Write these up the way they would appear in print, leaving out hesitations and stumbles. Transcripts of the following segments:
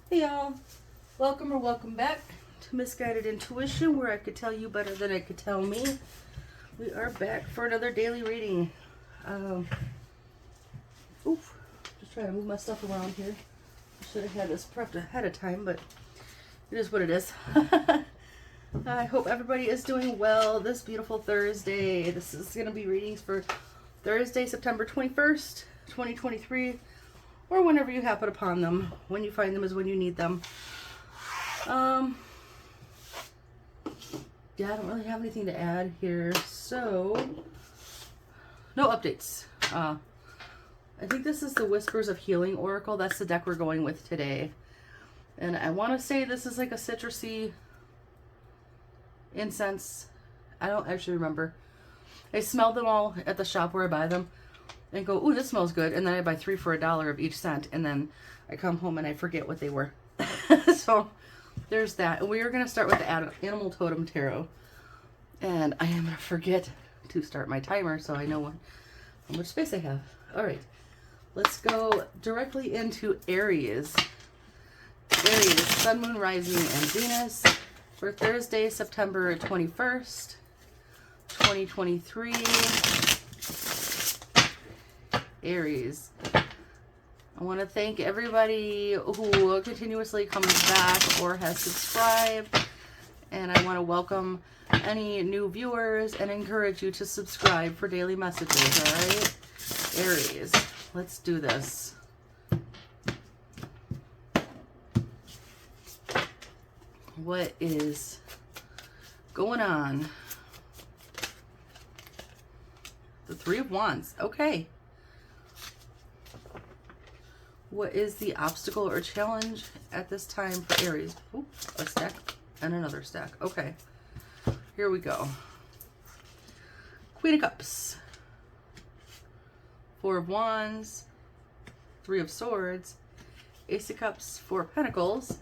Hey y'all, welcome or welcome back to Misguided Intuition, where I could tell you better than I could tell me. We are back for another daily reading. Just trying to move my stuff around here. I should have had this prepped ahead of time, but it is what it is. I hope everybody is doing well this beautiful Thursday. This is going to be readings for Thursday, September 21st, 2023. Or whenever you happen upon them. When you find them is when you need them. Yeah, I don't really have anything to add here. So, no updates. I think this is the Whispers of Healing Oracle. That's the deck we're going with today. And I want to say this is like a citrusy incense. I don't actually remember. I smelled them all at the shop where I buy them. And go, ooh, this smells good. And then I buy 3 for $1 of each scent. And then I come home and I forget what they were. So there's that. And we are going to start with the Animal Totem Tarot. And I am going to forget to start my timer so I know how much space I have. All right. Let's go directly into Aries. Aries, Sun, Moon, Rising, and Venus. For Thursday, September 21st, 2023. Aries. I want to thank everybody who continuously comes back or has subscribed, and I want to welcome any new viewers and encourage you to subscribe for daily messages. All right, Aries, let's do this. What is going on? The Three of Wands. Okay. What is the obstacle or challenge at this time for Aries? Ooh, a stack and another stack. Okay, here we go. Queen of Cups, Four of Wands, Three of Swords, Ace of Cups, Four of Pentacles,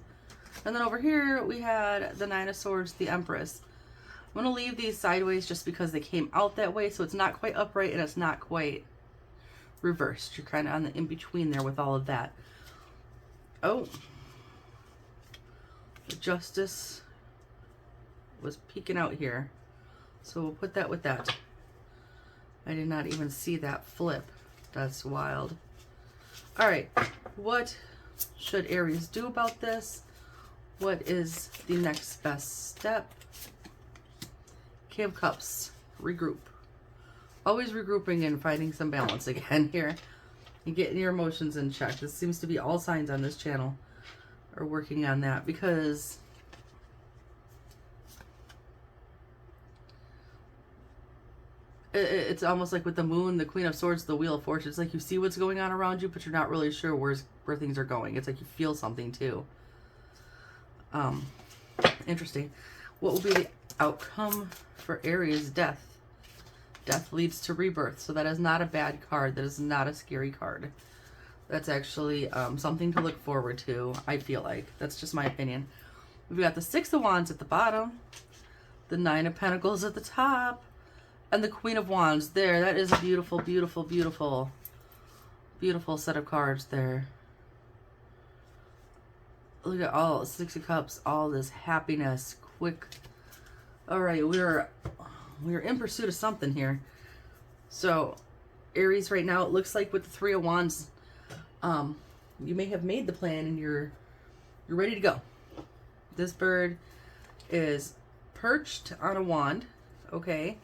and then over here we had the Nine of Swords, the Empress. I'm going to leave these sideways just because they came out that way, so it's not quite upright and it's not quite reversed. You're kind of on the in-between there with all of that. Oh. The Justice was peeking out here. So we'll put that with that. I did not even see that flip. That's wild. Alright. What should Aries do about this? What is the next best step? King of Cups. Regroup. Always regrouping and finding some balance again here. And getting your emotions in check. This seems to be all signs on this channel are working on that, because it's almost like with the Moon, the Queen of Swords, the Wheel of Fortune. It's like you see what's going on around you, but you're not really sure where things are going. It's like you feel something too. Interesting. What will be the outcome for Aries? Death. Death leads to rebirth. So that is not a bad card. That is not a scary card. That's actually something to look forward to, I feel like. That's just my opinion. We've got the Six of Wands at the bottom, the Nine of Pentacles at the top, and the Queen of Wands there. That is a beautiful, beautiful, beautiful, beautiful set of cards there. Look at all Six of Cups, all this happiness, quick. All right, we're in pursuit of something here. So Aries right now, it looks like with the Three of Wands, you may have made the plan and you're ready to go. This bird is perched on a wand, okay,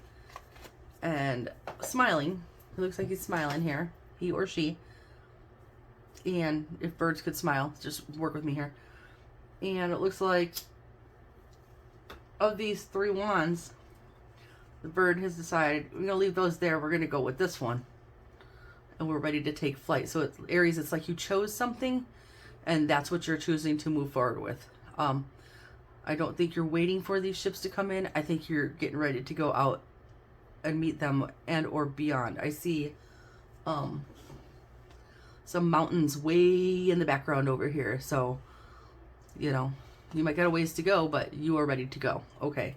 and smiling. It looks like he's smiling here, he or she. And if birds could smile, just work with me here. And it looks like of these three wands, the bird has decided we're going to leave those there. We're going to go with this one. And we're ready to take flight. So it's Aries, it's like you chose something and that's what you're choosing to move forward with. I don't think you're waiting for these ships to come in. I think you're getting ready to go out and meet them and or beyond. I see some mountains way in the background over here. So, you know, you might got a ways to go, but you are ready to go. Okay.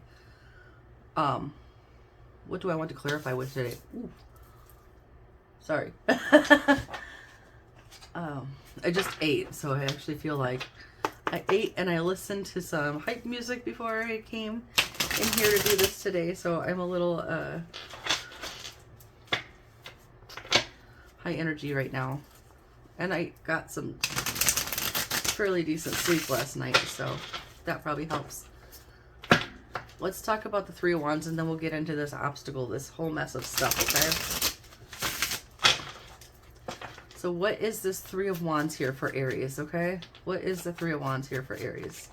What do I want to clarify with today? Ooh. Sorry. I just ate, so I actually feel like I ate and I listened to some hype music before I came in here to do this today, so I'm a little high energy right now. And I got some fairly decent sleep last night, so that probably helps. Let's talk about the Three of Wands, and then we'll get into this obstacle, this whole mess of stuff, okay? So what is this Three of Wands here for Aries, okay? What is the Three of Wands here for Aries?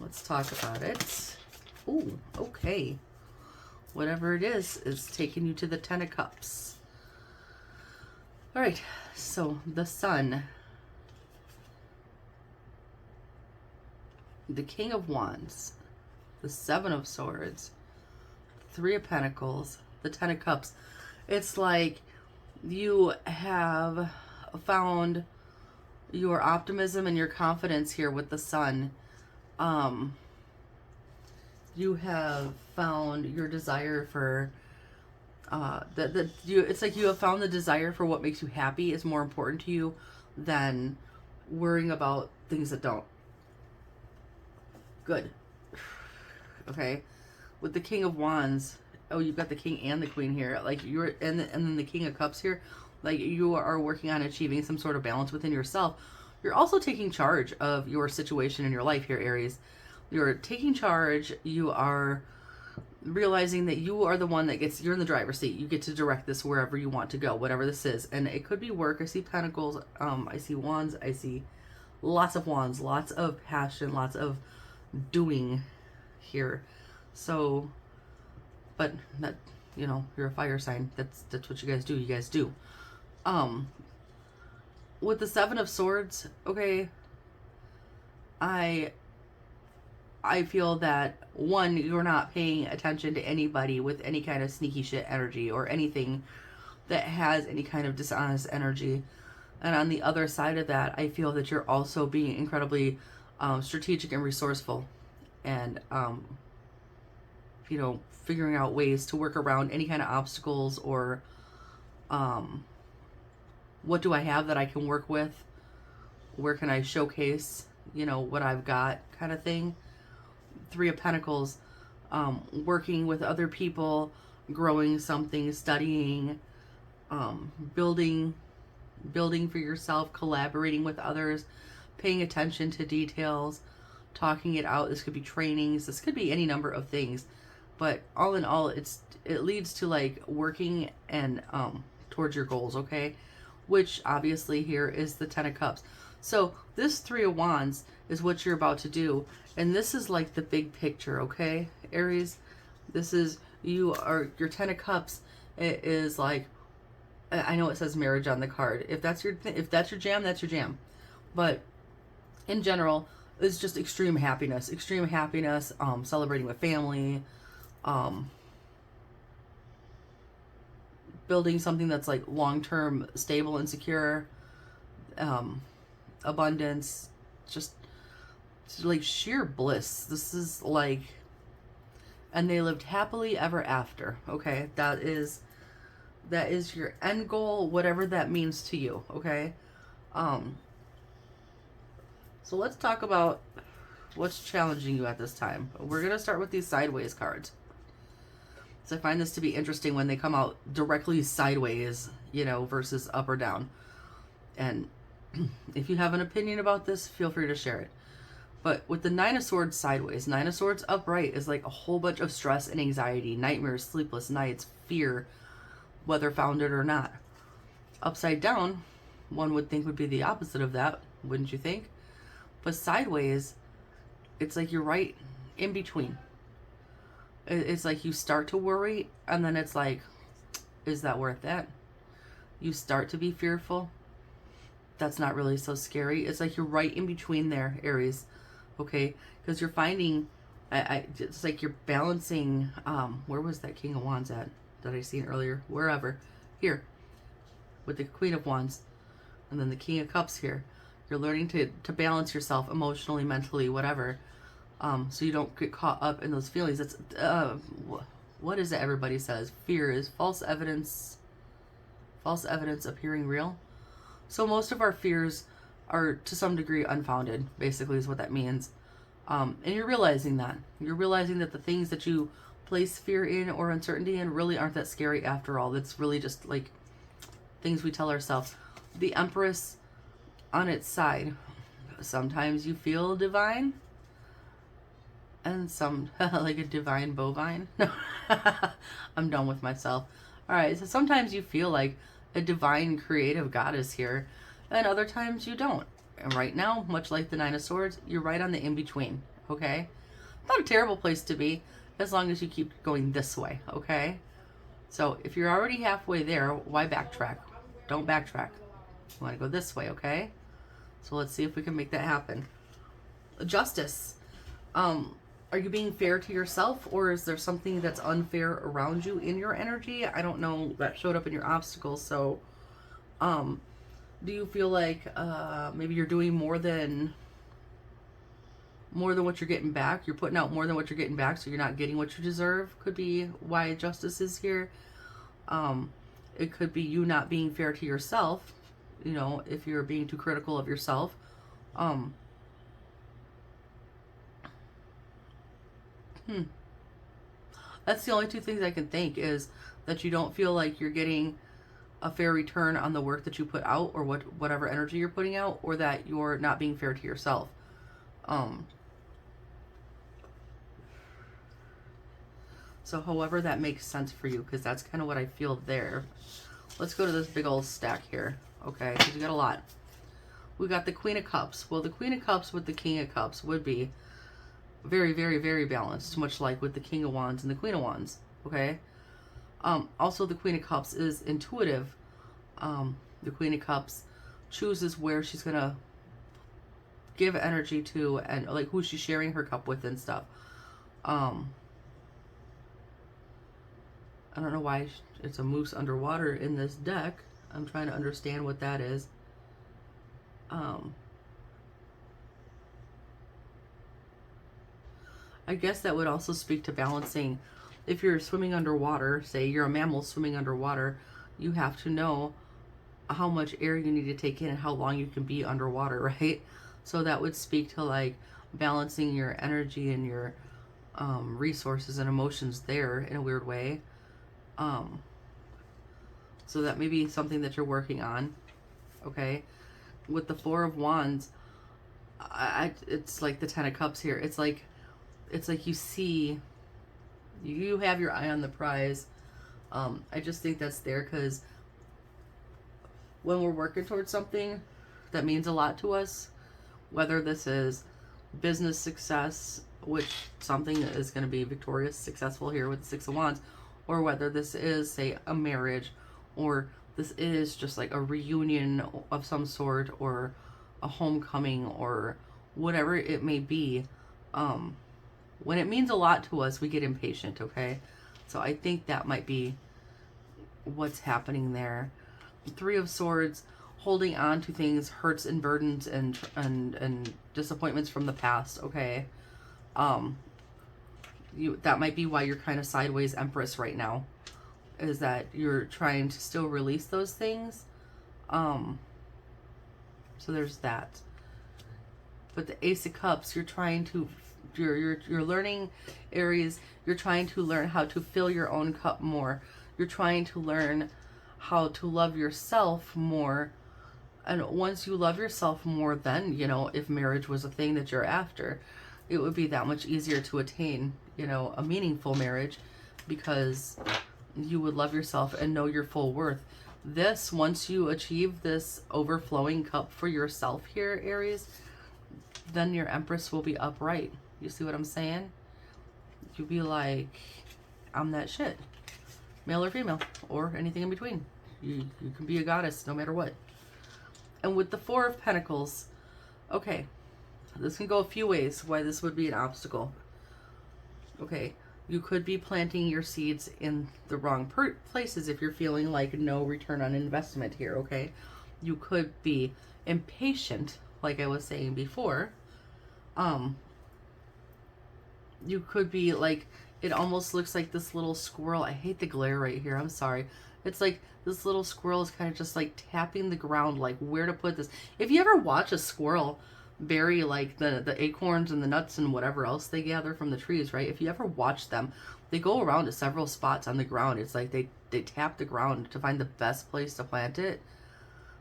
Let's talk about it. Ooh, okay. Whatever it is taking you to the Ten of Cups. All right, so the Sun, the King of Wands, the Seven of Swords, Three of Pentacles, the Ten of Cups. It's like you have found your optimism and your confidence here with the Sun. You have found your desire for it's like you have found the desire for what makes you happy is more important to you than worrying about things that don't. Good. Okay. With the King of Wands, oh, you've got the King and the Queen here. Like you're, and then the King of Cups here. Like you are working on achieving some sort of balance within yourself. You're also taking charge of your situation in your life here, Aries. You're taking charge. You are realizing that you are the one that gets, you're in the driver's seat. You get to direct this wherever you want to go, whatever this is. And it could be work. I see Pentacles. I see Wands. I see lots of Wands, lots of passion, lots of doing here. So, but that, you know, you're a fire sign. That's what you guys do. You guys do. With the Seven of Swords, okay, I feel that, one, you're not paying attention to anybody with any kind of sneaky shit energy or anything that has any kind of dishonest energy. And on the other side of that, I feel that you're also being incredibly strategic and resourceful, and you know, figuring out ways to work around any kind of obstacles, or what do I have that I can work with? Where can I showcase, you know, what I've got, kind of thing. Three of Pentacles, working with other people, growing something, studying, building for yourself, collaborating with others, paying attention to details, talking it out. This could be trainings. This could be any number of things. But all in all, it leads to like working and towards your goals, okay? Which obviously here is the Ten of Cups. So this Three of Wands is what you're about to do. And this is like the big picture, okay, Aries? This is, your Ten of Cups. It is like, I know it says marriage on the card. If that's your jam, that's your jam. But in general, it's just extreme happiness, celebrating with family, building something that's like long-term stable and secure, abundance, just like sheer bliss. This is like, and they lived happily ever after. Okay, that is your end goal, whatever that means to you. Okay, so let's talk about what's challenging you at this time. We're gonna start with these sideways cards. So I find this to be interesting when they come out directly sideways, you know, versus up or down. And if you have an opinion about this, feel free to share it. But with the Nine of Swords sideways, Nine of Swords upright is like a whole bunch of stress and anxiety, nightmares, sleepless nights, fear, whether founded or not. Upside down, one would think would be the opposite of that, wouldn't you think? But sideways, it's like you're right in between. It's like you start to worry, and then it's like, is that worth that? You start to be fearful. That's not really so scary. It's like you're right in between there, Aries. Okay, because you're finding, it's like you're balancing. Where was that King of Wands at? That I seen earlier? Wherever, here, with the Queen of Wands, and then the King of Cups here. You're learning to balance yourself emotionally, mentally, whatever, so you don't get caught up in those feelings. It's what is it? Everybody says fear is false evidence appearing real. So most of our fears are to some degree unfounded, basically is what that means. And you're realizing that. You're realizing that the things that you place fear in or uncertainty in really aren't that scary after all. It's really just like things we tell ourselves. The Empress on its side. Sometimes you feel divine. And some, like a divine bovine. No, I'm done with myself. Alright, so sometimes you feel like a divine creative goddess here. And other times you don't. And right now, much like the Nine of Swords, you're right on the in-between, okay? Not a terrible place to be, as long as you keep going this way, okay? So if you're already halfway there, why backtrack? Don't backtrack. You want to go this way, okay? So let's see if we can make that happen. Justice. Are you being fair to yourself, or is there something that's unfair around you in your energy? I don't know. That showed up in your obstacles, so... do you feel like maybe you're doing more than what you're getting back? You're putting out more than what you're getting back, so you're not getting what you deserve. Could be why justice is here. It could be you not being fair to yourself, you know, if you're being too critical of yourself. That's the only two things I can think, is that you don't feel like you're getting a fair return on the work that you put out, or whatever energy you're putting out, or that you're not being fair to yourself. So however that makes sense for you, because that's kind of what I feel there. Let's go to this big old stack here, okay? Because we got a lot. We got the Queen of Cups. Well, the Queen of Cups with the King of Cups would be very, very, very balanced, much like with the King of Wands and the Queen of Wands, okay? Also, the Queen of Cups is intuitive. The Queen of Cups chooses where she's going to give energy to, and like who she's sharing her cup with and stuff. I don't know why it's a moose underwater in this deck. I'm trying to understand what that is. I guess that would also speak to balancing. If you're swimming underwater, say you're a mammal swimming underwater, you have to know how much air you need to take in and how long you can be underwater, right? So that would speak to like balancing your energy and your resources and emotions there in a weird way. So that may be something that you're working on, okay? With the Four of Wands, it's like the Ten of Cups here. It's like you see, you have your eye on the prize. I just think that's there because when we're working towards something that means a lot to us, whether this is business success, which something is going to be victorious, successful here with the Six of Wands, or whether this is, say, a marriage, or this is just like a reunion of some sort, or a homecoming, or whatever it may be. When it means a lot to us, we get impatient, okay? So I think that might be what's happening there. Three of Swords, holding on to things, hurts and burdens and disappointments from the past, okay? That might be why you're kind of sideways Empress right now, is that you're trying to still release those things. So there's that. But the Ace of Cups, you're trying to, you're learning, Aries, you're trying to learn how to fill your own cup more. You're trying to learn how to love yourself more. And once you love yourself more, then, you know, if marriage was a thing that you're after, it would be that much easier to attain, you know, a meaningful marriage, because you would love yourself and know your full worth. This, once you achieve this overflowing cup for yourself here, Aries, then your Empress will be upright. You see what I'm saying? You'll be like, I'm that shit. Male or female, or anything in between. You can be a goddess no matter what. And with the Four of Pentacles, okay, this can go a few ways why this would be an obstacle. Okay, you could be planting your seeds in the wrong places if you're feeling like no return on investment here, okay? You could be impatient, like I was saying before. You could be like, it almost looks like this little squirrel. I hate the glare right here. I'm sorry. It's like this little squirrel is kind of just like tapping the ground, like where to put this. If you ever watch a squirrel bury like the acorns and the nuts and whatever else they gather from the trees, right? If you ever watch them, they go around to several spots on the ground. It's like they tap the ground to find the best place to plant it.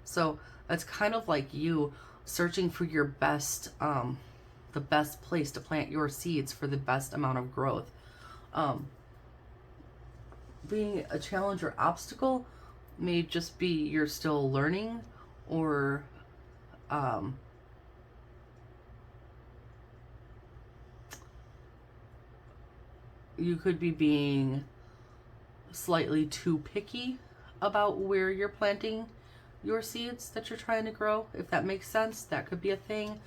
So it's kind of like you searching for your best, the best place to plant your seeds for the best amount of growth. Being a challenge or obstacle may just be you're still learning, or you could be being slightly too picky about where you're planting your seeds that you're trying to grow, if that makes sense. That could be a thing.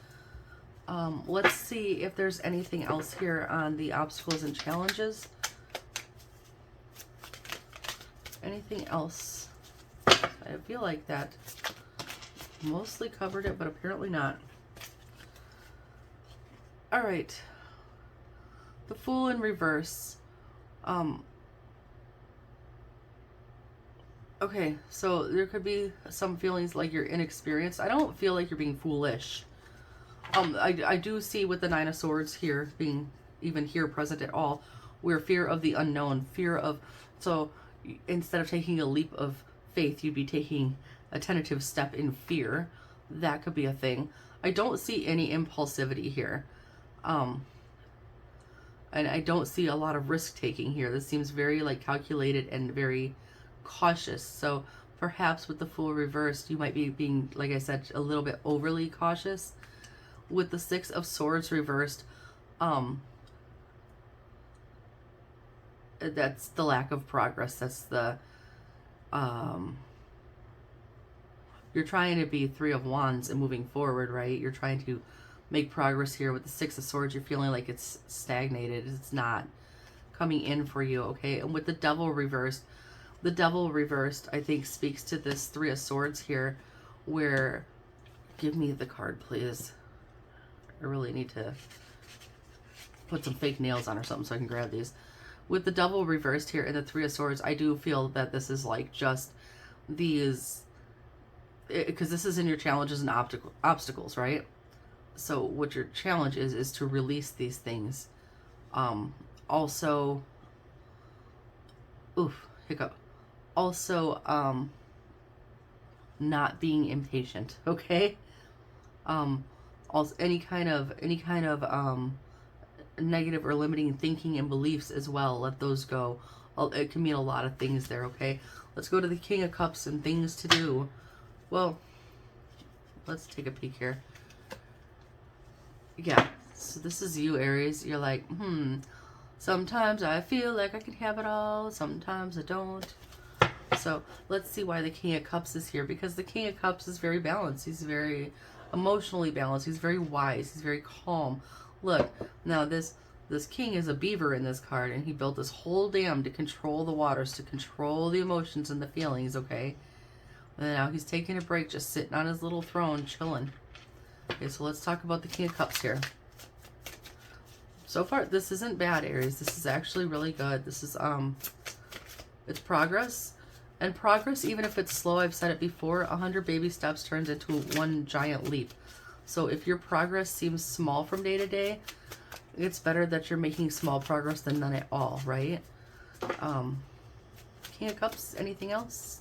Let's see if there's anything else here on the obstacles and challenges. Anything else? I feel like that mostly covered it, but apparently not. All right. The Fool in reverse. Okay, so there could be some feelings like you're inexperienced. I don't feel like you're being foolish. I do see with the Nine of Swords here being even here present at all, where fear of the unknown, fear of, so instead of taking a leap of faith, you'd be taking a tentative step in fear. That could be a thing. I don't see any impulsivity here. And I don't see a lot of risk taking here. This seems very like calculated and very cautious. So perhaps with the Fool reversed, you might be being, like I said, a little bit overly cautious. With the Six of Swords reversed, that's the lack of progress. That's the you're trying to be Three of Wands and moving forward, right? You're trying to make progress here. With the Six of Swords, you're feeling like it's stagnated. It's not coming in for you, okay? And with the Devil reversed, I think speaks to this Three of Swords here, where, give me the card, please. I really need to put some fake nails on or something so I can grab these. With the Devil reversed here and the Three of Swords, I do feel that this is like just these, because this is in your challenges and obstacles, right? So what your challenge is to release these things. Also, hiccup. Also, not being impatient, okay? Also, any kind of negative or limiting thinking and beliefs as well. Let those go. It can mean a lot of things there, okay? Let's go to the King of Cups and things to do. Well, let's take a peek here. Yeah, so this is you, Aries. You're like, sometimes I feel like I can have it all. Sometimes I don't. So let's see why the King of Cups is here. Because the King of Cups is very balanced. He's very emotionally balanced. He's very wise. He's very calm. Look, now this king is a beaver in this card, and he built this whole dam to control the waters, to control the emotions and the feelings, okay? And now he's taking a break, just sitting on his little throne, chilling. Okay, so let's talk about the King of Cups here. So far, this isn't bad, Aries. This is actually really good. This is, it's progress. And progress, even if it's slow, I've said it before, 100 baby steps turns into one giant leap. So if your progress seems small from day to day, it's better that you're making small progress than none at all, right? King of Cups, anything else?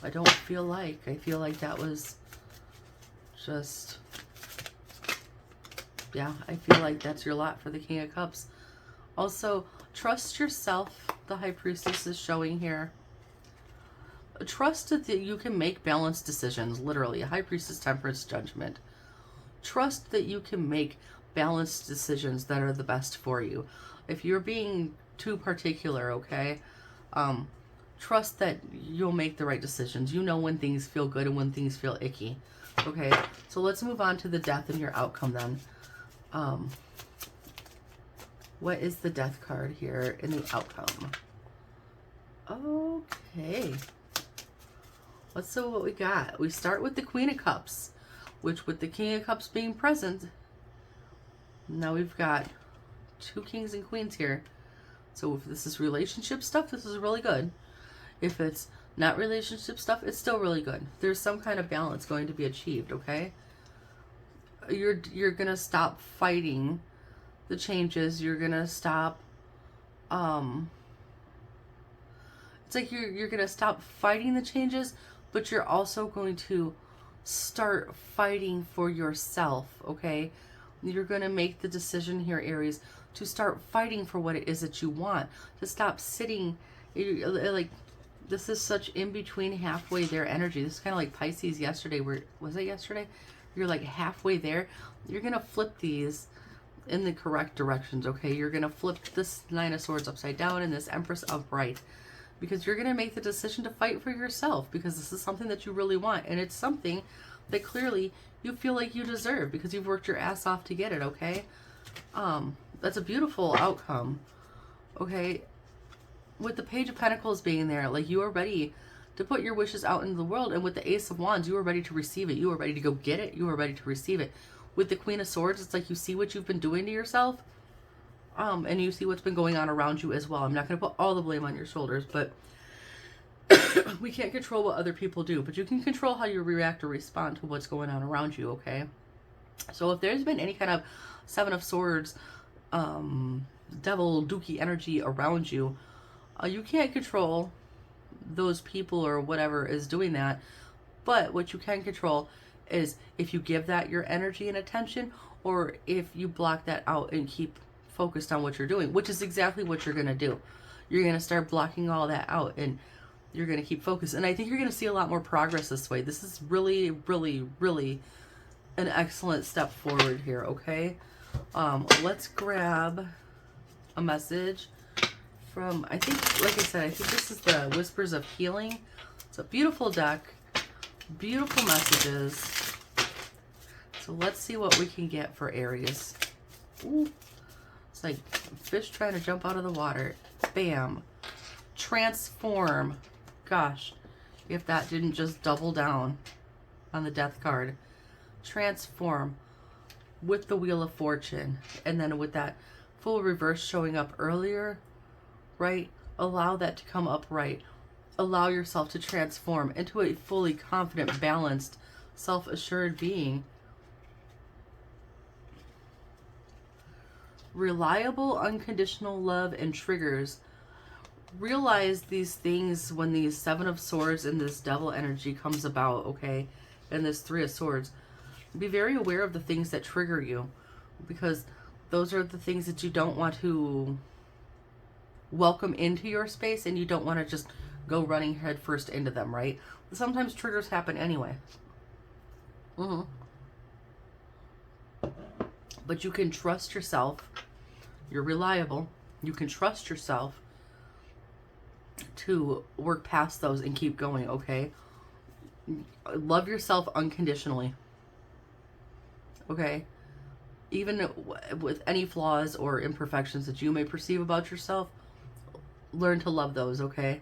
I don't feel like. I feel like that was just, yeah, I feel like that's your lot for the King of Cups. Also, trust yourself, the High Priestess is showing here. Trust that you can make balanced decisions, literally. High Priestess, Temperance, Judgment. Trust that you can make balanced decisions that are the best for you. If you're being too particular, okay, trust that you'll make the right decisions. You know when things feel good and when things feel icky. Okay, so let's move on to the Death and your outcome then. What is the Death card here in the outcome? Okay. Let's see what we got. We start with the Queen of Cups, which with the King of Cups being present, now we've got two kings and queens here. So if this is relationship stuff, this is really good. If it's not relationship stuff, it's still really good. There's some kind of balance going to be achieved, okay? You're going to stop fighting the changes. You're going to stop it's like you're going to stop fighting the changes, but you're also going to start fighting for yourself, okay? You're going to make the decision here, Aries, to start fighting for what it is that you want. To stop sitting, like, this is such in-between, halfway there energy. This is kind of like Pisces yesterday. Was it yesterday? You're like halfway there. You're going to flip these in the correct directions, okay? You're going to flip this Nine of Swords upside down and this Empress upright. Because you're going to make the decision to fight for yourself, because this is something that you really want. And it's something that clearly you feel like you deserve because you've worked your ass off to get it, okay? That's a beautiful outcome, okay? With the Page of Pentacles being there, like, you are ready to put your wishes out into the world. And with the Ace of Wands, you are ready to receive it. You are ready to go get it. You are ready to receive it. With the Queen of Swords, it's like you see what you've been doing to yourself. And you see what's been going on around you as well. I'm not going to put all the blame on your shoulders, but we can't control what other people do. But you can control how you react or respond to what's going on around you, okay? So if there's been any kind of Seven of Swords, devil, dookie energy around you, you can't control those people or whatever is doing that. But what you can control is if you give that your energy and attention, or if you block that out and keep focused on what you're doing, which is exactly what you're going to do. You're going to start blocking all that out and you're going to keep focused. And I think you're going to see a lot more progress this way. This is really, really, really an excellent step forward here, okay? Let's grab a message from, I think, like I said, I think this is the Whispers of Healing. It's a beautiful deck, beautiful messages. So let's see what we can get for Aries. Ooh. It's like fish trying to jump out of the water. Bam. Transform. Gosh, if that didn't just double down on the Death card. Transform with the Wheel of Fortune. And then with that full reverse showing up earlier, right? Allow that to come upright. Allow yourself to transform into a fully confident, balanced, self-assured being. Reliable, unconditional love and triggers. Realize these things when these Seven of Swords and this devil energy comes about, okay? And this Three of Swords. Be very aware of the things that trigger you, because those are the things that you don't want to welcome into your space, and you don't want to just go running head first into them, right? Sometimes triggers happen anyway. But you can trust yourself. You're reliable. You can trust yourself to work past those and keep going, okay? Love yourself unconditionally. Okay? Even with any flaws or imperfections that you may perceive about yourself, learn to love those, okay?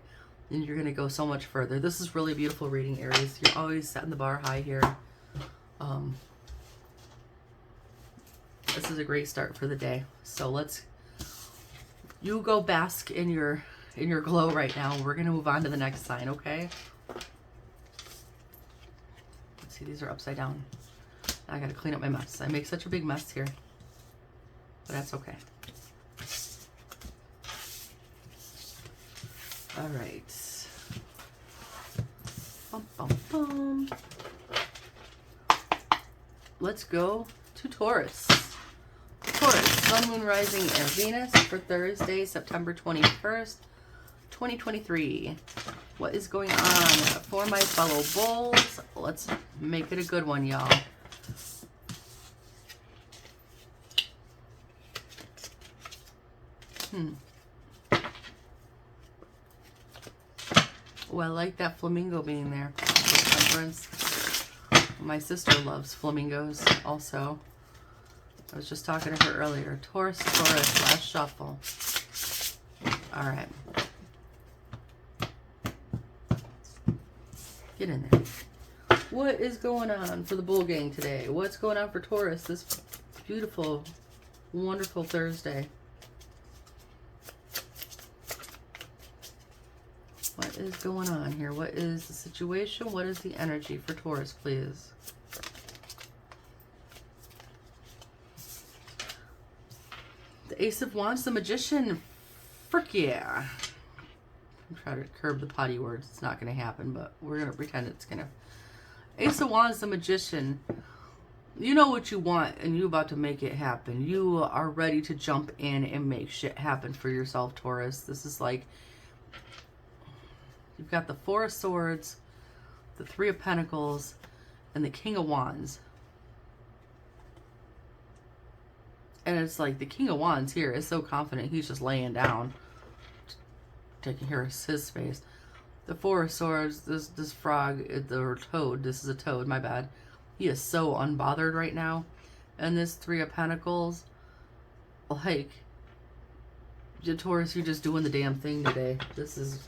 And you're going to go so much further. This is really beautiful reading, Aries. You're always setting the bar high here. This is a great start for the day. So you go bask in your glow right now. We're going to move on to the next sign, okay? Let's see, these are upside down. I got to clean up my mess. I make such a big mess here, but that's okay. All right. Bum, bum, bum. Let's go to Taurus. Taurus, Sun, Moon, Rising, and Venus for Thursday, September 21st, 2023. What is going on for my fellow bulls? Let's make it a good one, y'all. Oh, I like that flamingo being there. My sister loves flamingos also. I was just talking to her earlier. Taurus, last shuffle. All right. Get in there. What is going on for the bull gang today? What's going on for Taurus this beautiful, wonderful Thursday? What is going on here? What is the situation? What is the energy for Taurus, please? The Ace of Wands, the Magician. Frick yeah. I'm trying to curb the potty words. It's not going to happen, but we're going to pretend it's going to. Ace of Wands, the Magician. You know what you want, and you're about to make it happen. You are ready to jump in and make shit happen for yourself, Taurus. This is like, you've got the Four of Swords, the Three of Pentacles, and the King of Wands. And it's like the King of Wands here is so confident he's just laying down, taking care of his space. The Four of Swords, this frog, or toad, this is a toad, my bad. He is so unbothered right now. And this Three of Pentacles, like, Taurus, you're just doing the damn thing today. This is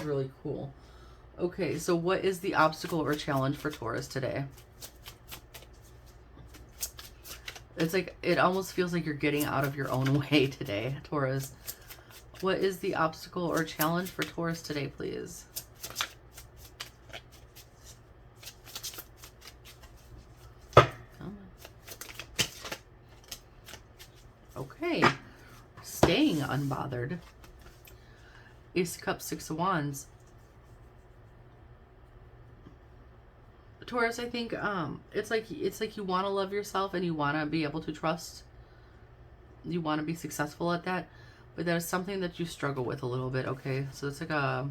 really cool. Okay, so what is the obstacle or challenge for Taurus today? It's like, it almost feels like you're getting out of your own way today, Taurus. What is the obstacle or challenge for Taurus today, please? Okay, staying unbothered. Ace of Cups, Six of Wands. Taurus, I think it's like you want to love yourself and you want to be able to trust. You want to be successful at that, but that is something that you struggle with a little bit. Okay, so it's like a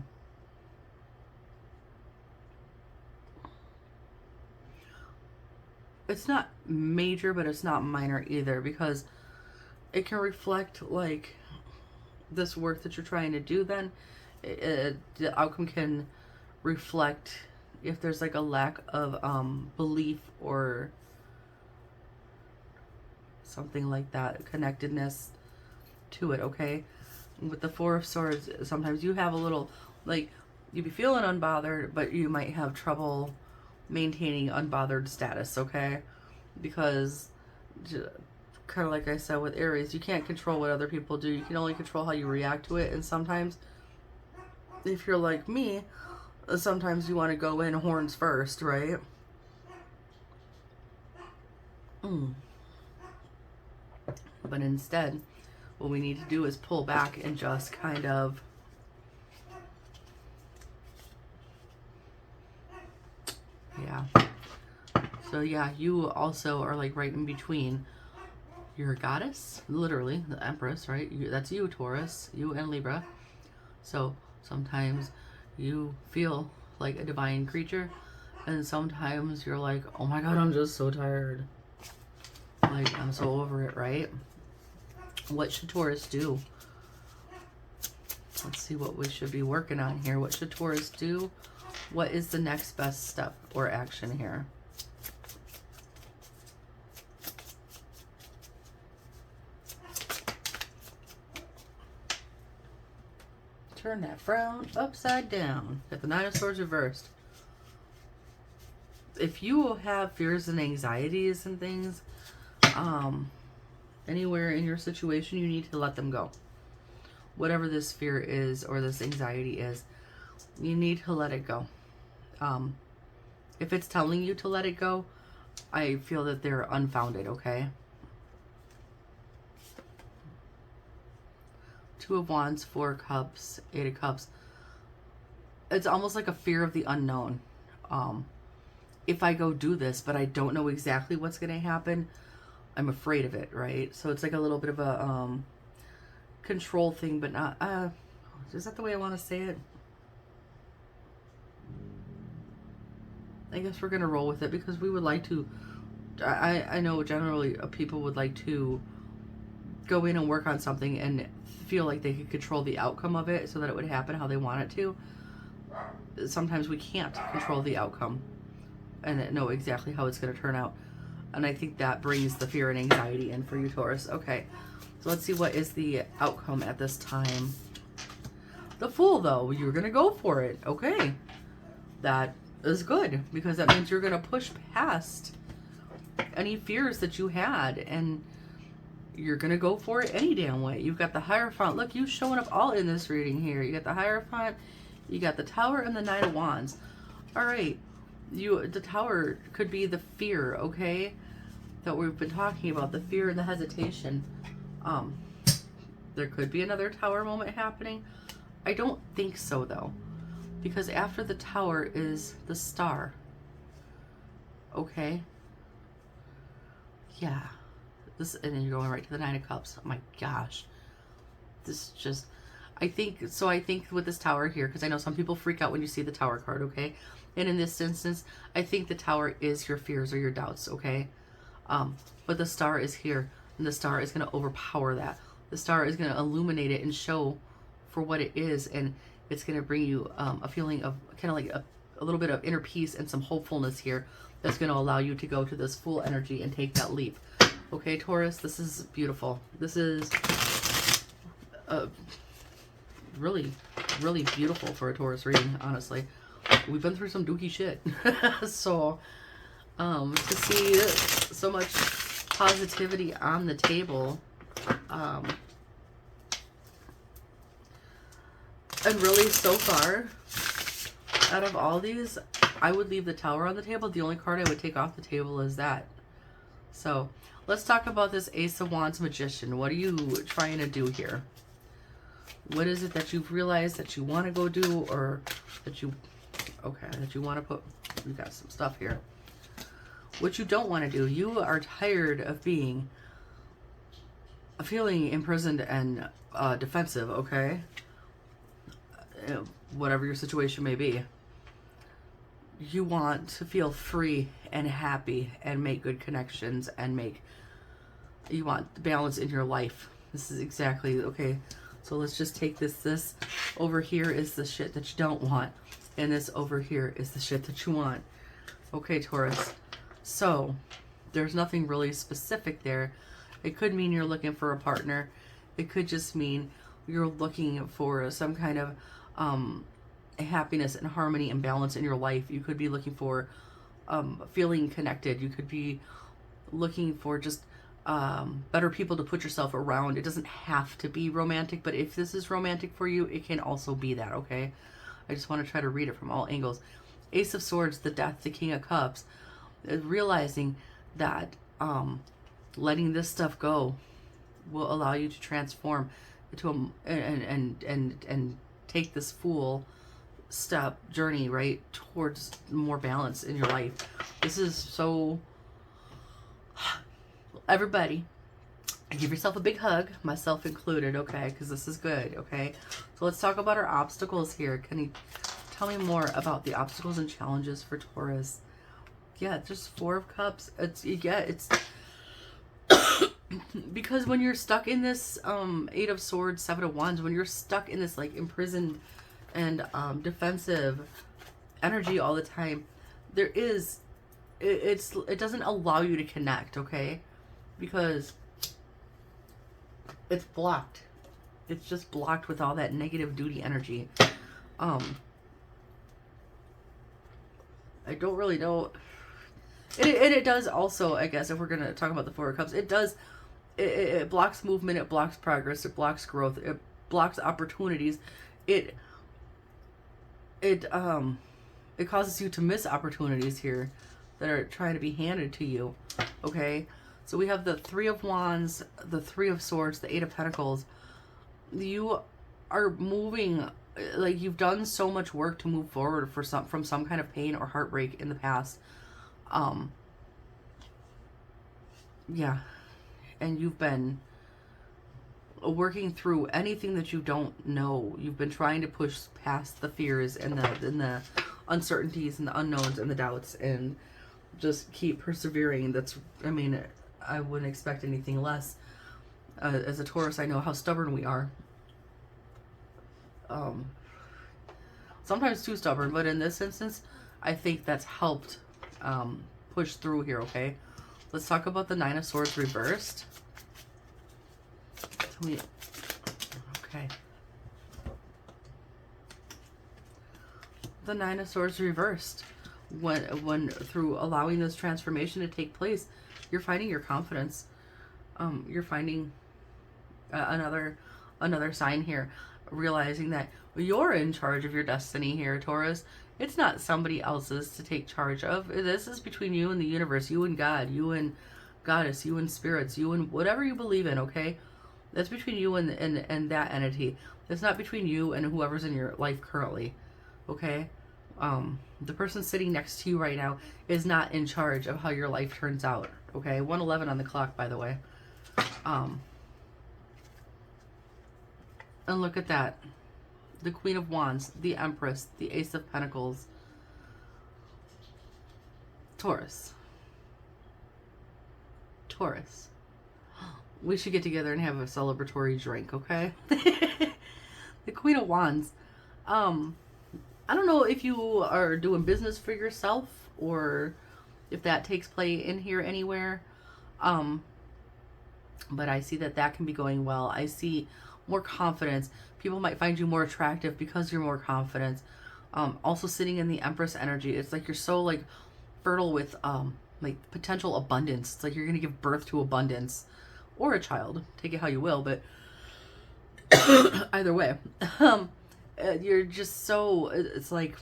it's not major, but it's not minor either, because it can reflect like this work that you're trying to do. Then the outcome can reflect if there's like a lack of belief or something like that, connectedness to it. Okay, with the Four of Swords, sometimes you have a little, like, you be feeling unbothered, but you might have trouble maintaining unbothered status. Okay, because kind of like I said with Aries, you can't control what other people do. You can only control how you react to it. And sometimes, if you're like me, sometimes you want to go in horns first, right? But instead, what we need to do is pull back and just kind of so yeah, you also are like right in between. You're a goddess, literally, the Empress, right? That's you, Taurus, you and Libra. So sometimes you feel like a divine creature, and sometimes you're like, oh my god, I'm just so tired. Like, I'm so over it, right? What should Taurus do? Let's see what we should be working on here. What should Taurus do? What is the next best step or action here? Turn that frown upside down. Got the Nine of Swords reversed. If you have fears and anxieties and things, anywhere in your situation, you need to let them go. Whatever this fear is or this anxiety is, you need to let it go. If it's telling you to let it go, I feel that they're unfounded, okay? Two of Wands, Four of Cups, Eight of Cups. It's almost like a fear of the unknown. If I go do this, but I don't know exactly what's going to happen, I'm afraid of it, right? So it's like a little bit of a control thing, but not... is that the way I want to say it? I guess we're going to roll with it, because we would like to... I know generally people would like to go in and work on something and feel like they could control the outcome of it so that it would happen how they want it to. Sometimes we can't control the outcome and know exactly how it's going to turn out. And I think that brings the fear and anxiety in for you, Taurus. Okay, so let's see what is the outcome at this time. The Fool, though, you're going to go for it. Okay, that is good, because that means you're going to push past any fears that you had, and you're going to go for it any damn way. You've got the Hierophant. Look, you showing up all in this reading here. You got the Hierophant, You got the Tower and the Knight of Wands. All right. The Tower could be the fear, okay? That we've been talking about, the fear and the hesitation. There could be another Tower moment happening. I don't think so, though, because after the Tower is the Star. Okay? Yeah. And then you're going right to the Nine of Cups. Oh my gosh. This just... I think with this Tower here, because I know some people freak out when you see the Tower card, okay? And in this instance, I think the Tower is your fears or your doubts, okay? But the Star is here, and the Star is going to overpower that. The Star is going to illuminate it and show for what it is, and it's going to bring you a feeling of kind of like a little bit of inner peace and some hopefulness here that's going to allow you to go to this full energy and take that leap. Okay, Taurus, this is beautiful. This is really, really beautiful for a Taurus reading, honestly. We've been through some dookie shit. So, to see so much positivity on the table, and really so far, out of all these, I would leave the Tower on the table. The only card I would take off the table is that. So, let's talk about this Ace of Wands Magician. What are you trying to do here? What is it that you've realized that you want to go do, or that you, that you want to put, we got some stuff here. What you don't want to do, you are tired of feeling imprisoned and defensive, okay? Whatever your situation may be. You want to feel free and happy and make good connections and you want balance in your life. This is exactly, okay, so let's just take this. This over here is the shit that you don't want, and this over here is the shit that you want. Okay, Taurus. So, there's nothing really specific there. It could mean you're looking for a partner. It could just mean you're looking for some kind of happiness and harmony and balance in your life. You could be looking for feeling connected. You could be looking for just better people to put yourself around. It doesn't have to be romantic, but if this is romantic for you, it can also be that, okay? I just want to try to read it from all angles. Ace of Swords, the Death, the King of Cups. Realizing that letting this stuff go will allow you to transform into and take this full step journey right towards more balance in your life. This is so... Everybody, give yourself a big hug, myself included, okay? Because this is good, okay? So let's talk about our obstacles here. Can you tell me more about the obstacles and challenges for Taurus? Yeah, just Four of Cups. It's because when you're stuck in this Eight of Swords, Seven of Wands, when you're stuck in this like imprisoned and defensive energy all the time, there is it doesn't allow you to connect, okay? Because it's blocked. It's just blocked with all that negative duty energy. I don't really know. And it does also, I guess, if we're going to talk about the Four of Cups, it does, it blocks movement, it blocks progress, it blocks growth, it blocks opportunities. It causes you to miss opportunities here that are trying to be handed to you, okay? So we have the Three of Wands, the Three of Swords, the Eight of Pentacles. You are moving, like you've done so much work to move forward from some kind of pain or heartbreak in the past. Yeah. And you've been working through anything that you don't know. You've been trying to push past the fears and the uncertainties and the unknowns and the doubts and just keep persevering. I mean, I wouldn't expect anything less. As a Taurus, I know how stubborn we are. Sometimes too stubborn, but in this instance, I think that's helped push through here, okay? Let's talk about the Nine of Swords reversed. Okay. The Nine of Swords reversed. When through allowing this transformation to take place, you're finding your confidence. You're finding another sign here. realizing that you're in charge of your destiny here, Taurus. It's not somebody else's to take charge of. This is between you and the universe, you and God, you and Goddess, you and spirits, you and whatever you believe in, okay? That's between you and that entity. It's not between you and whoever's in your life currently, okay? The person sitting next to you right now is not in charge of how your life turns out, okay? 1:11 on the clock, by the way. And look at that. The Queen of Wands, the Empress, the Ace of Pentacles, Taurus. Taurus. We should get together and have a celebratory drink, okay? The Queen of Wands. I don't know if you are doing business for yourself or if that takes play in here anywhere. But I see that that can be going well. I see more confidence. People might find you more attractive because you're more confident. Also sitting in the Empress energy, it's like you're so like fertile with like potential abundance. It's like you're gonna give birth to abundance or a child. Take it how you will, but either way, you're just so. It's like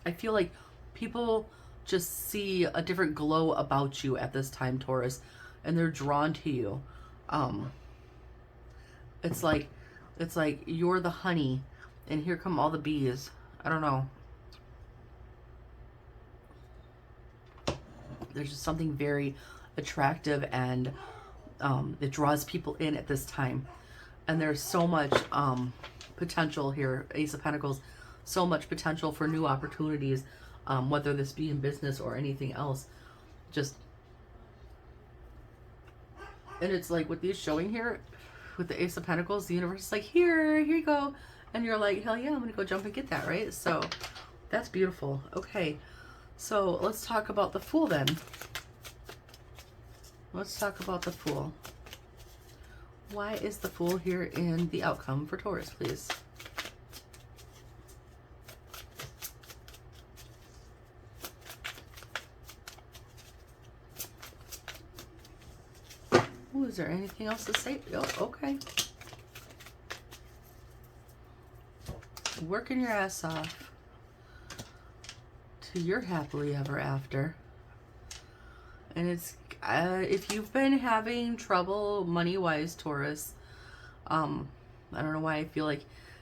I feel like people just see a different glow about you at this time, Taurus, and they're drawn to you. It's like you're the honey and here come all the bees. I don't know. There's just something very attractive and it draws people in at this time. And there's so much potential here, Ace of Pentacles, so much potential for new opportunities, whether this be in business or anything else. Just, and it's like with these showing here, with the Ace of Pentacles, the universe is like, here you go. And you're like, hell yeah, I'm going to go jump and get that, right? So that's beautiful. Okay, so let's talk about the Fool then. Let's talk about the Fool. Why is the Fool here in the outcome for Taurus, please? Ooh, is there anything else to say? Oh, okay. Working your ass off to your happily ever after. And it's if you've been having trouble money-wise, Taurus, I don't know why I feel like,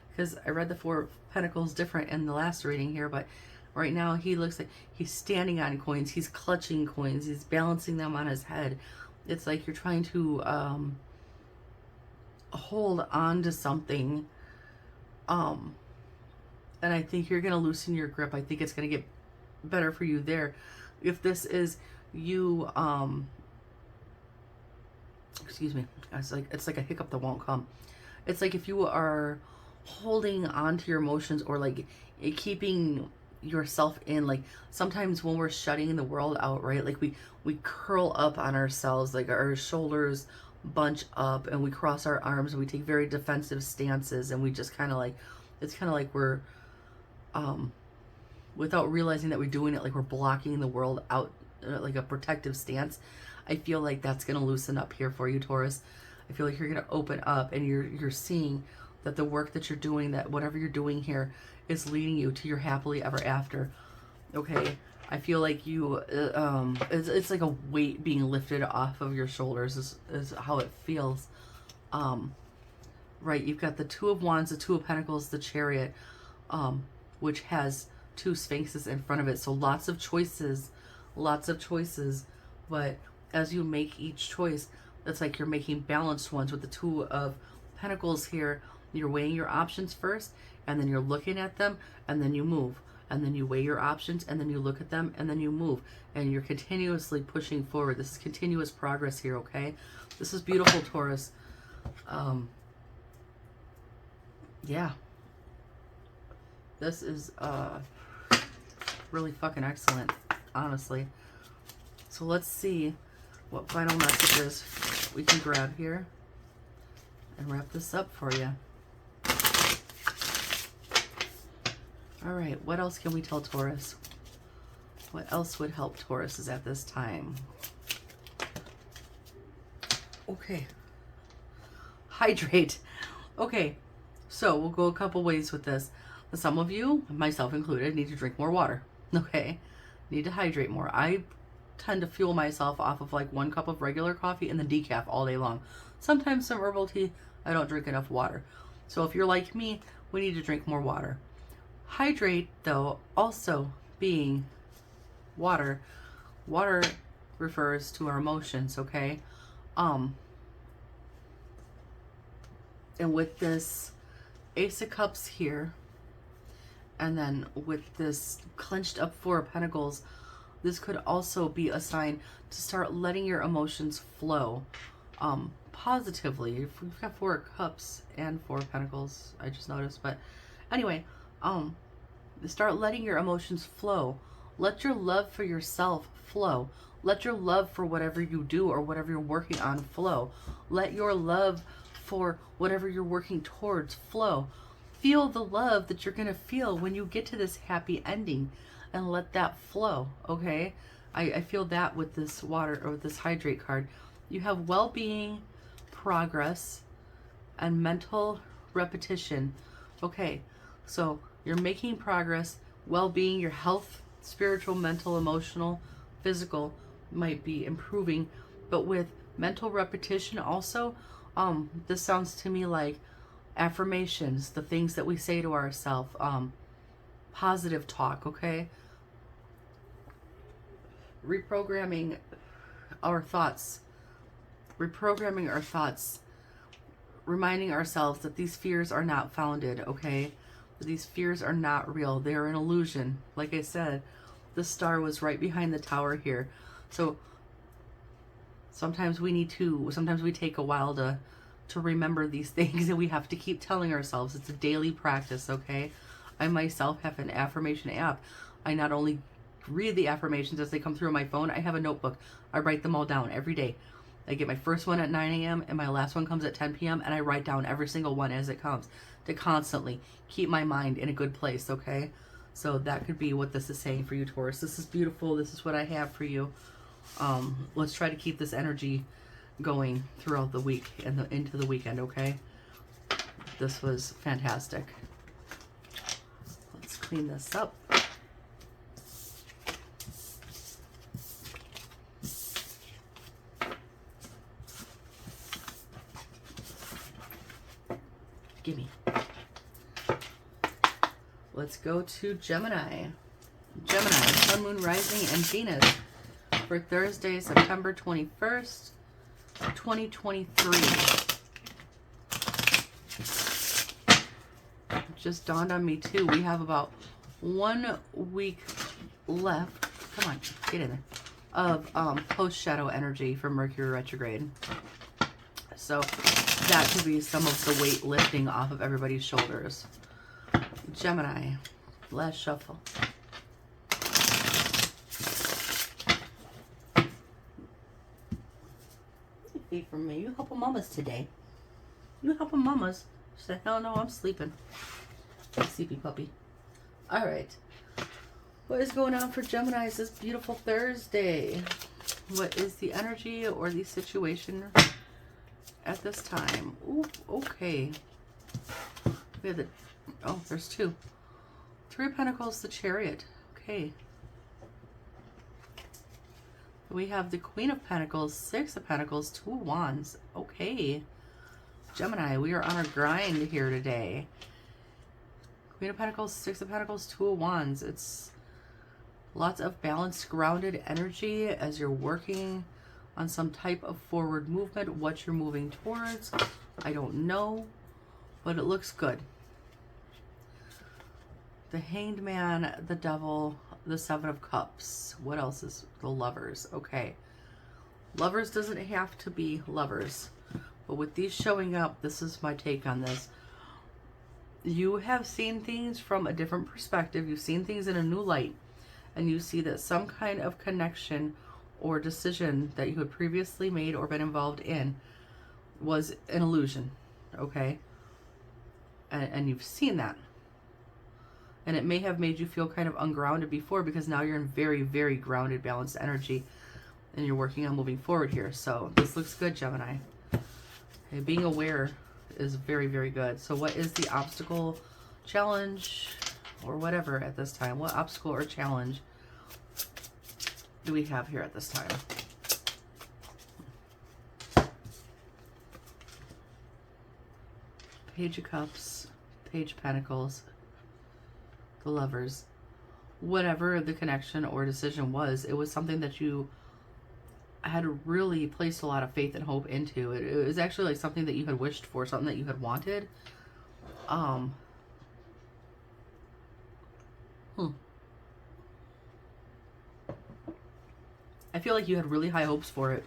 because I read the Four of Pentacles different in the last reading here, but right now he looks like he's standing on coins, he's clutching coins, he's balancing them on his head. It's like you're trying to hold on to something, and I think you're going to loosen your grip. I think it's going to get better for you there. If this is you, excuse me, it's like a hiccup that won't come. It's like if you are holding on to your emotions or like keeping yourself in, like sometimes when we're shutting the world out, right, like we curl up on ourselves, like our shoulders bunch up and we cross our arms and we take very defensive stances and we just kind of like, it's kind of like we're without realizing that we're doing it, like we're blocking the world out, like a protective stance. I feel like that's going to loosen up here for you, Taurus. I feel like you're going to open up and you're seeing that the work that you're doing, that whatever you're doing here is leading you to your happily ever after. Okay, I feel like you it's like a weight being lifted off of your shoulders is how it feels. Right, you've got the Two of Wands, the Two of Pentacles, the Chariot, which has two Sphinxes in front of it. So lots of choices, but as you make each choice, it's like you're making balanced ones. With the Two of Pentacles here, you're weighing your options first, and then you're looking at them, and then you move. And then you weigh your options, and then you look at them, and then you move. And you're continuously pushing forward. This is continuous progress here, okay? This is beautiful, Taurus. Yeah. This is really fucking excellent, honestly. So let's see what final messages we can grab here and wrap this up for you. All right, what else can we tell Taurus? What else would help Tauruses at this time? Okay. Hydrate. Okay, so we'll go a couple ways with this. Some of you, myself included, need to drink more water. Okay, need to hydrate more. I tend to fuel myself off of like 1 cup of regular coffee and then decaf all day long. Sometimes some herbal tea. I don't drink enough water. So if you're like me, we need to drink more water. Hydrate, though, also being water. Water refers to our emotions, okay? And with this Ace of Cups here, and then with this clenched up Four of Pentacles, this could also be a sign to start letting your emotions flow positively. If we've got Four of Cups and Four of Pentacles, I just noticed. But anyway, start letting your emotions flow. Let your love for yourself flow. Let your love for whatever you do or whatever you're working on flow. Let your love for whatever you're working towards flow. Feel the love that you're going to feel when you get to this happy ending, and let that flow, okay? I feel that with this water, or with this hydrate card. You have well-being, progress, and mental repetition. Okay, so you're making progress. Well-being, your health, spiritual, mental, emotional, physical might be improving, but with mental repetition also, this sounds to me like affirmations, the things that we say to ourselves, positive talk, okay? Reprogramming our thoughts, reminding ourselves that these fears are not founded, okay? That these fears are not real. They are an illusion. Like I said, the star was right behind the tower here. So sometimes we take a while to remember these things, and we have to keep telling ourselves. It's a daily practice, okay? I myself have an affirmation app. I not only read the affirmations as they come through on my phone, I have a notebook. I write them all down every day. I get my first one at 9 a.m. and my last one comes at 10 p.m. and I write down every single one as it comes to constantly keep my mind in a good place, okay? So that could be what this is saying for you, Taurus. This is beautiful. This is what I have for you. Let's try to keep this energy going throughout the week and into the weekend, okay? This was fantastic. Let's clean this up. Gimme. Let's go to Gemini. Gemini, Sun, Moon, Rising, and Venus for Thursday, September 21st, 2023. It just dawned on me too. We have about 1 week left. Come on, get in there. Of post shadow energy from Mercury retrograde. So that could be some of the weight lifting off of everybody's shoulders. Gemini, last shuffle. Wait for me. You helping mamas today. You helping mamas. She said, hell no, I'm sleeping. Sleepy puppy. Alright. What is going on for Gemini this beautiful Thursday? What is the energy or the situation at this time? Ooh, okay. We have the, oh, there's 2. 3 of Pentacles, the Chariot. Okay. We have the Queen of Pentacles, 6 of Pentacles, 2 of Wands. Okay. Gemini, we are on our grind here today. Queen of Pentacles, 6 of Pentacles, 2 of Wands. It's lots of balanced, grounded energy as you're working on some type of forward movement. What you're moving towards, I don't know, but it looks good. The Hanged Man, the Devil, the 7 of Cups. What else is the Lovers? Okay. Lovers doesn't have to be lovers. But with these showing up, this is my take on this. You have seen things from a different perspective. You've seen things in a new light. And you see that some kind of connection or decision that you had previously made or been involved in was an illusion. Okay? And you've seen that. And it may have made you feel kind of ungrounded before, because now you're in very, very grounded, balanced energy. And you're working on moving forward here. So this looks good, Gemini. Okay, being aware is very, very good. So what is the obstacle, challenge, or whatever at this time? What obstacle or challenge do we have here at this time? Page of Cups, Page of Pentacles, the Lovers. Whatever the connection or decision was, it was something that you had really placed a lot of faith and hope into. It was actually like something that you had wished for, something that you had wanted. I feel like you had really high hopes for it.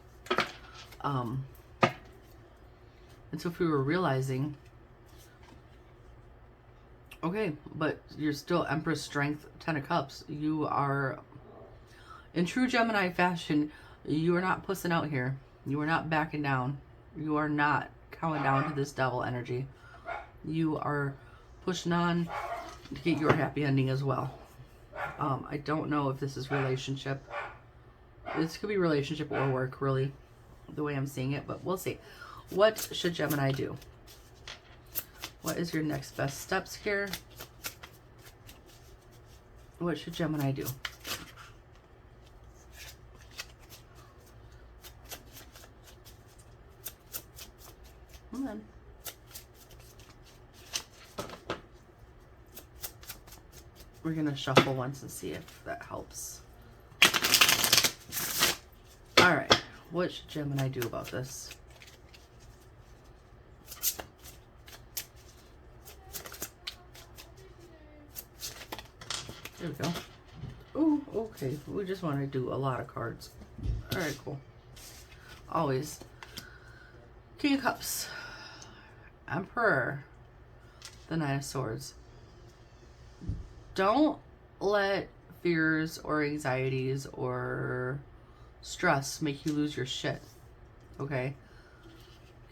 And so if we were realizing, okay, but you're still Empress, Strength, Ten of Cups. You are, in true Gemini fashion, you are not pussing out here. You are not backing down. You are not cowing down to this devil energy. You are pushing on to get your happy ending as well. I don't know if this is relationship. This could be relationship or work, really, the way I'm seeing it, but we'll see. What should Gemini do? What is your next best steps here? What should Gemini do? Come on. We're going to shuffle once and see if that helps. All right. What should Gemini do about this? There we go. Ooh, okay. We just want to do a lot of cards. All right, cool. Always. King of Cups. Emperor. The Nine of Swords. Don't let fears or anxieties or stress make you lose your shit. Okay?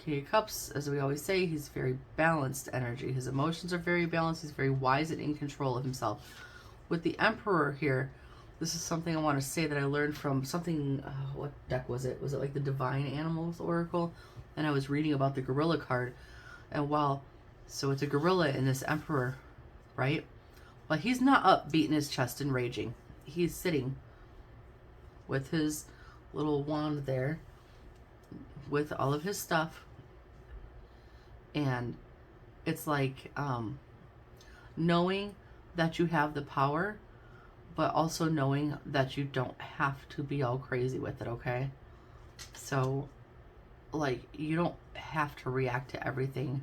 King of Cups, as we always say, he's very balanced energy. His emotions are very balanced. He's very wise and in control of himself. With the Emperor here, this is something I want to say that I learned from something, what deck was it? Was it like the Divine Animals Oracle? And I was reading about the gorilla card. And while, so it's a gorilla in this Emperor, right? But he's not up beating his chest and raging. He's sitting with his little wand there with all of his stuff. And it's like knowing that you have the power, but also knowing that you don't have to be all crazy with it, okay? So, like, you don't have to react to everything.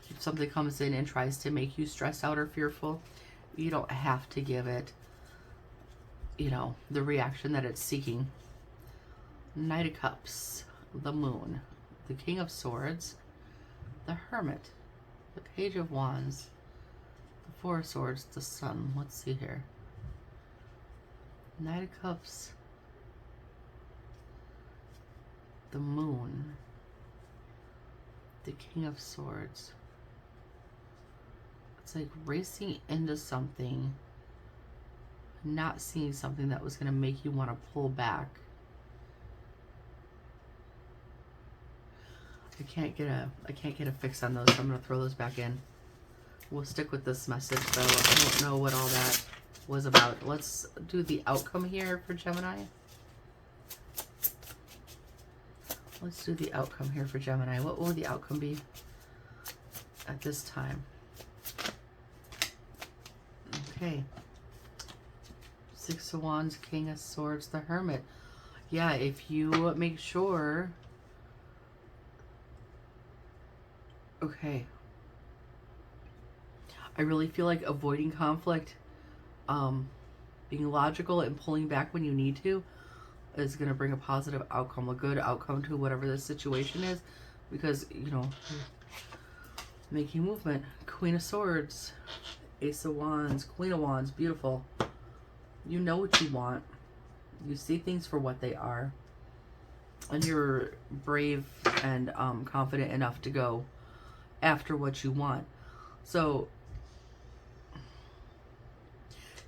If something comes in and tries to make you stressed out or fearful, you don't have to give it, you know, the reaction that it's seeking. Knight of Cups, the Moon, the King of Swords, the Hermit, the Page of Wands, the Four of Swords, the Sun. Let's see here. Knight of Cups, the Moon, the King of Swords. It's like racing into something, not seeing something that was going to make you want to pull back. I can't get a fix on those, so I'm going to throw those back in. We'll stick with this message, though. I don't know what all that was about. Let's do the outcome here for Gemini. Let's do the outcome here for Gemini. What will the outcome be at this time? Okay. Six of Wands, King of Swords, the Hermit. Yeah, if you make sure... Okay. I really feel like avoiding conflict, being logical and pulling back when you need to, is going to bring a positive outcome, a good outcome to whatever the situation is, because, you know, making movement. Queen of Swords, Ace of Wands, Queen of Wands, beautiful. You know what you want. You see things for what they are. And you're brave and confident enough to go after what you want. So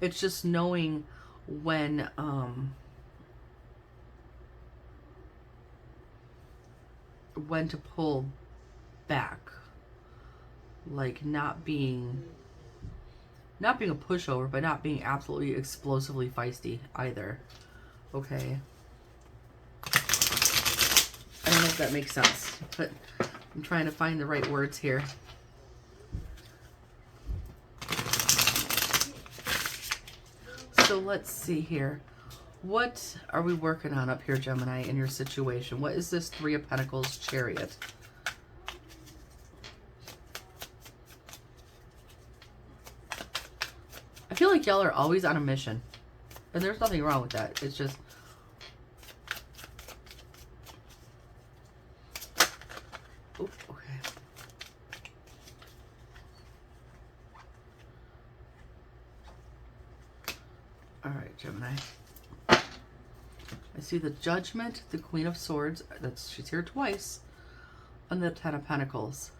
it's just knowing when to pull back, like not being a pushover, but not being absolutely explosively feisty either. Okay. I don't know if that makes sense, but I'm trying to find the right words here. So let's see here. What are we working on up here, Gemini, in your situation? What is this Three of Pentacles Chariot? I feel like y'all are always on a mission. And there's nothing wrong with that. It's just... Oop, okay. Alright, Gemini. I see the Judgment, the Queen of Swords. She's here twice. And the Ten of Pentacles.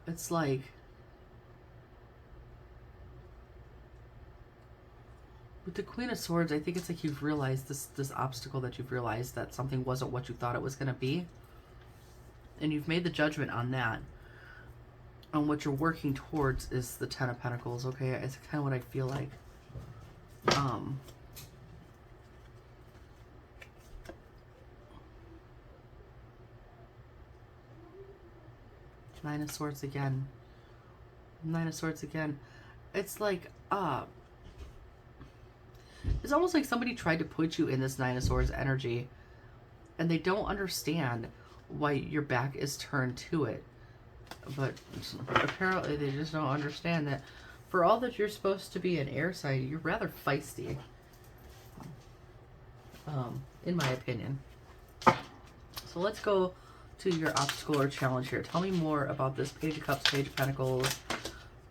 It's like with the Queen of Swords, I think it's like you've realized this obstacle, that you've realized that something wasn't what you thought it was going to be. And you've made the judgment on that. And what you're working towards is the Ten of Pentacles, okay? It's kind of what I feel like. Nine of Swords again. Nine of Swords again. It's like, it's almost like somebody tried to put you in this Nine of Swords energy, and they don't understand why your back is turned to it. But apparently they just don't understand that for all that you're supposed to be an air sign, you're rather feisty. In my opinion. So let's go to your obstacle or challenge here. Tell me more about this Page of Cups, Page of Pentacles.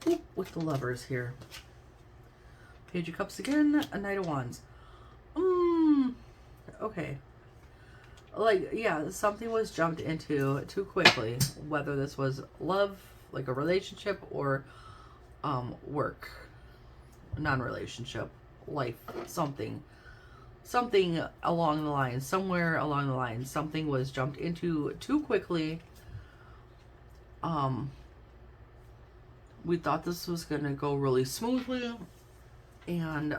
Oop, with the Lovers here. Page of Cups again, a Knight of Wands. Okay. Like, yeah, something was jumped into too quickly. Whether this was love, like a relationship, or work. Non-relationship. Life. Something. Something along the line. Somewhere along the line. Something was jumped into too quickly. We thought this was going to go really smoothly. And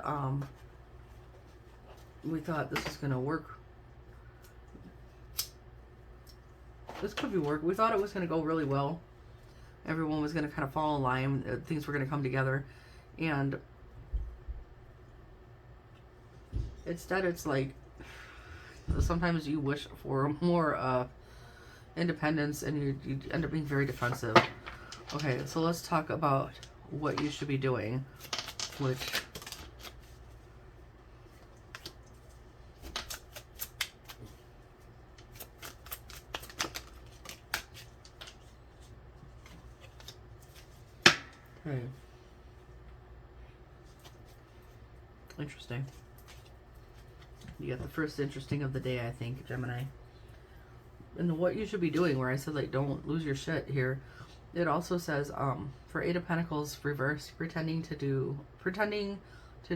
we thought this was going to work. This could be work. We thought it was going to go really well. Everyone was going to kind of fall in line. Things were going to come together. And instead, it's like sometimes you wish for more independence, and you end up being very defensive. Okay, so let's talk about what you should be doing, which... Okay. Interesting. You got the first interesting of the day, I think, Gemini. And what you should be doing, where I said, like, don't lose your shit here. It also says, for Eight of Pentacles reverse, pretending to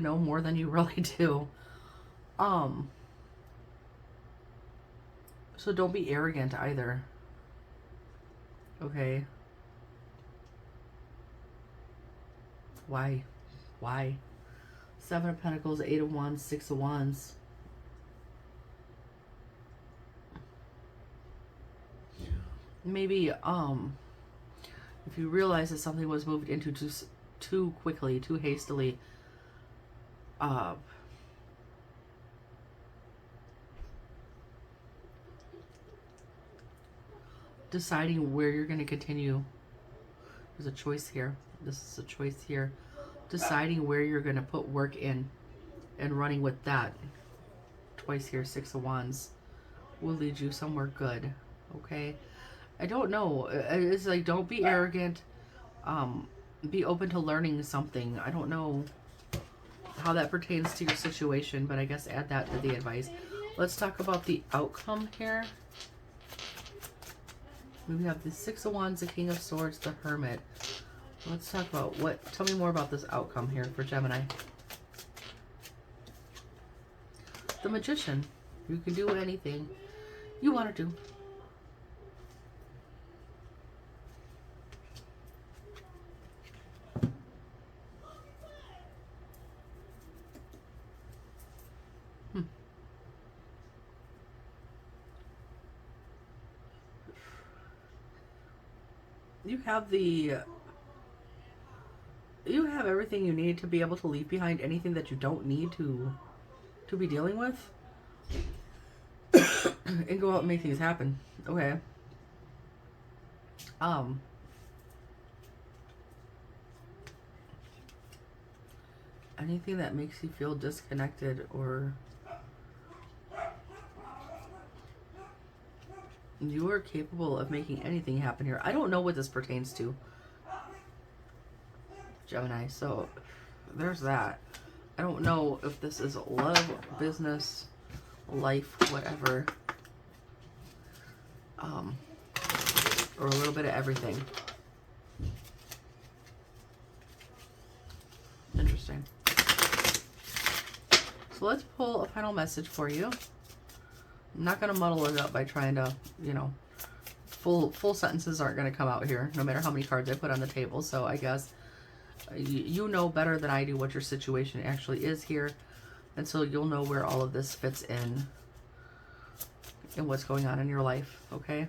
know more than you really do. So don't be arrogant either. Okay. Why? Why? Seven of Pentacles, Eight of Wands, Six of Wands. Maybe, if you realize that something was moved into too quickly, too hastily, deciding where you're going to continue. There's a choice here. This is a choice here. Deciding where you're going to put work in and running with that. Twice here, Six of Wands will lead you somewhere good. Okay? I don't know. It's like, don't be arrogant. Be open to learning something. I don't know how that pertains to your situation, but I guess add that to the advice. Let's talk about the outcome here. We have the Six of Wands, the King of Swords, the Hermit. Let's talk about tell me more about this outcome here for Gemini. The Magician. You can do anything you want to do. You have everything you need to be able to leave behind anything that you don't need to be dealing with and go out and make things happen. Okay. Anything that makes you feel disconnected or you are capable of making anything happen here. I don't know what this pertains to, Gemini, so there's that. I don't know if this is love, business, life, whatever. Or a little bit of everything. Interesting. So let's pull a final message for you. I'm not going to muddle it up by trying to, you know, full sentences aren't going to come out here, no matter how many cards I put on the table. So I guess you know better than I do what your situation actually is here. And so you'll know where all of this fits in and what's going on in your life, okay?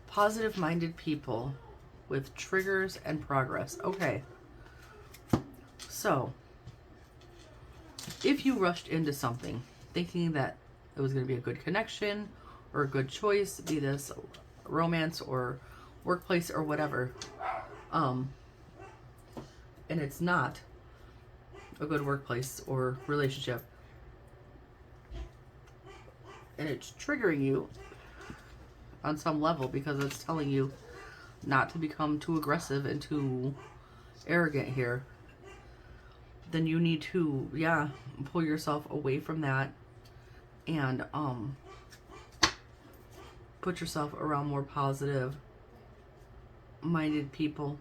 Positive-minded people with triggers and progress. Okay. So, if you rushed into something thinking that it was going to be a good connection or a good choice, be this romance or workplace or whatever, and it's not a good workplace or relationship, and it's triggering you on some level because it's telling you not to become too aggressive and too arrogant here, then you need to, pull yourself away from that and put yourself around more positive minded people,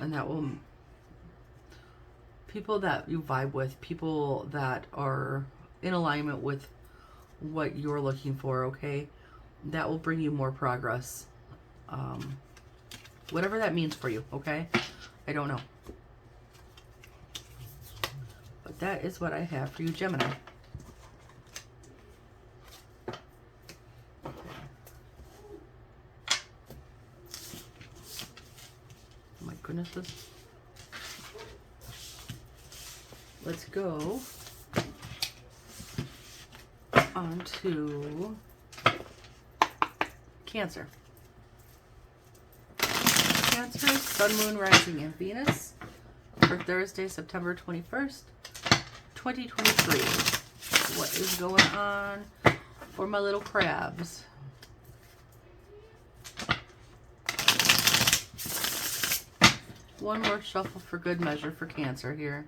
and that will, people that you vibe with, people that are in alignment with what you're looking for, okay? That will bring you more progress. Whatever that means for you, okay? I don't know. But that is what I have for you, Gemini. Oh my goodness. Let's go on to Cancer. Cancer, Sun, Moon, Rising, and Venus for Thursday, September 21st, 2023. What is going on for my little crabs? One more shuffle for good measure for Cancer here.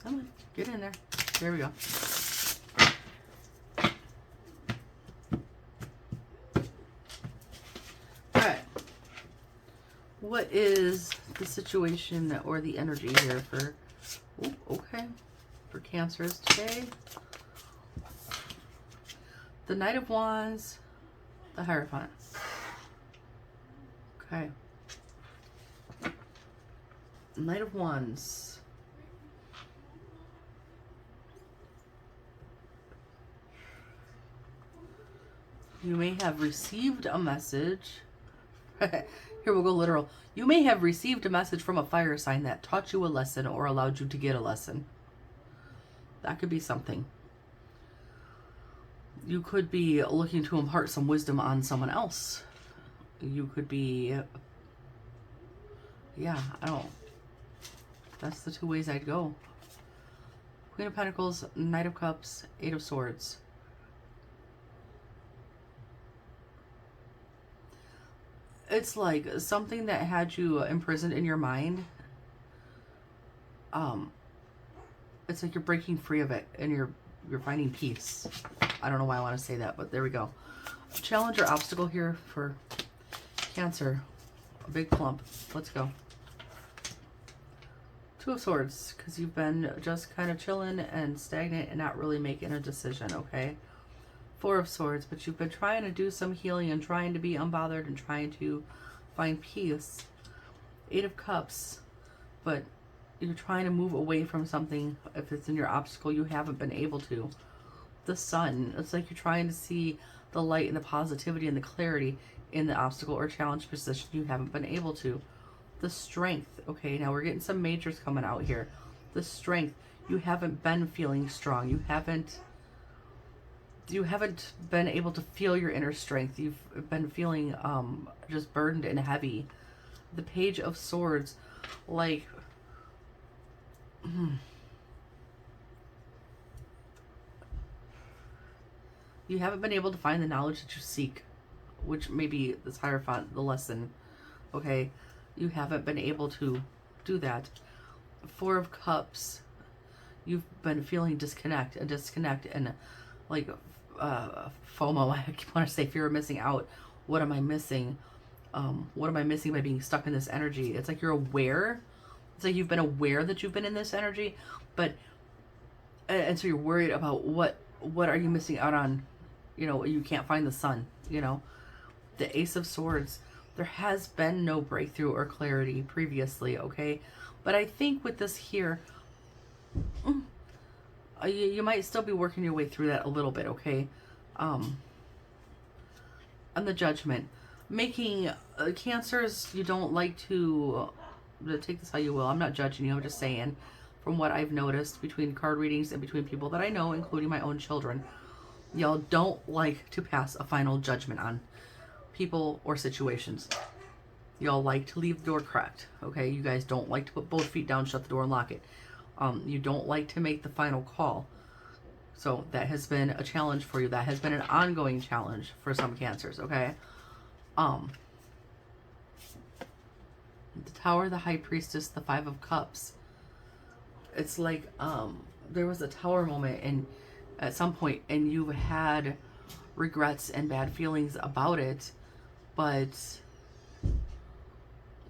Come on, get in there. There we go. Alright. What is the situation or the energy here for, for Cancers today? The Knight of Wands, the Hierophant. Okay. Knight of Wands. You may have received a message. Here we'll go literal. You may have received a message from a fire sign that taught you a lesson or allowed you to get a lesson. That could be something. You could be looking to impart some wisdom on someone else. You could be... That's the two ways I'd go. Queen of Pentacles, Knight of Cups, Eight of Swords. It's like something that had you imprisoned in your mind it's like you're breaking free of it and you're finding peace. I don't know why I want to say that, but there we go. Challenge or obstacle here for Cancer. A big plump. Let's go. Two of Swords, because you've been just kind of chilling and stagnant and not really making a decision, okay? Four of Swords, but you've been trying to do some healing and trying to be unbothered and trying to find peace. Eight of Cups, but you're trying to move away from something. If it's in your obstacle, you haven't been able to. The Sun, it's like you're trying to see the light and the positivity and the clarity in the obstacle or challenge position. You haven't been able to. The Strength, okay, now we're getting some majors coming out here. The Strength, you haven't been feeling strong. You haven't been able to feel your inner strength. You've been feeling just burdened and heavy. The Page of Swords, like you haven't been able to find the knowledge that you seek, which maybe this Hierophant, the lesson, okay? You haven't been able to do that. Four of Cups, you've been feeling disconnect and like FOMO. I want to say fear of missing out. What am I missing? What am I missing by being stuck in this energy? It's like you're aware. It's like you've been aware that you've been in this energy, but and so you're worried about what are you missing out on? You know, you can't find the sun, you know. The Ace of Swords, there has been no breakthrough or clarity previously, okay? But I think with this here, you might still be working your way through that a little bit, okay? On the Judgment, making Cancers, you don't like to take this how you will. I'm not judging you, I'm just saying from what I've noticed between card readings and between people that I know, including my own children, y'all don't like to pass a final judgment on people or situations. Y'all like to leave the door cracked, okay? You guys don't like to put both feet down, shut the door, and lock it. You don't like to make the final call. So that has been a challenge for you. That has been an ongoing challenge for some Cancers, okay? The Tower, the High Priestess, the Five of Cups. It's like there was a Tower moment and at some point and you've had regrets and bad feelings about it, but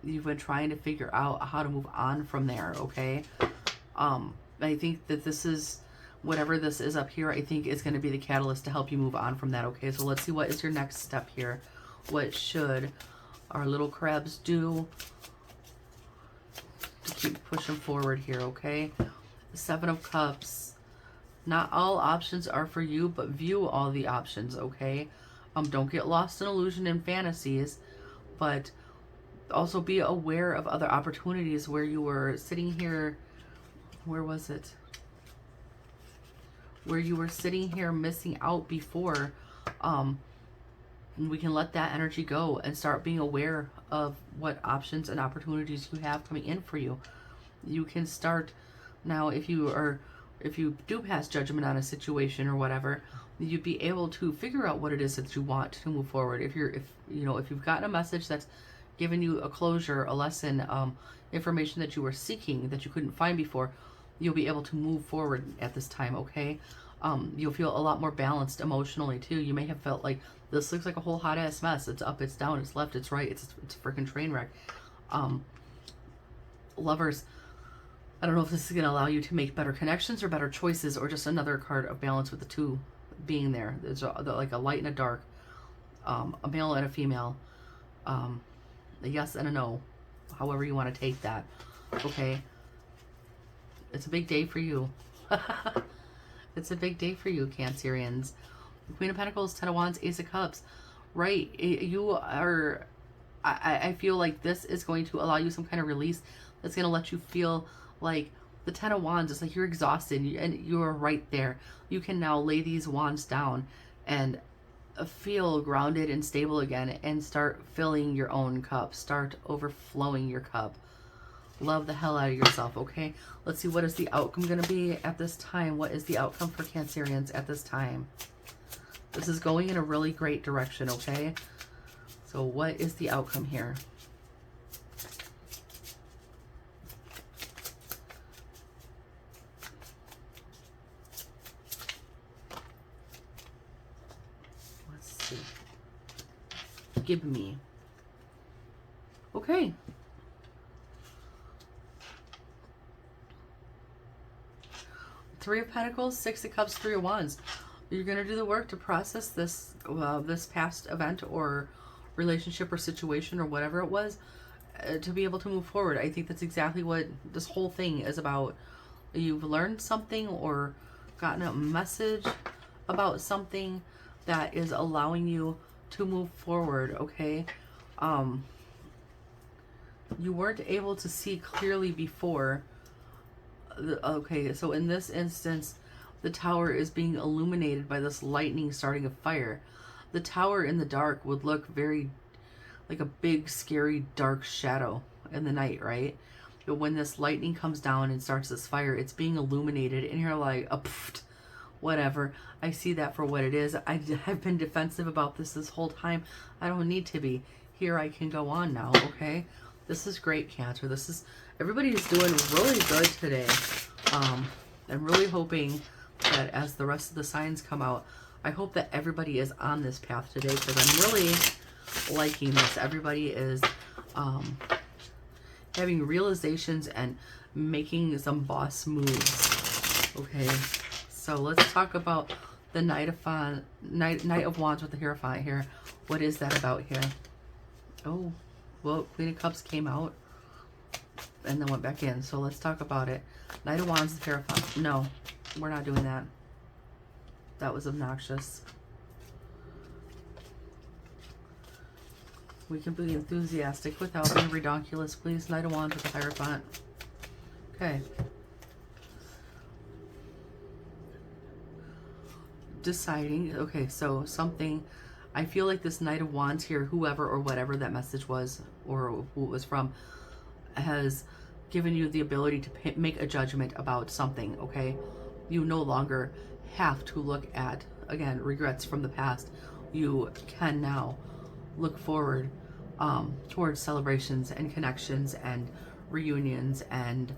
you've been trying to figure out how to move on from there, okay? I think that this is, whatever this is up here, I think is going to be the catalyst to help you move on from that, okay? So let's see, what is your next step here? What should our little crabs do to keep pushing forward here, okay? Seven of Cups. Not all options are for you, but view all the options, okay? Don't get lost in illusion and fantasies, but also be aware of other opportunities where you were sitting here. Where was it? Where you were sitting here missing out before. We can let that energy go and start being aware of what options and opportunities you have coming in for you. You can start now, if you do pass judgment on a situation or whatever, you'd be able to figure out what it is that you want to move forward. If you've gotten a message that's given you a closure, a lesson, information that you were seeking that you couldn't find before, you'll be able to move forward at this time, okay? You'll feel a lot more balanced emotionally too. You may have felt like this looks like a whole hot ass mess. It's up, it's down, it's left, it's right, it's a freaking train wreck. Lovers, I don't know if this is going to allow you to make better connections or better choices, or just another card of balance with the two being there. There's like a light and a dark, a male and a female, a yes and a no, however you want to take that, okay? It's a big day for you. It's a big day for you, Cancerians. Queen of Pentacles, Ten of Wands, Ace of Cups. Right, you are, I feel like this is going to allow you some kind of release that's going to let you feel like the Ten of Wands. It's like you're exhausted and you're right there. You can now lay these wands down and feel grounded and stable again and start filling your own cup. Start overflowing your cup. Love the hell out of yourself, okay? Let's see, what is the outcome going to be at this time? What is the outcome for Cancerians at this time? This is going in a really great direction, okay? So what is the outcome here? give me. Okay. Three of Pentacles, Six of Cups, Three of Wands. You're going to do the work to process this this past event or relationship or situation or whatever it was to be able to move forward. I think that's exactly what this whole thing is about. You've learned something or gotten a message about something that is allowing you to move forward, okay? You weren't able to see clearly before. Okay, so in this instance, the tower is being illuminated by this lightning starting a fire. The tower in the dark would look very like a big, scary, dark shadow in the night, right? But when this lightning comes down and starts this fire, it's being illuminated, and you're like, oh, whatever. I see that for what it is. I've been defensive about this whole time. I don't need to be. Here I can go on now, okay? This is great, Cancer. This is, everybody is doing really good today. I'm really hoping that as the rest of the signs come out, I hope that everybody is on this path today, because I'm really liking this. Everybody is having realizations and making some boss moves. Okay, so let's talk about the Knight of Wands with the Hierophant here. What is that about here? Oh, well, Queen of Cups came out and then went back in. So let's talk about it. Knight of Wands, the Hierophant. No, we're not doing that. That was obnoxious. We can be enthusiastic without being redonkulous, please. Knight of Wands with the Hierophant. Okay. Deciding. Okay, so something. I feel like this Knight of Wands here, whoever or whatever that message was, or who it was from, has given you the ability to make a judgment about something, okay? You no longer have to look at, again, regrets from the past. You can now look forward towards celebrations and connections and reunions and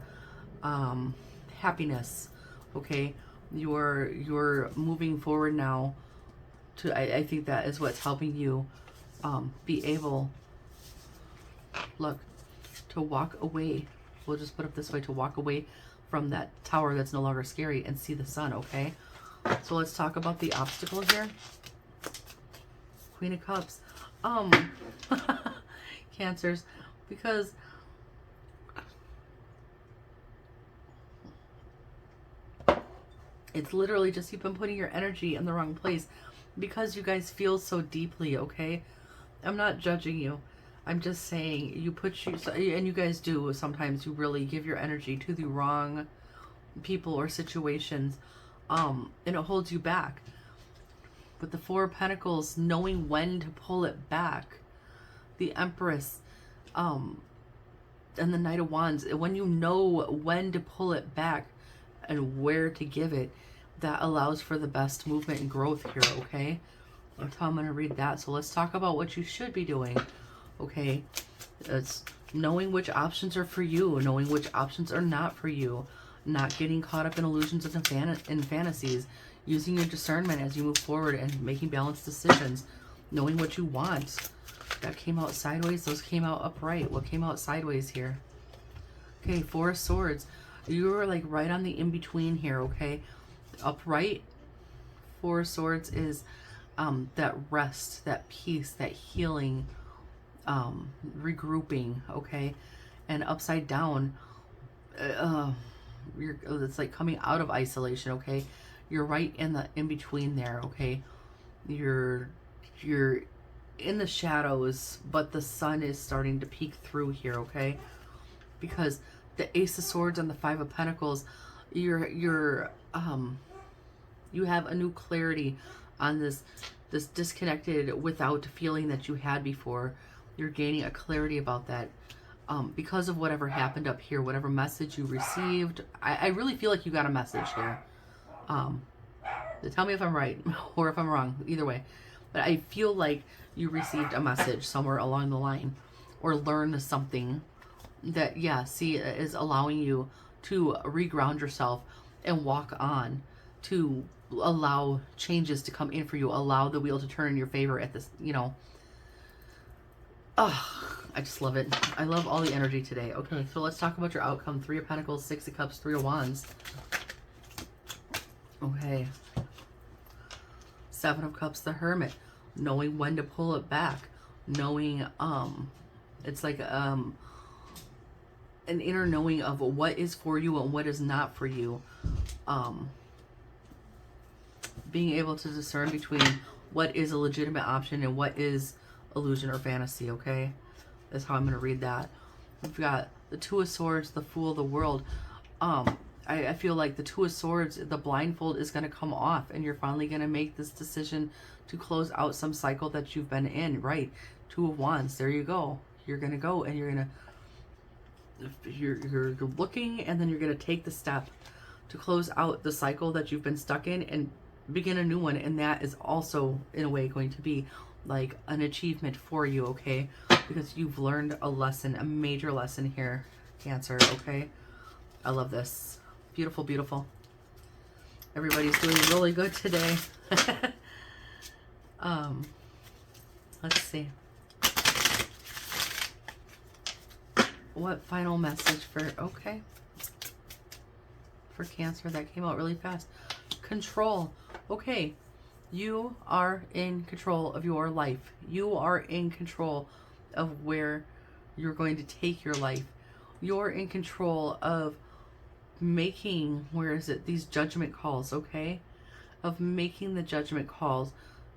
happiness, okay? You're moving forward now to, I think that is what's helping you be able, look, to walk away. We'll just put it this way, to walk away from that tower that's no longer scary and see the sun, okay? So let's talk about the obstacle here. Queen of Cups. Cancers, because it's literally just you've been putting your energy in the wrong place because you guys feel so deeply, okay? I'm not judging you. I'm just saying you put you, and you guys do sometimes, you really give your energy to the wrong people or situations, and it holds you back. With the Four of Pentacles, knowing when to pull it back, the Empress, and the Knight of Wands, when you know when to pull it back and where to give it, that allows for the best movement and growth here, okay? That's how I'm going to read that. So let's talk about what you should be doing, okay? It's knowing which options are for you, knowing which options are not for you, not getting caught up in illusions and fantasies, using your discernment as you move forward and making balanced decisions, knowing what you want. That came out sideways, those came out upright. What came out sideways here? Okay, Four of Swords. You were like right on the in-between here, okay? Upright, Four of Swords is that rest, that peace, that healing, regrouping, okay? And upside down, it's like coming out of isolation, okay? You're right in the in-between there, okay? You're in the shadows, but the sun is starting to peek through here, okay? Because the Ace of Swords and the Five of Pentacles, you have a new clarity on this disconnected without feeling that you had before. You're gaining a clarity about that because of whatever happened up here, whatever message you received. I really feel like you got a message here. Tell me if I'm right or if I'm wrong, either way. But I feel like you received a message somewhere along the line or learned something that, yeah, see, is allowing you to reground yourself and walk on, to allow changes to come in for you, allow the wheel to turn in your favor at this, you know, Oh, I just love it. I love all the energy today. Okay, so let's talk about your outcome. 3 of Pentacles, 6 of Cups, 3 of Wands. Okay. 7 of Cups, the Hermit. Knowing when to pull it back. Knowing, it's like, an inner knowing of what is for you and what is not for you. Being able to discern between what is a legitimate option and what is illusion or fantasy, okay? That's how I'm going to read that. We've got the 2 of Swords, the Fool of the World. I feel like the 2 of Swords, the blindfold is going to come off and you're finally going to make this decision to close out some cycle that you've been in, right? 2 of Wands, there you go. You're going to go and you're looking, and then you're going to take the step to close out the cycle that you've been stuck in and begin a new one. And that is also, in a way, going to be like an achievement for you, okay? Because you've learned a lesson, a major lesson here, Cancer, okay? I love this. Beautiful, beautiful. Everybody's doing really good today. Let's see. What final message for, okay, for Cancer? That came out really fast. Control. Okay, you are in control of your life. You are in control of where you're going to take your life. You're in control of making, where is it, these judgment calls, okay? Of making the judgment calls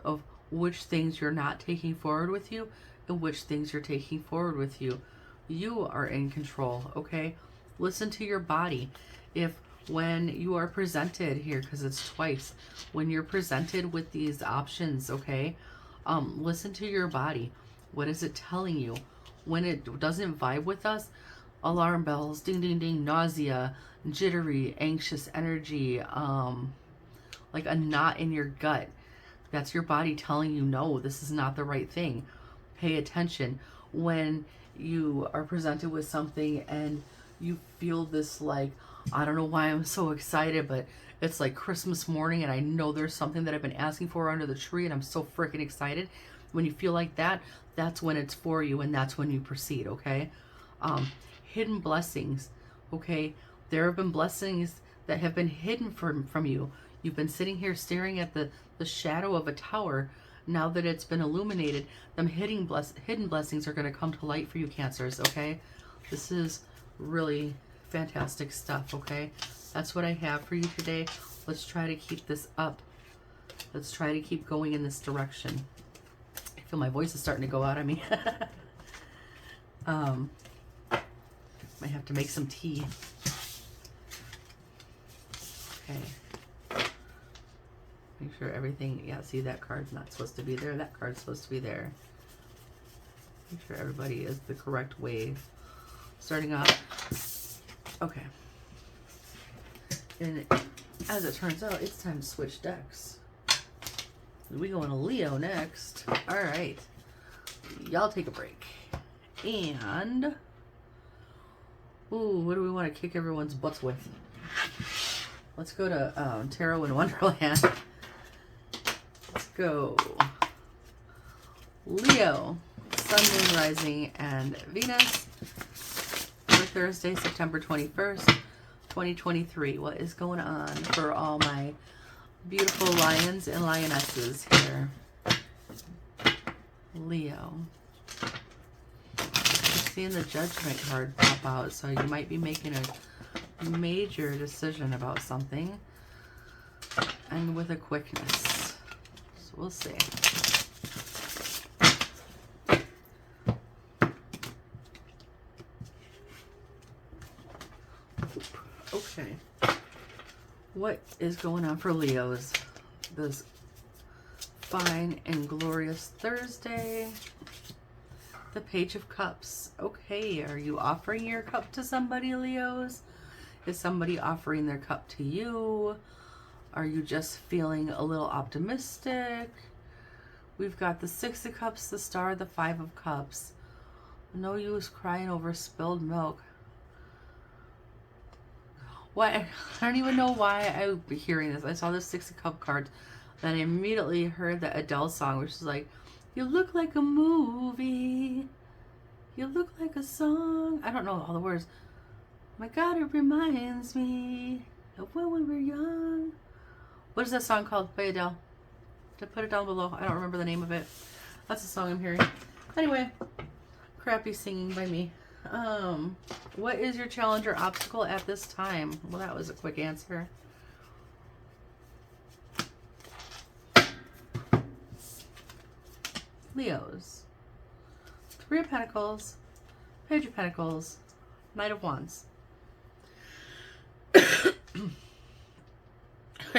of which things you're not taking forward with you and which things you're taking forward with you. You are in control, okay? Listen to your body. If when you are presented here, because it's twice, when you're presented with these options, okay, listen to your body. What is it telling you? When it doesn't vibe with us, alarm bells, ding, ding, ding, nausea, jittery, anxious energy, like a knot in your gut. That's your body telling you, no, this is not the right thing. Pay attention. When you are presented with something and you feel this, like, I don't know why I'm so excited, but it's like Christmas morning and I know there's something that I've been asking for under the tree and I'm so freaking excited. When you feel like that, that's when it's for you and that's when you proceed, okay? Hidden blessings, okay? There have been blessings that have been hidden from you. You've been sitting here staring at the shadow of a tower. Now that it's been illuminated, them hidden blessings are going to come to light for you, Cancers, okay? This is really fantastic stuff, okay? That's what I have for you today. Let's try to keep this up. Let's try to keep going in this direction. I feel my voice is starting to go out on me. Might have to make some tea. Okay. Make sure everything, yeah, see, that card's not supposed to be there. That card's supposed to be there. Make sure everybody is the correct way. Starting off. Okay. And as it turns out, it's time to switch decks. We go into Leo next. All right. Y'all take a break. And, ooh, what do we want to kick everyone's butts with? Let's go to Tarot in Wonderland. Let's go. Leo, Sun, Moon, Rising, and Venus. For Thursday, September 21st, 2023. What is going on for all my beautiful lions and lionesses here? Leo. I'm seeing the Judgment card pop out, so you might be making a major decision about something, and with a quickness. So we'll see. Okay. What is going on for Leos this fine and glorious Thursday? The Page of Cups. Okay, are you offering your cup to somebody, Leos? Is somebody offering their cup to you? Are you just feeling a little optimistic? We've got the Six of Cups, the Star, the Five of Cups. No use crying over spilled milk. Why? I don't even know why I would be hearing this. I saw the Six of Cups card, then I immediately heard the Adele song, which is like, "You look like a movie." You look like a song. I don't know all the words. My God, it reminds me of when we were young. What is that song called by Adele? To put it down below. I don't remember the name of it. That's the song I'm hearing. Anyway, crappy singing by me. What is your challenge or obstacle at this time? Well, that was a quick answer. Leos. Three of Pentacles, Page of Pentacles, Knight of Wands.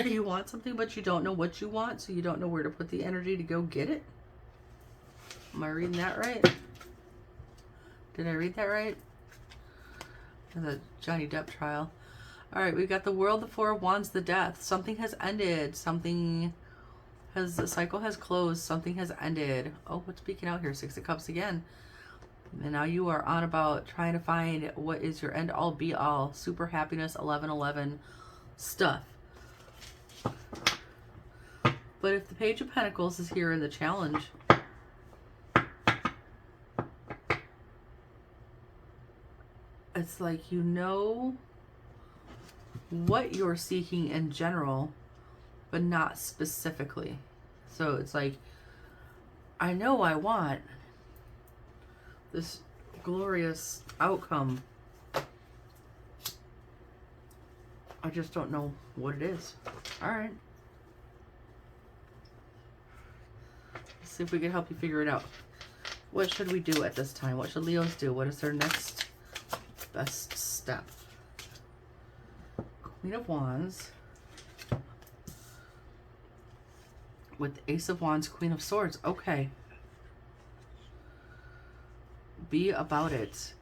You want something, but you don't know what you want, so you don't know where to put the energy to go get it. Am I reading that right? Did I read that right? The Johnny Depp trial. All right, we've got the World, the Four of Wands, the Death. Something has ended. Something has, the cycle has closed. Something has ended. Oh, what's peeking out here? Six of Cups again. And now you are on about trying to find what is your end all be all. Super happiness, 1111 stuff. But if the Page of Pentacles is here in the challenge, it's like you know what you're seeking in general, but not specifically. So it's like, I know I want this glorious outcome. I just don't know what it is. All right. Let's see if we can help you figure it out. What should we do at this time? What should Leos do? What is their next best step? Queen of Wands with Ace of Wands, Queen of Swords. Okay. Be about it.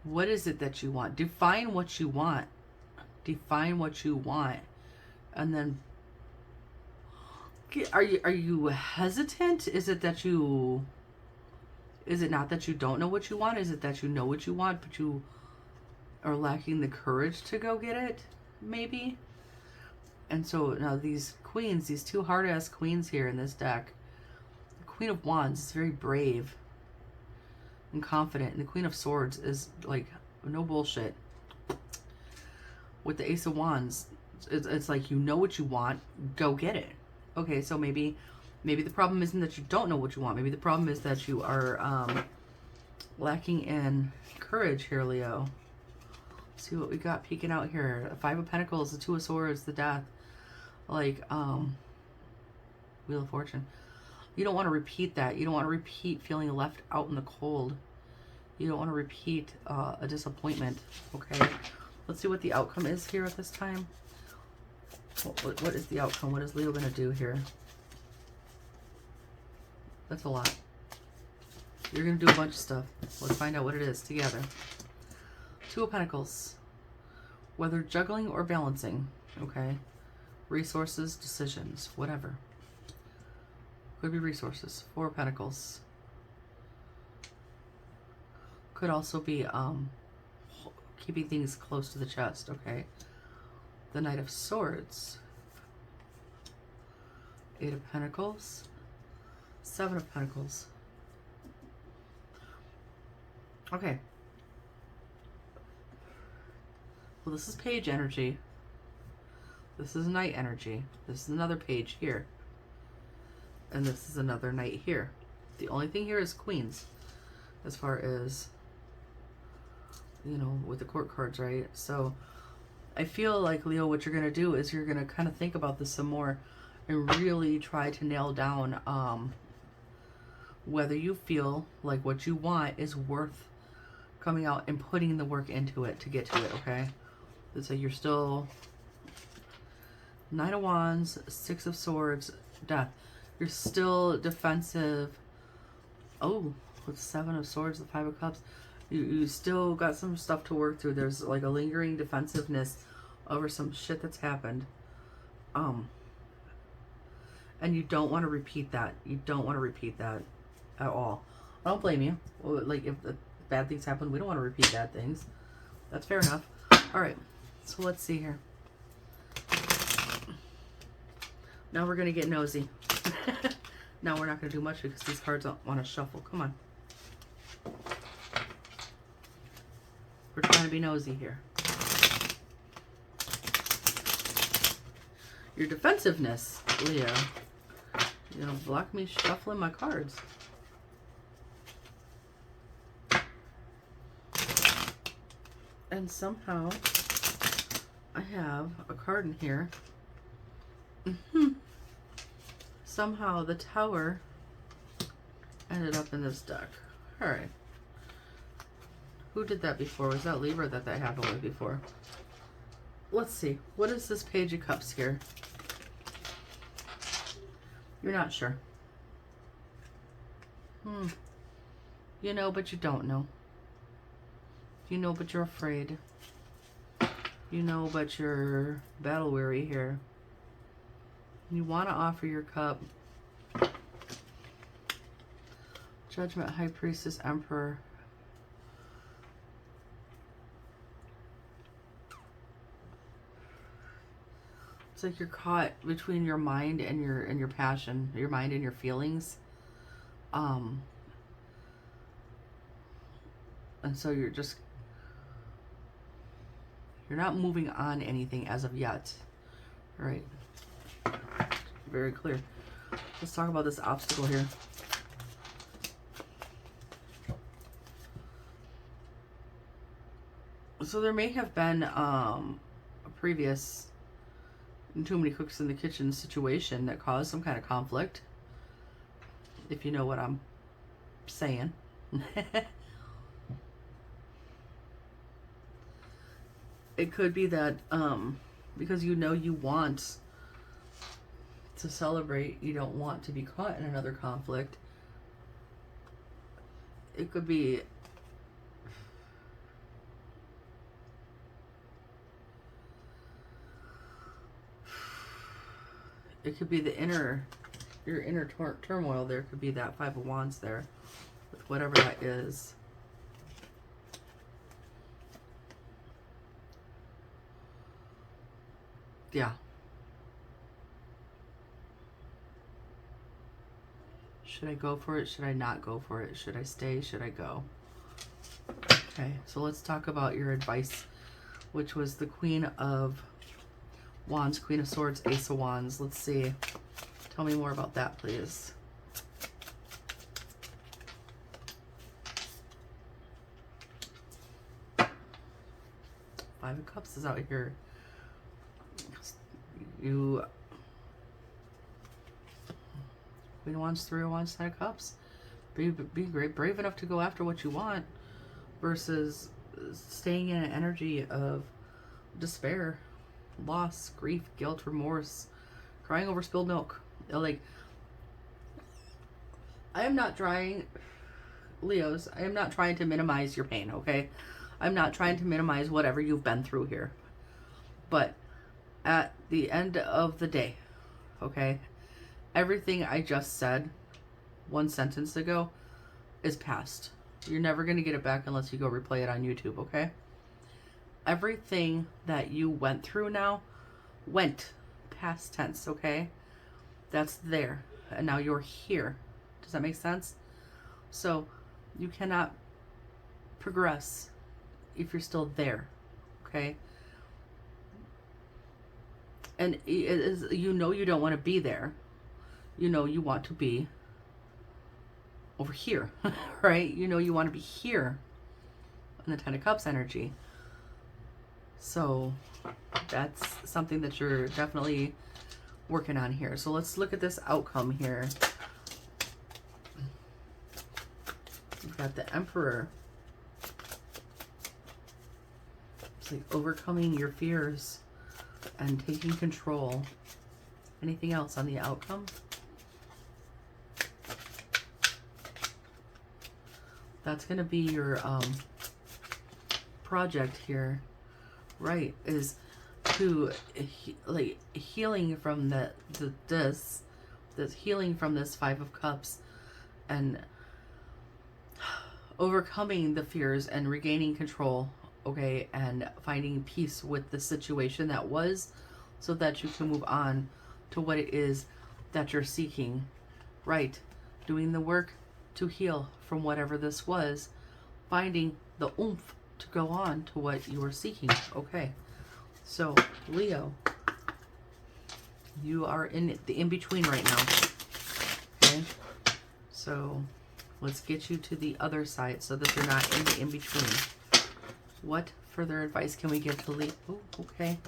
What is it that you want? Define what you want. Define what you want. And then are you hesitant? Is it that you, is it not that you don't know what you want? Is it that you know what you want, but you are lacking the courage to go get it? Maybe. And so now these queens, these two hard-ass queens here in this deck, the Queen of Wands is very brave and confident, and the Queen of Swords is like no bullshit. With the Ace of Wands, it's like you know what you want, go get it. Okay, so maybe the problem isn't that you don't know what you want. Maybe the problem is that you are lacking in courage here, Leo. Let's see what we got peeking out here. The Five of Pentacles, the Two of Swords, the Death. Like, Wheel of Fortune. You don't want to repeat that. You don't want to repeat feeling left out in the cold. You don't want to repeat a disappointment. Okay, let's see what the outcome is here at this time. What is the outcome? What is Leo going to do here? That's a lot. You're going to do a bunch of stuff. Let's find out what it is together. Two of Pentacles. Whether juggling or balancing. Okay. Resources, decisions, whatever. Could be resources. Four of Pentacles. Could also be keeping things close to the chest. Okay. The Knight of Swords. Eight of Pentacles. Seven of Pentacles. Okay. Well, this is page energy. This is knight energy. This is another page here. And this is another knight here. The only thing here is queens. As far as, you know, with the court cards, right? So I feel like, Leo, what you're going to do is you're going to kind of think about this some more and really try to nail down whether you feel like what you want is worth coming out and putting the work into it to get to it, okay? So you're still Nine of Wands, Six of Swords, Death. You're still defensive. Oh, with Seven of Swords, the Five of Cups. You still got some stuff to work through. There's like a lingering defensiveness over some shit that's happened. And you don't want to repeat that. You don't want to repeat that at all. I don't blame you. Like, if the bad things happen, we don't want to repeat bad things. That's fair enough. All right. So let's see here. Now we're going to get nosy. Now we're not going to do much because these cards don't want to shuffle. Come on. We're trying to be nosy here. Your defensiveness, Leo. You're going to block me shuffling my cards. And somehow I have a card in here. Somehow the Tower ended up in this deck. Alright. Who did that before? Was that Libra that happened with before? Let's see. What is this Page of Cups here? You're not sure. You know, but you don't know. You know, but you're afraid. You know, but you're battle weary here. You want to offer your cup. Judgment, High Priestess, Emperor. It's like you're caught between your mind and your passion, your mind and your feelings. And so you're not moving on anything as of yet. All right. Very clear. Let's talk about this obstacle here. So there may have been a previous too many cooks in the kitchen situation that caused some kind of conflict, if you know what I'm saying. It could be that because you know you want to celebrate, you don't want to be caught in another conflict. It could be your inner turmoil. There could be that Five of Wands there with whatever that is. Yeah. Should I go for it? Should I not go for it? Should I stay? Should I go? Okay, so let's talk about your advice, which was the Queen of Wands, Queen of Swords, Ace of Wands. Let's see. Tell me more about that, please. Five of Cups is out here. You... Queen of Wands, Three of Wands, Ten of Cups. Be brave enough to go after what you want versus staying in an energy of despair, loss, grief, guilt, remorse, crying over spilled milk. Like, I am not trying, Leos, I am not trying to minimize your pain, okay? I'm not trying to minimize whatever you've been through here. But at the end of the day, okay, everything I just said one sentence ago is past. You're never going to get it back unless you go replay it on YouTube, okay? Everything that you went through now went past tense, okay? That's there. And now you're here. Does that make sense? So you cannot progress if you're still there, okay? And it is, you know you don't want to be there. You know you want to be over here, right? You know you want to be here in the Ten of Cups energy. So that's something that you're definitely working on here. So let's look at this outcome here. We've got the Emperor. It's like overcoming your fears and taking control. Anything else on the outcome? That's going to be your project here, right? Is to like healing from this healing from this Five of Cups and overcoming the fears and regaining control, okay, and finding peace with the situation that was, so that you can move on to what it is that you're seeking, right? Doing the work to heal from whatever this was, finding the oomph to go on to what you are seeking. Okay, so Leo, you are in the in-between right now. Okay, so let's get you to the other side so that you're not in the in-between. What further advice can we give to Leo? Oh, okay.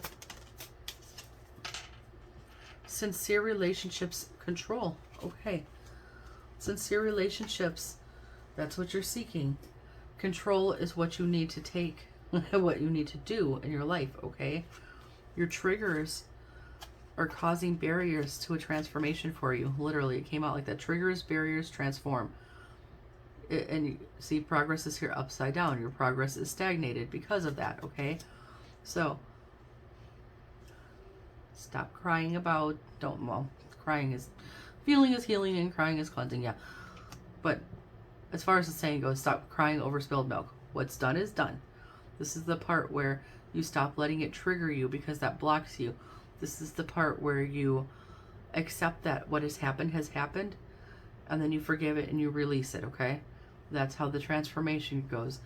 Sincere relationships, control. Okay. Sincere relationships, that's what you're seeking. Control is what you need to take, what you need to do in your life, okay? Your triggers are causing barriers to a transformation for you. Literally, it came out like that. Triggers, barriers, transform. And you see, progress is here upside down. Your progress is stagnated because of that, okay? So, stop crying about, crying is, feeling is healing and crying is cleansing, yeah. But as far as the saying goes, stop crying over spilled milk. What's done is done. This is the part where you stop letting it trigger you because that blocks you. This is the part where you accept that what has happened, and then you forgive it and you release it, okay? That's how the transformation goes.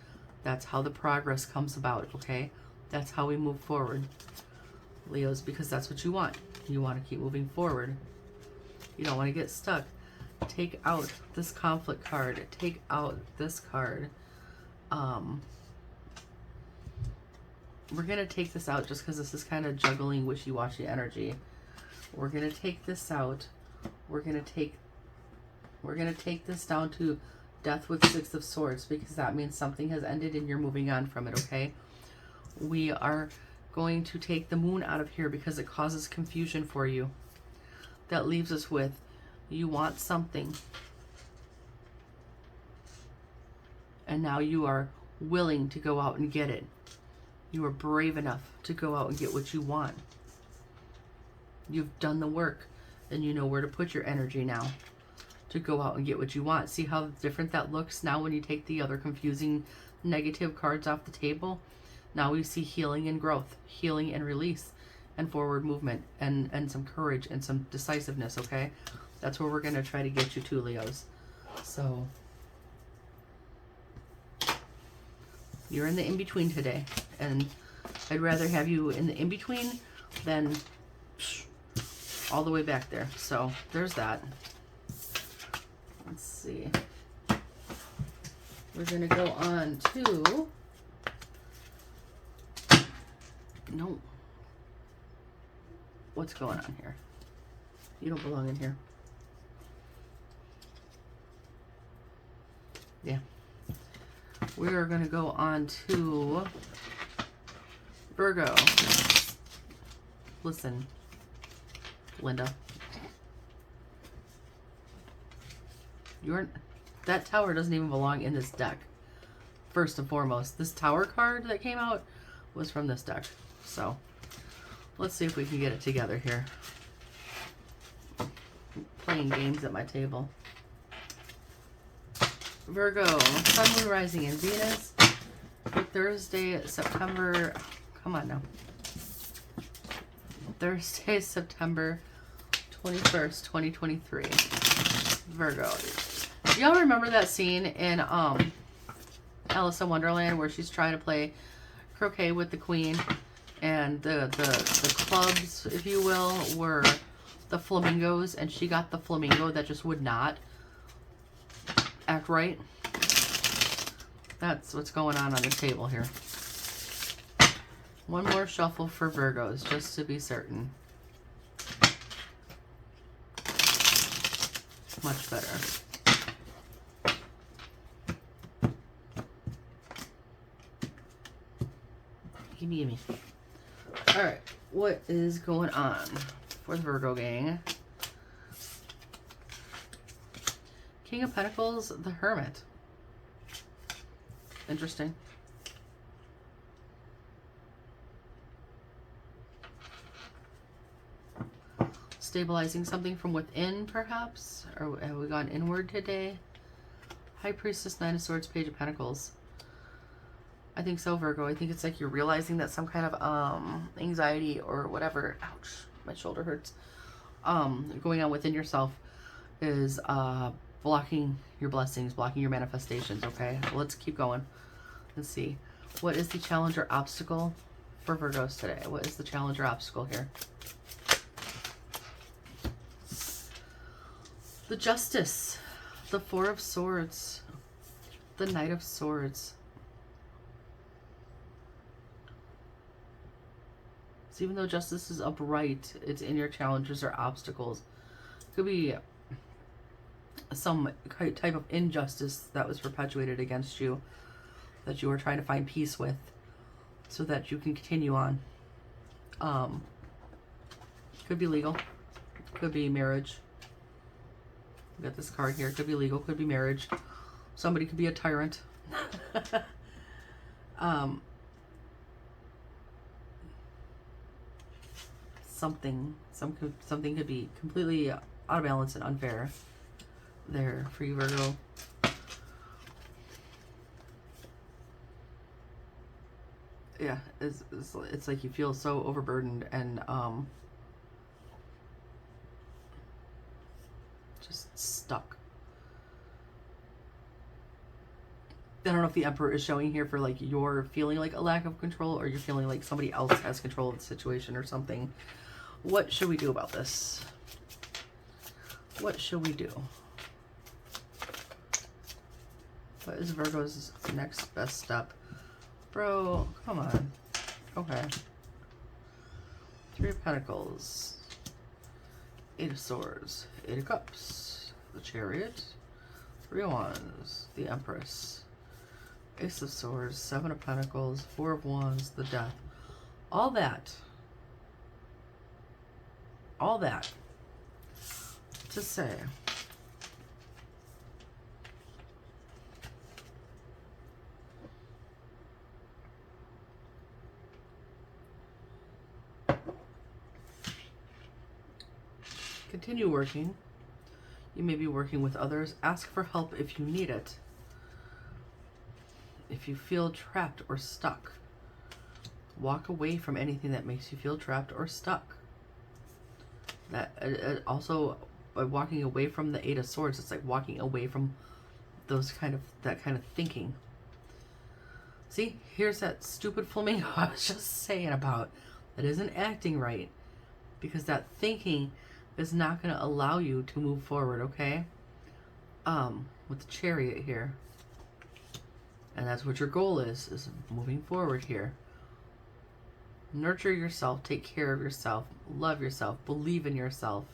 That's how the progress comes about, okay? That's how we move forward, Leos, because that's what you want. You want to keep moving forward. You don't want to get stuck. Take out this conflict card. Take out this card. We're going to take this out just because this is kind of juggling wishy-washy energy. We're going to take this out. We're going to take this down to Death with Six of Swords, because that means something has ended and you're moving on from it, okay? We are going to take the Moon out of here because it causes confusion for you. That leaves us with, you want something, and now you are willing to go out and get it. You are brave enough to go out and get what you want. You've done the work, and you know where to put your energy now to go out and get what you want. See how different that looks now when you take the other confusing negative cards off the table? Now we see healing and growth, healing and release, and forward movement, and some courage and some decisiveness, okay? That's where we're going to try to get you to, Leos. So, you're in the in-between today, and I'd rather have you in the in-between than all the way back there. So, there's that. Let's see. We're going to go on to... No. What's going on here? You don't belong in here. Yeah. We are going to go on to Virgo. Listen, Linda. That tower doesn't even belong in this deck. First and foremost, this tower card that came out was from this deck. So, let's see if we can get it together here. I'm playing games at my table. Virgo, Sun, Moon, Rising, and Venus. For Thursday, September... Come on now. Thursday, September 21st, 2023. Virgo. Do y'all remember that scene in Alice in Wonderland where she's trying to play croquet with the queen, and the clubs, if you will, were the flamingos, and she got the flamingo that just would not act right? That's what's going on the table here. One more shuffle for Virgos, just to be certain. Much better. Gimme. Alright, what is going on for the Virgo gang? King of Pentacles, the Hermit. Interesting. Stabilizing something from within, perhaps? Or have we gone inward today? High Priestess, Nine of Swords, Page of Pentacles. I think so, Virgo. I think it's like you're realizing that some kind of anxiety or whatever, ouch, my shoulder hurts, going on within yourself is blocking your blessings, blocking your manifestations, okay? Let's keep going. Let's see. What is the challenge or obstacle for Virgos today? What is the challenge or obstacle here? The Justice, the Four of Swords, the Knight of Swords. So even though justice is upright, it's in your challenges or obstacles. Could be some type of injustice that was perpetuated against you that you were trying to find peace with so that you can continue on. Could be legal, could be marriage. We got this card here. Could be legal, could be marriage. Somebody could be a tyrant. Something could be completely out of balance and unfair there for you, Virgo. Yeah, it's like you feel so overburdened and just stuck. I don't know if the Emperor is showing here for like you're feeling like a lack of control or you're feeling like somebody else has control of the situation or something. What should we do about this? What should we do? What is Virgo's next best step? Bro, come on. Okay. Three of Pentacles. Eight of Swords. Eight of Cups. The Chariot. Three of Wands. The Empress. Ace of Swords. Seven of Pentacles. Four of Wands. The Death. All that to say continue working. You may be working with others. Ask for help if you need it. If you feel trapped or stuck, walk away from anything that makes you feel trapped or stuck. That also, by walking away from the Eight of Swords, it's like walking away from that kind of thinking. See, here's that stupid flamingo I was just saying about that isn't acting right because that thinking is not going to allow you to move forward. Okay, with the Chariot here, and that's what your goal is moving forward here. Nurture yourself, take care of yourself, love yourself, believe in yourself,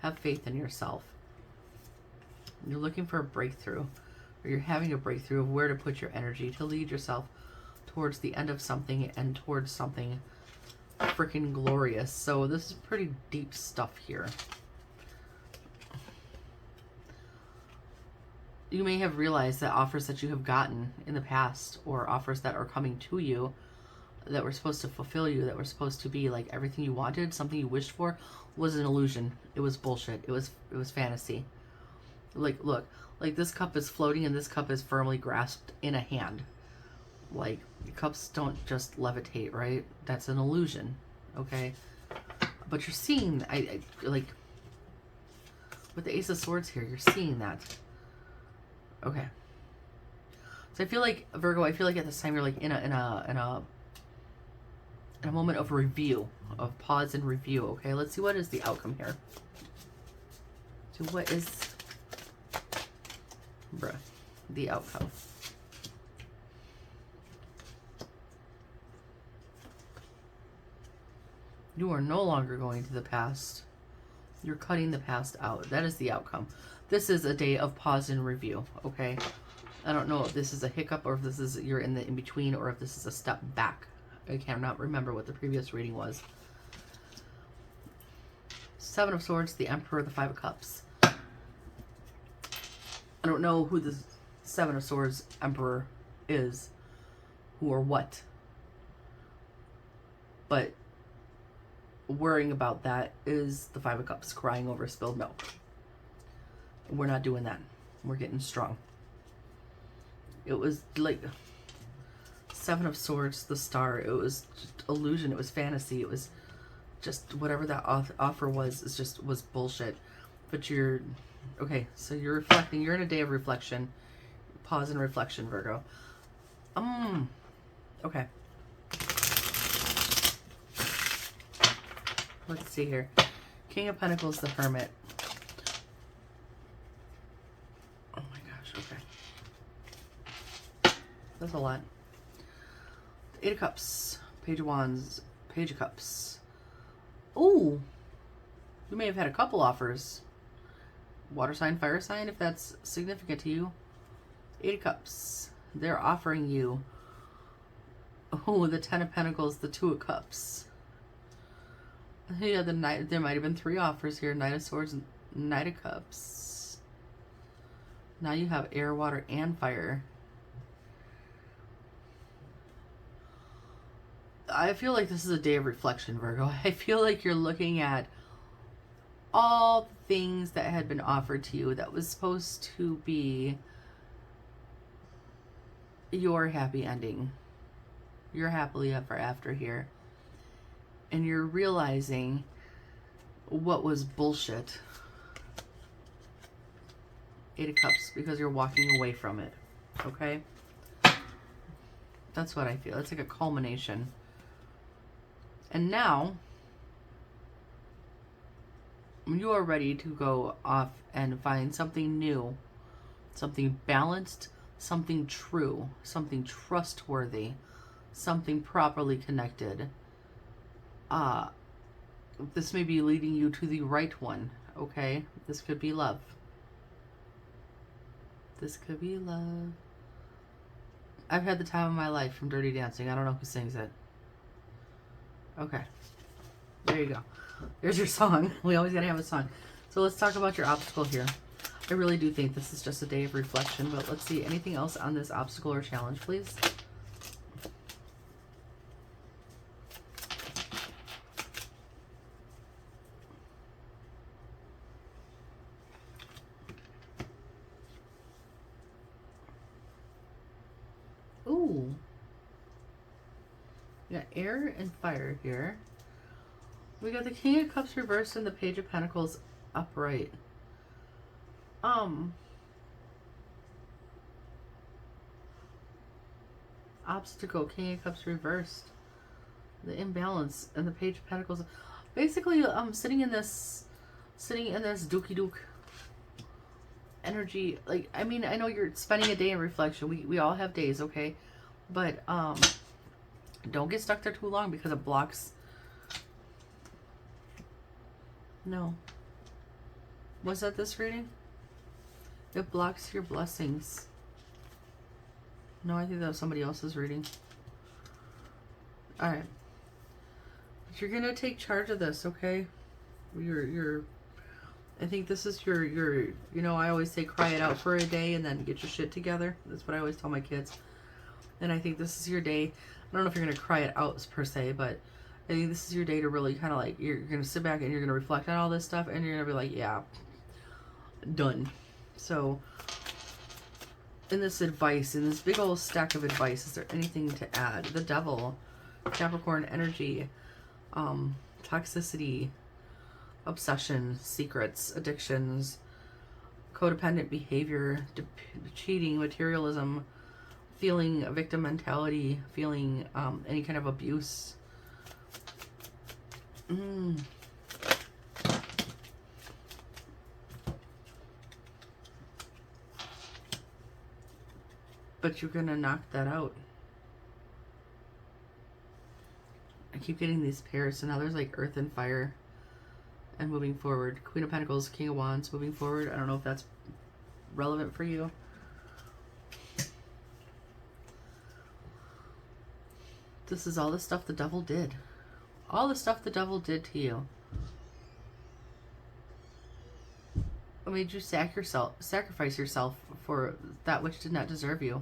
have faith in yourself. You're looking for a breakthrough, or you're having a breakthrough of where to put your energy to lead yourself towards the end of something and towards something freaking glorious. So this is pretty deep stuff here. You may have realized that offers that you have gotten in the past or offers that are coming to you that were supposed to fulfill you, that were supposed to be like everything you wanted, something you wished for, was an illusion. It was bullshit. It was fantasy. Like, look, like this cup is floating and this cup is firmly grasped in a hand. Like, cups don't just levitate, right? That's an illusion, okay? But you're seeing, I like, with the Ace of Swords here, you're seeing that. Okay. So I feel like, Virgo, I feel like at this time you're like in a moment of review, of pause and review. Okay, let's see what is the outcome here. So what is the outcome? You are no longer going to the past. You're cutting the past out. That is the outcome. This is a day of pause and review. Okay, I don't know if this is a hiccup or if this is you're in the in between or if this is a step back. I cannot remember what the previous reading was. Seven of Swords, the Emperor, the Five of Cups. I don't know who the Seven of Swords Emperor is, who or what. But worrying about that is the Five of Cups crying over spilled milk. We're not doing that. We're getting strong. It was like Seven of Swords, the Star. It was just illusion. It was fantasy. It was just whatever that offer was bullshit. But you're okay. So you're reflecting. You're in a day of reflection. Pause and reflection, Virgo. Okay. Let's see here. King of Pentacles, the Hermit. Oh my gosh, okay. That's a lot. Eight of Cups, Page of Wands, Page of Cups. Ooh, you may have had a couple offers. Water sign, fire sign, if that's significant to you. Eight of Cups. They're offering you, oh, the Ten of Pentacles, the Two of Cups. Yeah, the Knight, there might have been three offers here. Knight of Swords, Knight of Cups. Now you have air, water, and fire. I feel like this is a day of reflection, Virgo. I feel like you're looking at all the things that had been offered to you that was supposed to be your happy ending. You're happily ever after here. And you're realizing what was bullshit. Eight of Cups, because you're walking away from it. Okay? That's what I feel. It's like a culmination. And now, you are ready to go off and find something new, something balanced, something true, something trustworthy, something properly connected. This may be leading you to the right one, okay? This could be love. This could be love. I've had the time of my life from Dirty Dancing. I don't know who sings it. Okay. There you go. There's your song. We always gotta have a song. So let's talk about your obstacle here. I really do think this is just a day of reflection, but let's see. Anything else on this obstacle or challenge, please? Ooh. We got air and fire here. We got the King of Cups reversed and the Page of Pentacles upright. Obstacle, King of Cups reversed. The imbalance and the Page of Pentacles. Basically, sitting in this dookie dook energy. Like, I mean, I know you're spending a day in reflection. We all have days, okay? But don't get stuck there too long because it blocks. No. Was that this reading? It blocks your blessings. No, I think that was somebody else's reading. Alright. But you're gonna take charge of this, okay? I think this is your, you know, I always say cry it out for a day and then get your shit together. That's what I always tell my kids. And I think this is your day. I don't know if you're gonna cry it out per se, but I think this is your day to really kind of like, you're going to sit back and you're going to reflect on all this stuff and you're going to be like, yeah, done. So, in this advice, in this big old stack of advice, is there anything to add? The Devil, Capricorn energy, toxicity, obsession, secrets, addictions, codependent behavior, cheating, materialism, feeling a victim mentality, feeling any kind of abuse. But you're gonna knock that out. I keep getting these pairs, so now there's like Earth and Fire and moving forward. Queen of Pentacles, King of Wands, moving forward. I don't know if that's relevant for you. This is all the stuff the devil did. All the stuff the devil did to you. It made you sacrifice yourself for that which did not deserve you.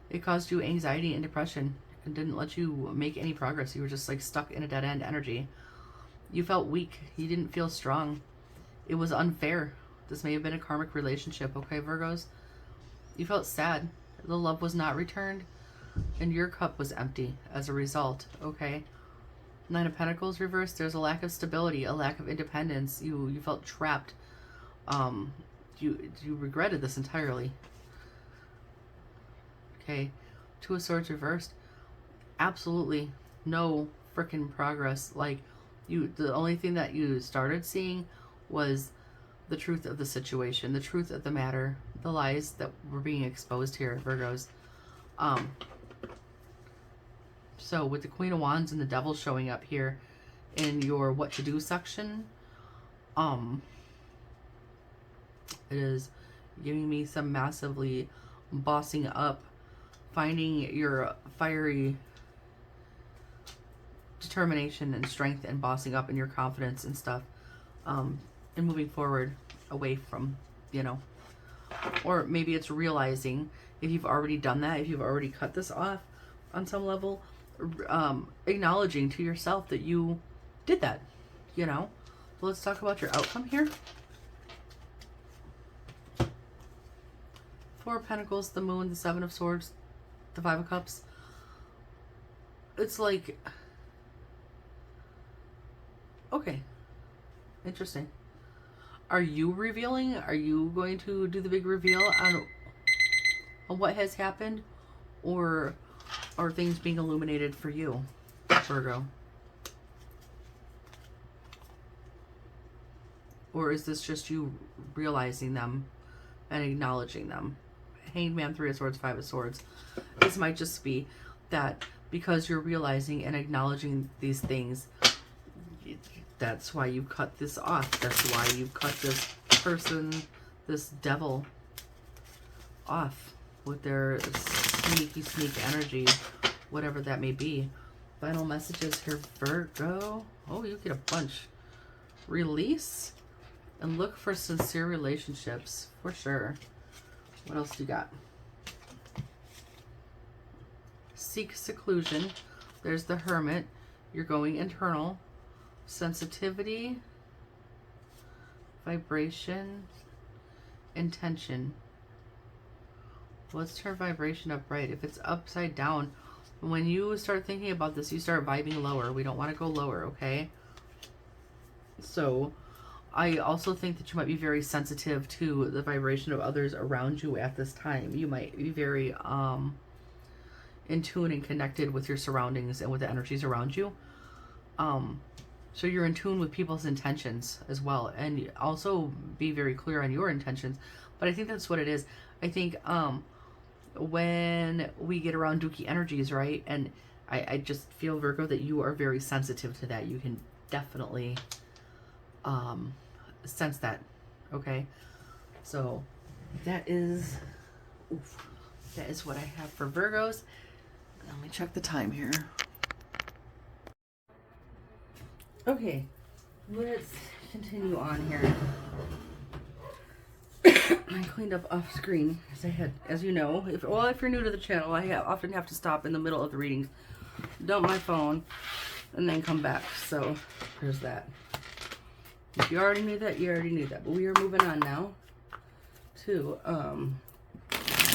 It caused you anxiety and depression and didn't let you make any progress. You were just like stuck in a dead end energy. You felt weak. You didn't feel strong. It was unfair. This may have been a karmic relationship, okay, Virgos? You felt sad. The love was not returned and your cup was empty as a result, okay? Nine of Pentacles reversed. There's a lack of stability, a lack of independence. You felt trapped. You regretted this entirely. Okay. Two of Swords reversed. absolutely no freaking progress. Like, the only thing that you started seeing was the truth of the situation, the truth of the matter, the lies that were being exposed here, Virgos. So with the Queen of Wands and the Devil showing up here in your what to do section, it is giving me some massively bossing up, finding your fiery determination and strength and bossing up and your confidence and stuff, and moving forward away from, you know, or maybe it's realizing, if you've already done that, if you've already cut this off on some level, acknowledging to yourself that you did that, you know. So let's talk about your outcome here. Four of Pentacles, the Moon, the Seven of Swords, the Five of Cups. It's like, okay, interesting. Are you revealing? Are you going to do the big reveal on what has happened? Or are things being illuminated for you, Virgo? Or is this just you realizing them and acknowledging them? Hanged Man, Three of Swords, Five of Swords. This might just be that because you're realizing and acknowledging these things, that's why you cut this off. That's why you cut this person, this devil, off with their sneak energy, whatever that may be. Final messages here, Virgo. Oh, you get a bunch. Release and look for sincere relationships, for sure. What else do you got? Seek seclusion. There's the Hermit. You're going internal. Sensitivity, vibration, intention. Let's turn vibration up right. If it's upside down, when you start thinking about this, you start vibing lower. We don't want to go lower, okay? So I also think that you might be very sensitive to the vibration of others around you at this time. You might be very in tune and connected with your surroundings and with the energies around you. So you're in tune with people's intentions as well, and also be very clear on your intentions. But I think that's what it is. I think when we get around dookie energies, right, and I just feel, Virgo, that you are very sensitive to that. You can definitely sense that, okay? So that is what I have for Virgos. Let me check the time here. Okay, let's continue on here. I cleaned up off screen because I had, as you know, if you're new to the channel, I often have to stop in the middle of the readings, dump my phone, and then come back. So there's that. If you already knew that, you already knew that. But we are moving on now to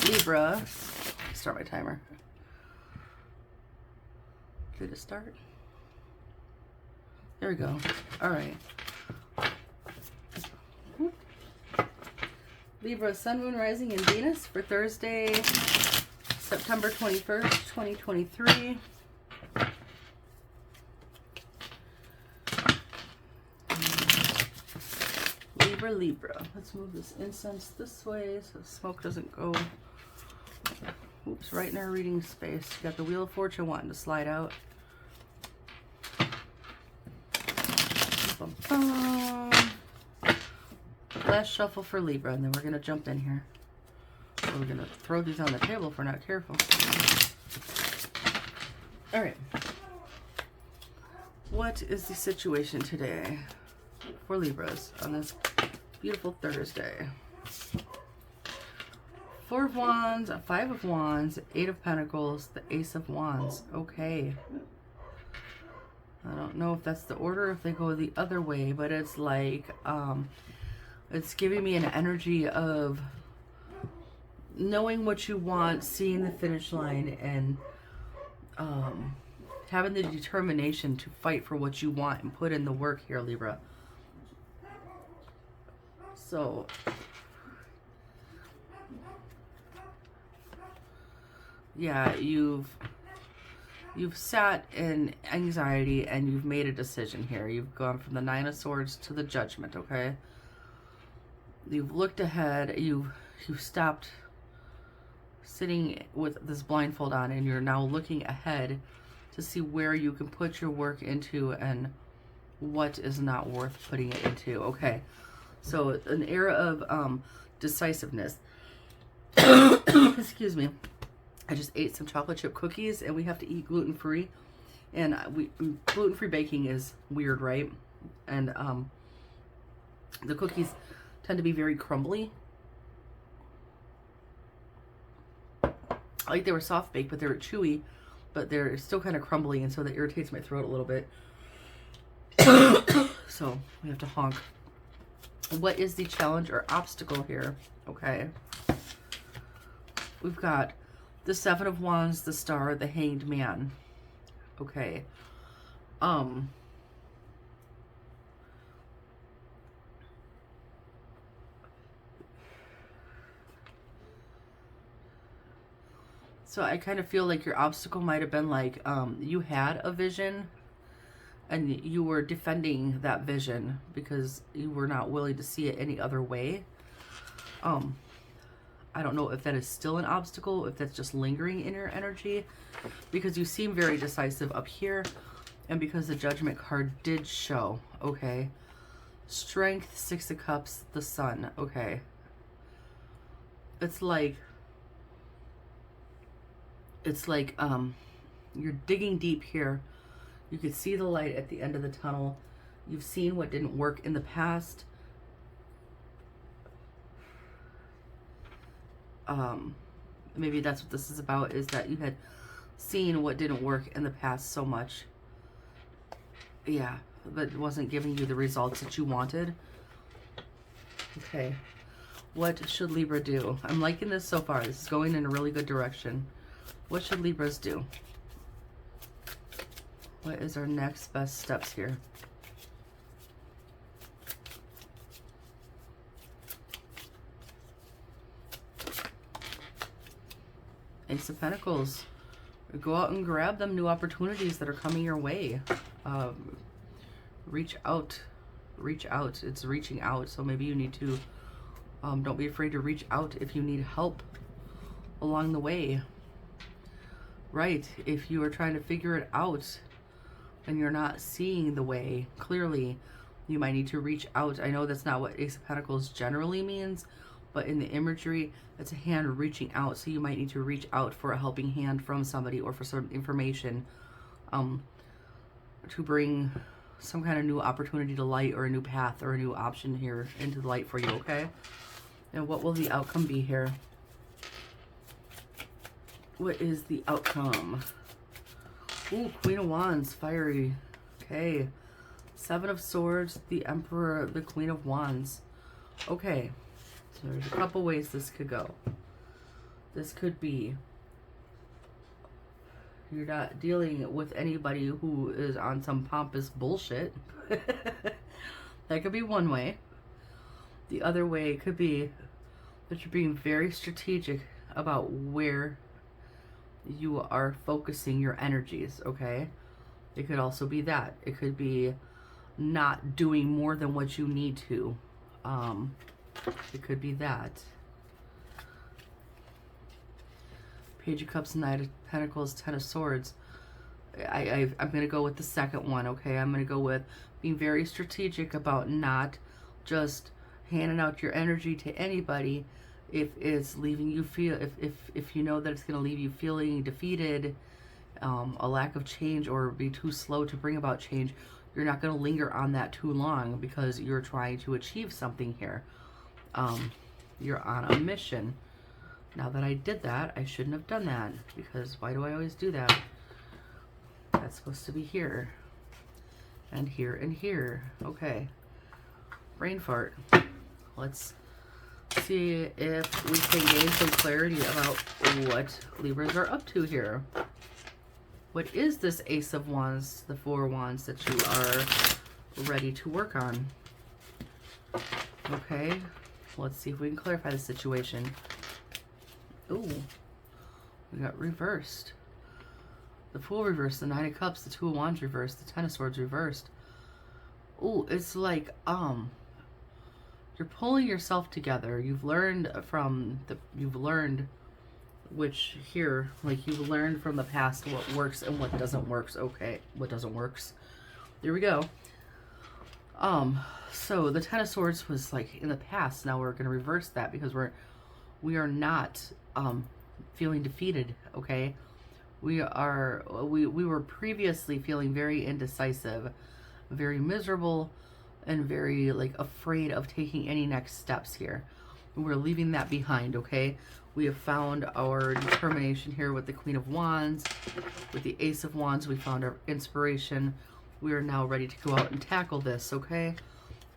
Libra. Start my timer. Did it start? There we go. All right. Libra, Sun, Moon, Rising, and Venus for Thursday, September 21st, 2023. Libra. Let's move this incense this way so the smoke doesn't go, oops, right in our reading space. You got the Wheel of Fortune wanting to slide out. Last shuffle for Libra, and then we're going to jump in here. We're going to throw these on the table if we're not careful. All right. What is the situation today for Libras on this beautiful Thursday? Four of Wands, Five of Wands, Eight of Pentacles, the Ace of Wands. Okay. I don't know if that's the order, if they go the other way, but it's like, it's giving me an energy of knowing what you want, seeing the finish line, and having the determination to fight for what you want and put in the work here, Libra. So, yeah, you've You've sat in anxiety and you've made a decision here. You've gone from the Nine of Swords to the Judgment, okay? You've looked ahead. You've stopped sitting with this blindfold on, and you're now looking ahead to see where you can put your work into and what is not worth putting it into. Okay, so an era of decisiveness. Excuse me. I just ate some chocolate chip cookies, and we have to eat gluten-free. And gluten-free baking is weird, right? And the cookies tend to be very crumbly. Like they were soft baked, but they were chewy, but they're still kind of crumbly, and so that irritates my throat a little bit. So we have to honk. What is the challenge or obstacle here? Okay. We've got the Seven of Wands, the Star, the Hanged Man. Okay. So I kind of feel like your obstacle might have been like, you had a vision and you were defending that vision because you were not willing to see it any other way. I don't know if that is still an obstacle, if that's just lingering in your energy, because you seem very decisive up here, and because the Judgment card did show. Okay. Strength, Six of Cups, the Sun. Okay. It's like you're digging deep here. You could see the light at the end of the tunnel. You've seen what didn't work in the past. Maybe that's what this is about, is that you had seen what didn't work in the past so much. Yeah, but it wasn't giving you the results that you wanted. Okay. What should Libra do? I'm liking this so far. This is going in a really good direction. What should Libras do? What is our next best steps here? Ace of Pentacles. Go out and grab them new opportunities that are coming your way. Reach out. Reach out. It's reaching out. So maybe you need to, don't be afraid to reach out if you need help along the way. Right. If you are trying to figure it out and you're not seeing the way clearly, you might need to reach out. I know that's not what Ace of Pentacles generally means, but in the imagery, it's a hand reaching out. So you might need to reach out for a helping hand from somebody or for some information to bring some kind of new opportunity to light, or a new path or a new option here into the light for you, okay? And what will the outcome be here? What is the outcome? Ooh, Queen of Wands, fiery. Okay. Seven of Swords, the Emperor, the Queen of Wands. Okay. So there's a couple ways this could go. This could be you're not dealing with anybody who is on some pompous bullshit. That could be one way. The other way could be that you're being very strategic about where you are focusing your energies, okay? It could also be that. It could be not doing more than what you need to. It could be that. Page of Cups, Knight of Pentacles, Ten of Swords. I'm going to go with the second one, okay? I'm going to go with being very strategic about not just handing out your energy to anybody if it's leaving you feel, if you know that it's going to leave you feeling defeated, a lack of change, or be too slow to bring about change. You're not going to linger on that too long because you're trying to achieve something here. You're on a mission. Now that I did that, I shouldn't have done that, because why do I always do that? That's supposed to be here and here and here. Okay. Brain fart. Let's see if we can gain some clarity about what Libras are up to here. What is this Ace of Wands, the Four of Wands that you are ready to work on? Okay. Let's see if we can clarify the situation. Ooh. We got reversed. The Fool reversed, the Nine of Cups, the Two of Wands reversed, the Ten of Swords reversed. Ooh, it's like, you're pulling yourself together. You've learned which here, like you've learned from the past what works and what doesn't work. Okay, what doesn't works. There we go. So the Ten of Swords was like in the past. Now we're going to reverse that because we are not, feeling defeated. Okay. We were previously feeling very indecisive, very miserable, and very like afraid of taking any next steps here. We're leaving that behind, okay? We have found our determination here with the Queen of Wands. With the Ace of Wands, we found our inspiration. We are now ready to go out and tackle this, okay?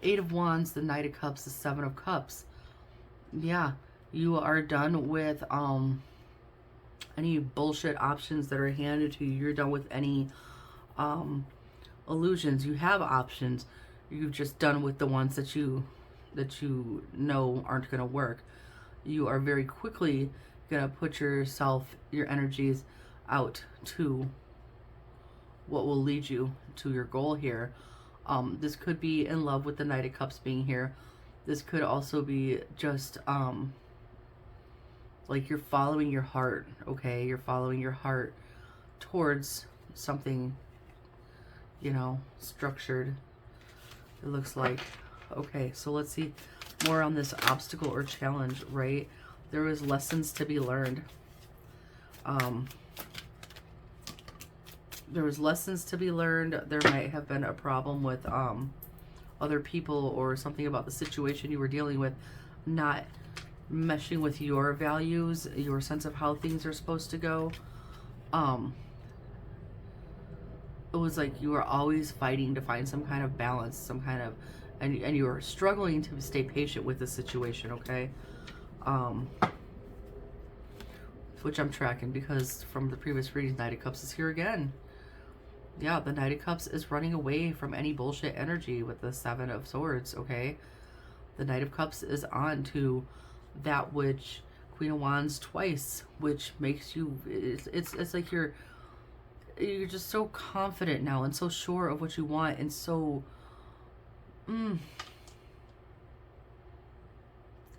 Eight of Wands, the Knight of Cups, the Seven of Cups. Yeah, you are done with any bullshit options that are handed to you. You're done with any illusions. You have options. You've just done with the ones that you know aren't going to work. You are very quickly going to put your energies out to what will lead you to your goal here. This could be in love with the Knight of Cups being here. This could also be just like you're following your heart, okay? You're following your heart towards something, you know, structured, it looks like. Okay, so let's see more on this obstacle or challenge, right? There was lessons to be learned. There was lessons to be learned. There might have been a problem with other people or something about the situation you were dealing with not meshing with your values, your sense of how things are supposed to go. It was like you were always fighting to find some kind of balance, some kind of, and you were struggling to stay patient with the situation, okay? Which I'm tracking because from the previous reading, Knight of Cups is here again. Yeah, the Knight of Cups is running away from any bullshit energy with the Seven of Swords, okay? The Knight of Cups is on to that which Queen of Wands twice, which makes you, it's like you're just so confident now and so sure of what you want and so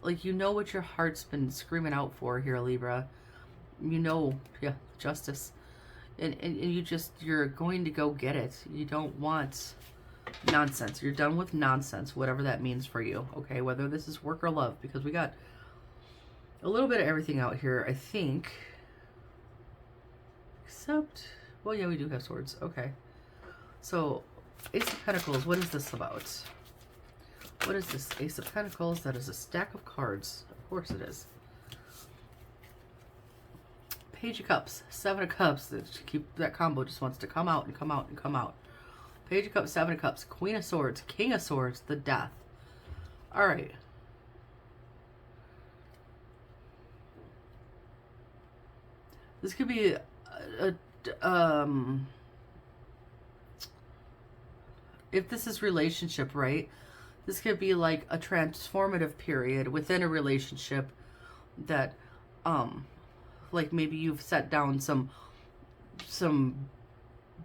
like you know what your heart's been screaming out for here, Libra. You know, yeah, justice. And you're going to go get it. You don't want nonsense. You're done with nonsense, whatever that means for you, okay? Whether this is work or love, because we got a little bit of everything out here, I think. Except, well, yeah, we do have swords. Okay. So, Ace of Pentacles, what is this about? What is this? Ace of Pentacles, that is a stack of cards. Of course it is. Page of Cups, Seven of Cups. That combo just wants to come out and come out and come out. Page of Cups, Seven of Cups, Queen of Swords, King of Swords, the Death. All right. This could be if this is relationship, right? This could be like a transformative period within a relationship that, like maybe you've set down some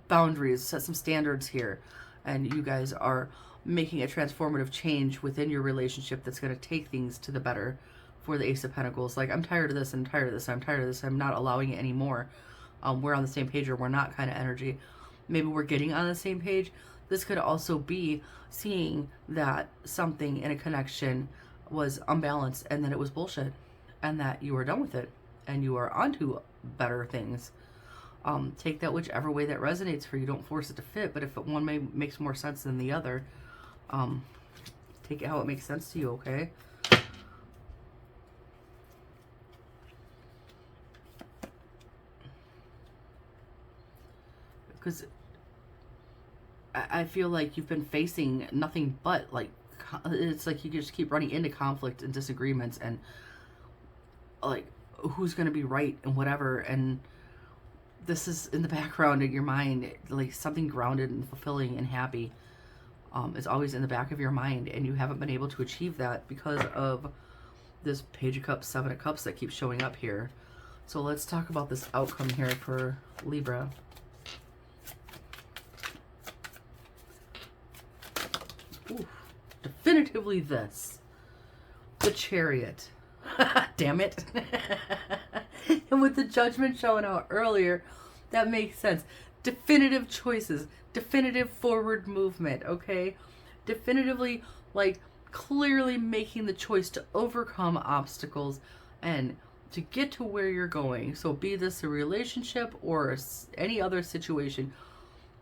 boundaries, set some standards here, and you guys are making a transformative change within your relationship that's going to take things to the better for the Ace of Pentacles. Like, I'm tired of this, I'm tired of this, I'm tired of this, I'm not allowing it anymore. We're on the same page or we're not kind of energy. Maybe we're getting on the same page. This could also be seeing that something in a connection was unbalanced and that it was bullshit and that you are done with it and you are onto better things. Take that whichever way that resonates for you. Don't force it to fit, but if one makes more sense than the other, take it how it makes sense to you, okay? Because I feel like you've been facing nothing but, like, it's like you just keep running into conflict and disagreements and, like, who's going to be right and whatever, and this is in the background in your mind, like something grounded and fulfilling and happy is always in the back of your mind, and you haven't been able to achieve that because of this Page of Cups, Seven of Cups that keeps showing up here. So let's talk about this outcome here for Libra. definitively this. The Chariot. Damn it. And with the Judgment showing out earlier, that makes sense. Definitive choices, definitive forward movement, okay? Definitively, like, clearly making the choice to overcome obstacles and to get to where you're going. So be this a relationship or any other situation,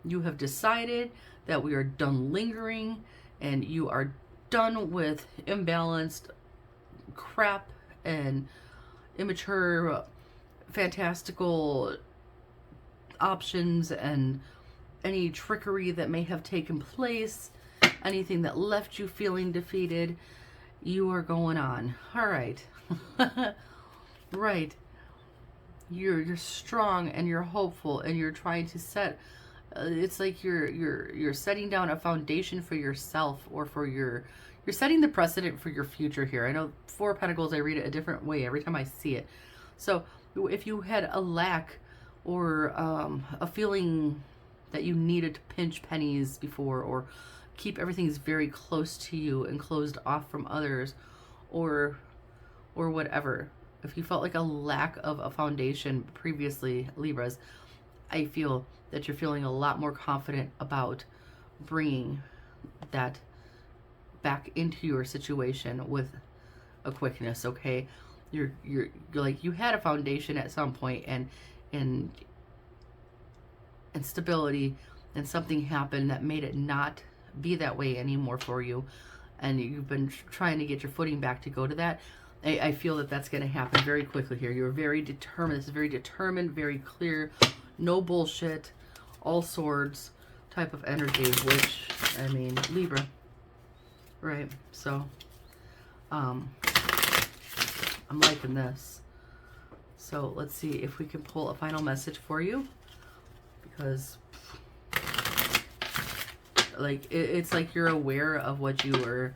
you have decided that we are done lingering and you are done with imbalanced crap and immature, fantastical options and any trickery that may have taken place, anything that left you feeling defeated. You are going on. All right. Right. You're strong and you're hopeful and you're trying to set it's like you're setting down a foundation for yourself, or for you're setting the precedent for your future here. I know Four of Pentacles, I read it a different way every time I see it. So if you had a lack or a feeling that you needed to pinch pennies before, or keep everything very close to you and closed off from others, or whatever, if you felt like a lack of a foundation previously, Libras, I feel that you're feeling a lot more confident about bringing that back into your situation with a quickness, okay? You're like, you had a foundation at some point and stability, and something happened that made it not be that way anymore for you, and you've been trying to get your footing back to go to that. I feel that that's going to happen very quickly here. You're very determined. This is very determined, very clear, no bullshit, all swords type of energy, which, I mean, Libra, right? So, I'm liking this. So let's see if we can pull a final message for you, because like it's like you're aware of what you were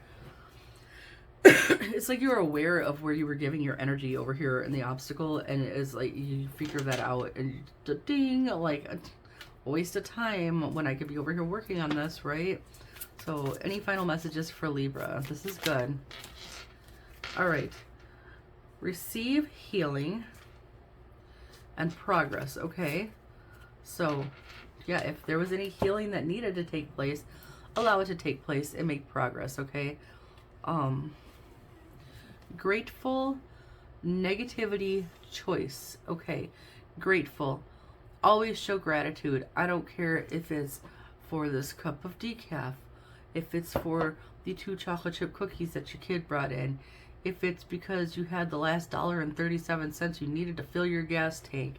it's like you're aware of where you were giving your energy over here in the obstacle, and it's like you figure that out, and ding, like a waste of time when I could be over here working on this, right? So any final messages for Libra? This is good. All right. Receive healing and progress. Okay. So yeah, if there was any healing that needed to take place, allow it to take place and make progress. Okay. Grateful, negativity, choice. Okay. Grateful. Always show gratitude. I don't care if it's for this cup of decaf, if it's for the 2 chocolate chip cookies that your kid brought in, if it's because you had the last $1.37 you needed to fill your gas tank,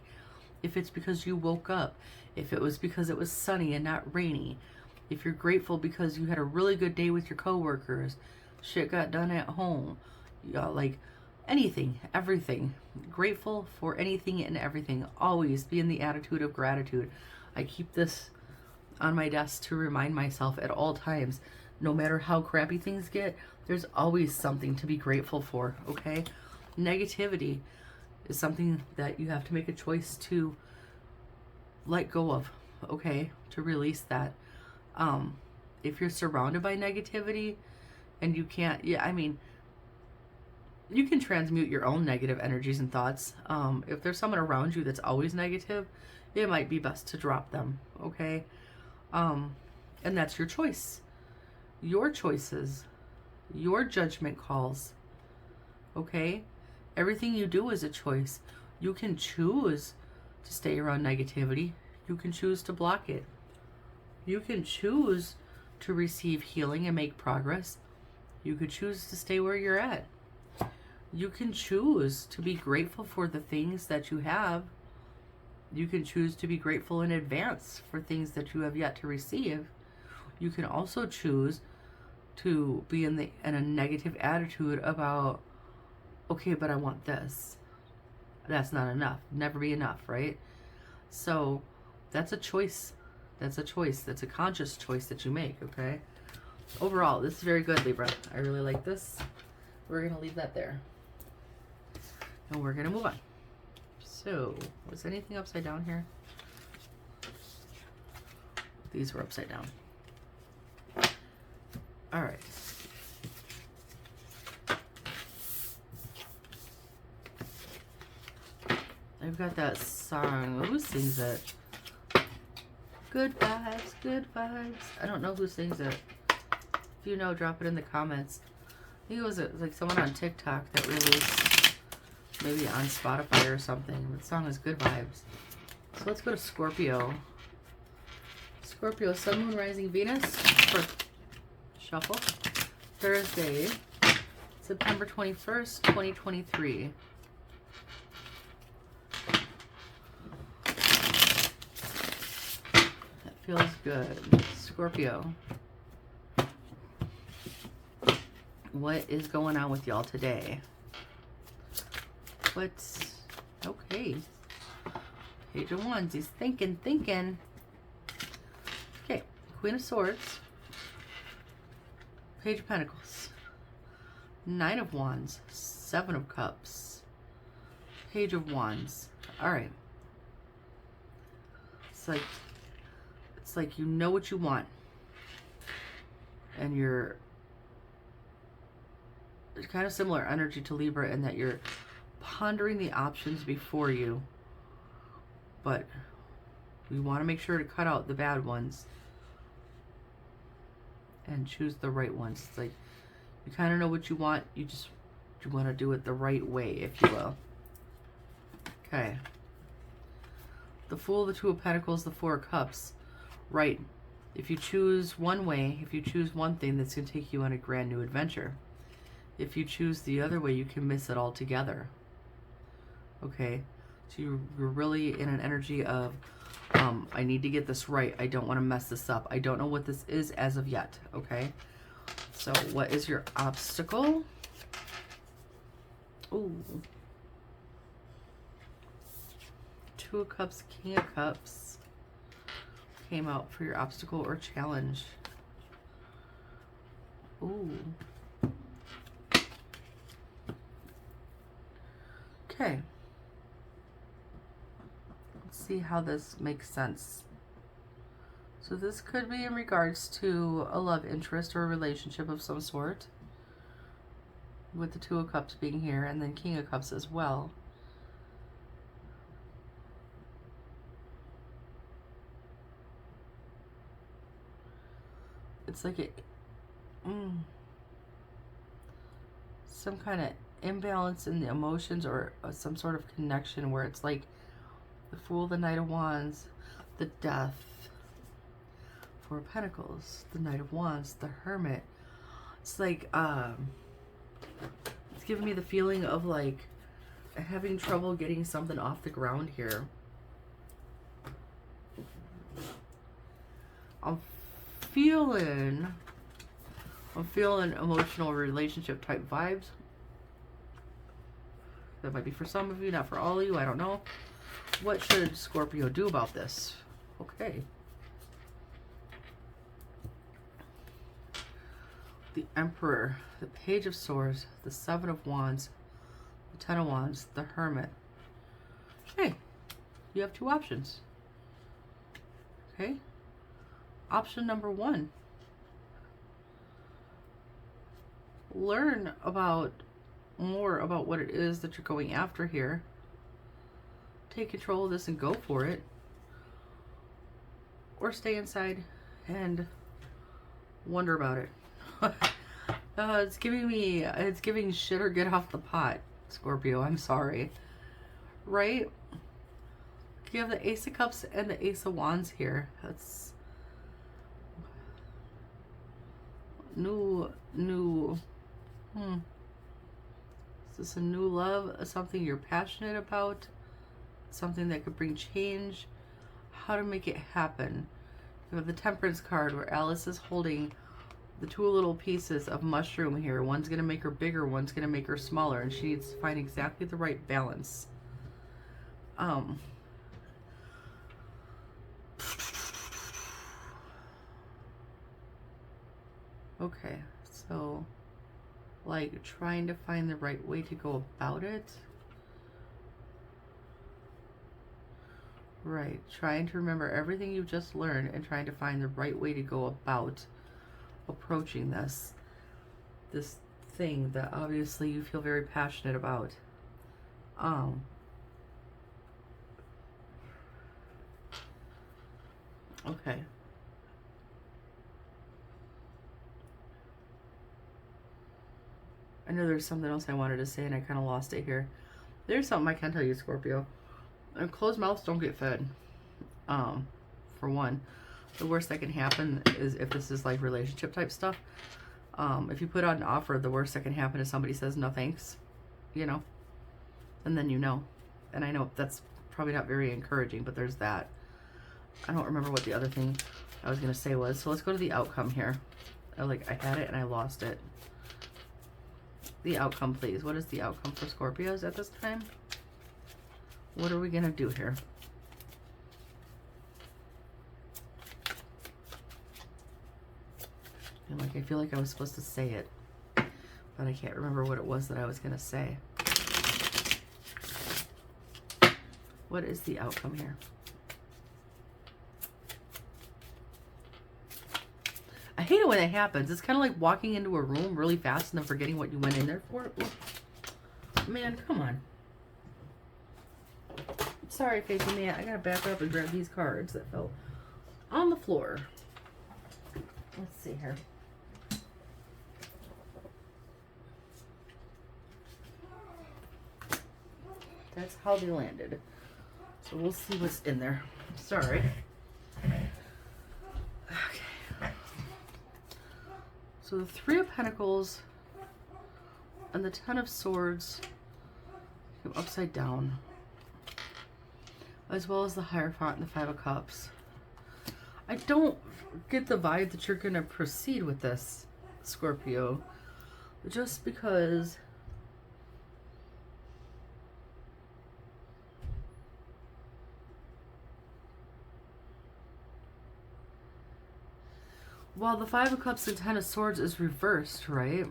if it's because you woke up, if it was because it was sunny and not rainy, if you're grateful because you had a really good day with your coworkers, shit got done at home, like anything, everything. Grateful for anything and everything. Always be in the attitude of gratitude. I keep this on my desk to remind myself at all times. No matter how crappy things get, there's always something to be grateful for, okay? Negativity is something that you have to make a choice to let go of, okay? To release that. If you're surrounded by negativity and you can't, I mean, you can transmute your own negative energies and thoughts. If there's someone around you that's always negative, it might be best to drop them, okay? And that's your choice. Your choices, your judgment calls, okay? Everything you do is a choice. You can choose to stay around negativity. You can choose to block it. You can choose to receive healing and make progress. You could choose to stay where you're at. You can choose to be grateful for the things that you have. You can choose to be grateful in advance for things that you have yet to receive. You can also choose to be in a negative attitude about, okay, but I want this. That's not enough. Never be enough, right? So that's a choice. That's a choice. That's a conscious choice that you make, okay? Overall, this is very good, Libra. I really like this. We're going to leave that there. And we're going to move on. So, was anything upside down here? These were upside down. All right. I've got that song. Who sings it? Good vibes, good vibes. I don't know who sings it. If you know, drop it in the comments. I think it was like someone on TikTok that released, maybe on Spotify or something. The song is Good Vibes. So let's go to Scorpio. Scorpio, Sun, Moon, Rising, Venus. For shuffle. Thursday, September 21st, 2023. That feels good. Scorpio. What is going on with y'all today? What's okay? Page of Wands. He's thinking. Okay, Queen of Swords. Page of Pentacles. Nine of Wands. Seven of Cups. Page of Wands. All right. It's like you know what you want, and you're. It's kind of similar energy to Libra in that you're pondering the options before you, but we want to make sure to cut out the bad ones and choose the right ones. It's like you kind of know what you want, you want to do it the right way, if you will. Okay. The Fool, the Two of Pentacles, the Four of Cups. Right. If you choose one way, if you choose one thing, that's going to take you on a grand new adventure. If you choose the other way, you can miss it altogether. Okay? So you're really in an energy of, I need to get this right. I don't want to mess this up. I don't know what this is as of yet. Okay? So what is your obstacle? Ooh. Two of Cups, King of Cups came out for your obstacle or challenge. Ooh. Okay. Let's see how this makes sense. So this could be in regards to a love interest or a relationship of some sort, with the Two of Cups being here and then King of Cups as well. It's like some kind of imbalance in the emotions, or some sort of connection where it's like the Fool, the Knight of Wands, the Death, Four of Pentacles, the Knight of Wands, the Hermit. It's like it's giving me the feeling of like having trouble getting something off the ground here. I'm feeling emotional relationship type vibes. That might be for some of you, not for all of you. I don't know. What should Scorpio do about this? Okay. The Emperor, the Page of Swords, the Seven of Wands, the Ten of Wands, the Hermit. Okay. You have two options. Okay. Option number one. Learn more about what it is that you're going after here. Take control of this and go for it. Or stay inside and wonder about it. It's giving shit or get off the pot, Scorpio. I'm sorry. Right? You have the Ace of Cups and the Ace of Wands here. That's new. Is this a new love? Something you're passionate about? Something that could bring change? How to make it happen? You have the Temperance card where Alice is holding the two little pieces of mushroom here. One's going to make her bigger, one's going to make her smaller, and she needs to find exactly the right balance. Okay, so like trying to find the right way to go about it. Right, trying to remember everything you've just learned and trying to find the right way to go about approaching this thing that obviously you feel very passionate about. Okay. I know there's something else I wanted to say and I kind of lost it here. There's something I can tell you, Scorpio. Closed mouths don't get fed. For one, the worst that can happen is if this is like relationship type stuff. If you put out an offer, the worst that can happen is somebody says no thanks, you know, and then you know. And I know that's probably not very encouraging, but there's that. I don't remember what the other thing I was going to say was. So let's go to the outcome here. I had it and I lost it. The outcome, please. What is the outcome for Scorpios at this time? What are we going to do here? And I feel like I was supposed to say it, but I can't remember what it was that I was going to say. What is the outcome here? I hate it when it happens. It's kind of like walking into a room really fast and then forgetting what you went in there for. Ooh. Man, come on. Sorry, Facey Man. I gotta back up and grab these cards that fell on the floor. Let's see here. That's how they landed. So we'll see what's in there. Sorry. Okay. So the Three of Pentacles and the Ten of Swords go upside down, as well as the Hierophant and the Five of Cups. I don't get the vibe that you're going to proceed with this, Scorpio, just because while the Five of Cups and Ten of Swords is reversed, right?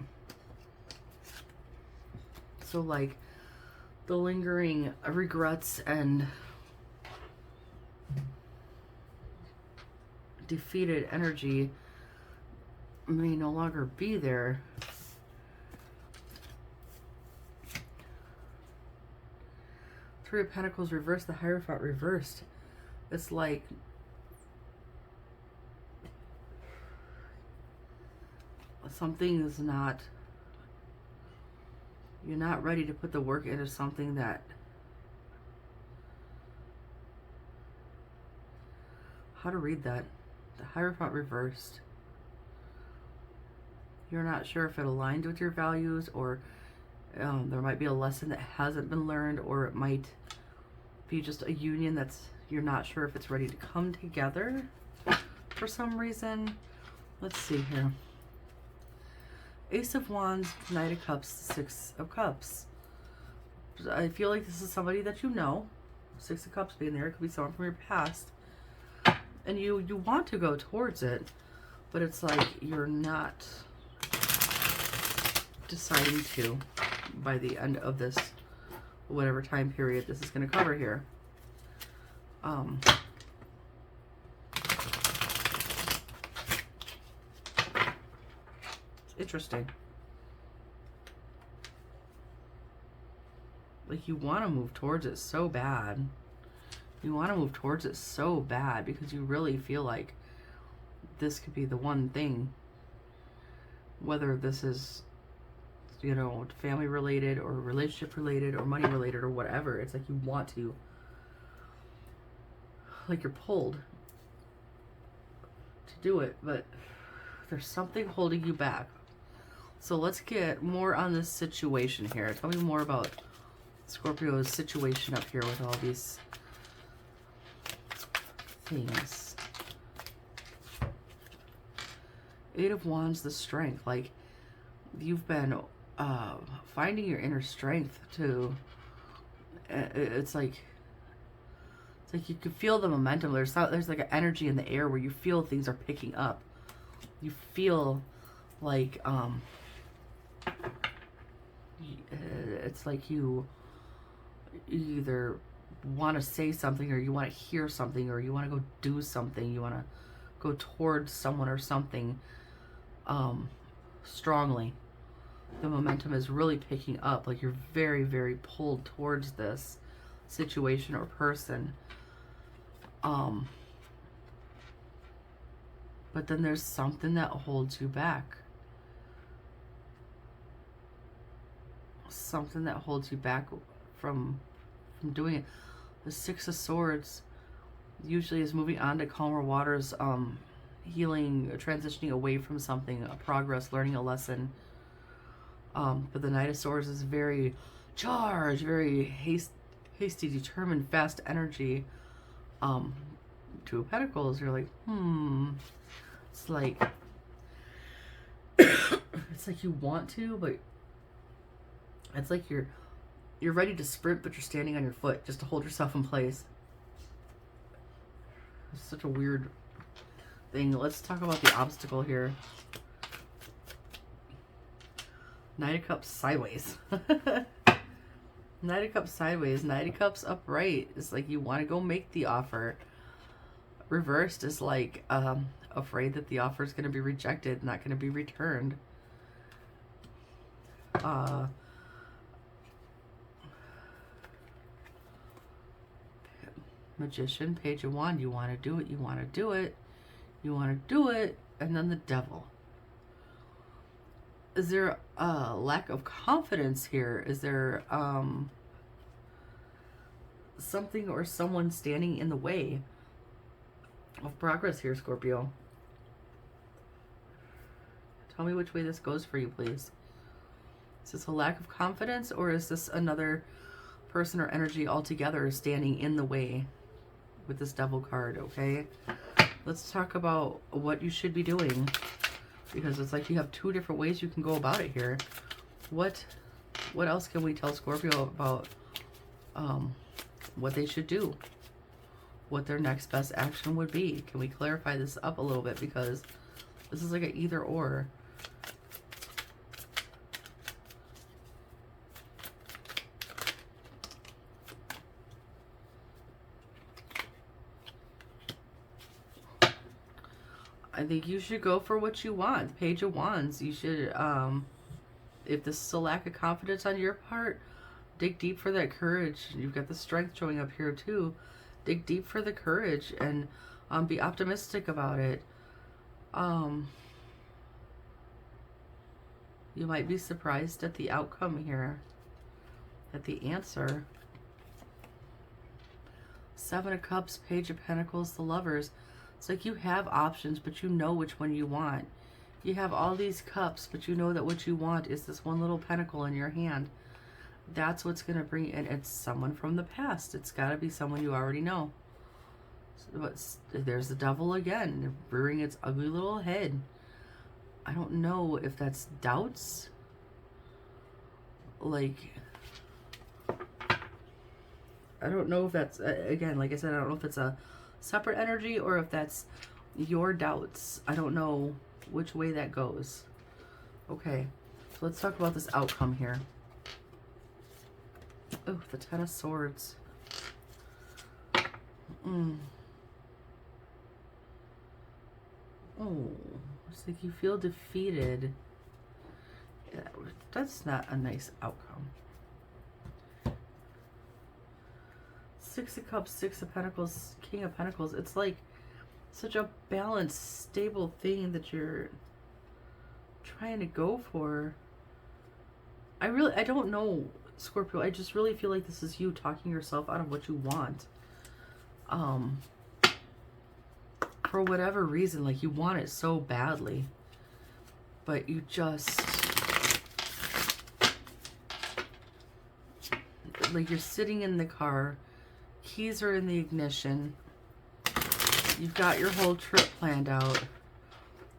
So like the lingering regrets and defeated energy may no longer be there. Three of Pentacles reversed, the Hierophant reversed. It's like something is not, you're not ready to put the work into something that, how to read that? The Hierophant reversed. You're not sure if it aligned with your values, or there might be a lesson that hasn't been learned, or it might be just a union that's, you're not sure if it's ready to come together for some reason. Let's see here. Ace of Wands, Knight of Cups, Six of Cups. I feel like this is somebody that you know. Six of Cups being there. It could be someone from your past. And you want to go towards it, but it's like you're not deciding to by the end of this, whatever time period this is going to cover here. It's interesting. Like you want to move towards it so bad. You want to move towards it so bad because you really feel like this could be the one thing, whether this is, you know, family related or relationship related or money related or whatever. It's like you want to, like you're pulled to do it, but there's something holding you back. So let's get more on this situation here. Tell me more about Scorpio's situation up here with all these things. Eight of Wands, the strength. Like you've been finding your inner strength to, it's like you can feel the momentum. There's like an energy in the air where you feel things are picking up. You feel like it's like you either want to say something, or you want to hear something, or you want to go do something, you want to go towards someone or something strongly. The momentum is really picking up. Like you're very, very pulled towards this situation or person. But then there's something that holds you back. Something that holds you back from doing it. The Six of Swords usually is moving on to calmer waters, healing, transitioning away from something, a progress, learning a lesson. But the Knight of Swords is very charged, very hasty, determined, fast energy. Two of Pentacles, you're like, it's like it's like you want to, but it's like you're ready to sprint, but you're standing on your foot just to hold yourself in place. It's such a weird thing. Let's talk about the obstacle here. Knight of Cups sideways. Knight of Cups sideways. Knight of Cups upright. It's like you want to go make the offer. Reversed is like afraid that the offer is going to be rejected, not going to be returned. Magician, Page of Wands. You want to do it. You want to do it. You want to do it. And then the Devil. Is there a lack of confidence here? Is there something or someone standing in the way of progress here, Scorpio? Tell me which way this goes for you, please. Is this a lack of confidence, or is this another person or energy altogether standing in the way with this Devil card, okay? Let's talk about what you should be doing, because it's like you have two different ways you can go about it here. What else can we tell Scorpio about what they should do? What their next best action would be? Can we clarify this up a little bit, because this is like an either or. I think you should go for what you want. Page of Wands. You should, if this is a lack of confidence on your part, dig deep for that courage. You've got the strength showing up here too. Dig deep for the courage and be optimistic about it. You might be surprised at the outcome here, at the answer. Seven of Cups, Page of Pentacles, the Lovers. It's like you have options, but you know which one you want. You have all these cups, but you know that what you want is this one little pentacle in your hand. That's what's going to bring in. It's someone from the past. It's got to be someone you already know. But there's the Devil again, rearing its ugly little head. I don't know if that's doubts. Like, I don't know if that's, again, like I said, I don't know if it's a separate energy or if that's your doubts. I don't know which way that goes. Okay, so let's talk about this outcome here. Oh, the Ten of Swords. Oh, it's like you feel defeated. Yeah, that's not a nice outcome. Six of Cups, Six of Pentacles, King of Pentacles. It's like such a balanced, stable thing that you're trying to go for. I don't know, Scorpio. I just really feel like this is you talking yourself out of what you want. For whatever reason, like you want it so badly, but you just, like, you're sitting in the car, keys are in the ignition, you've got your whole trip planned out,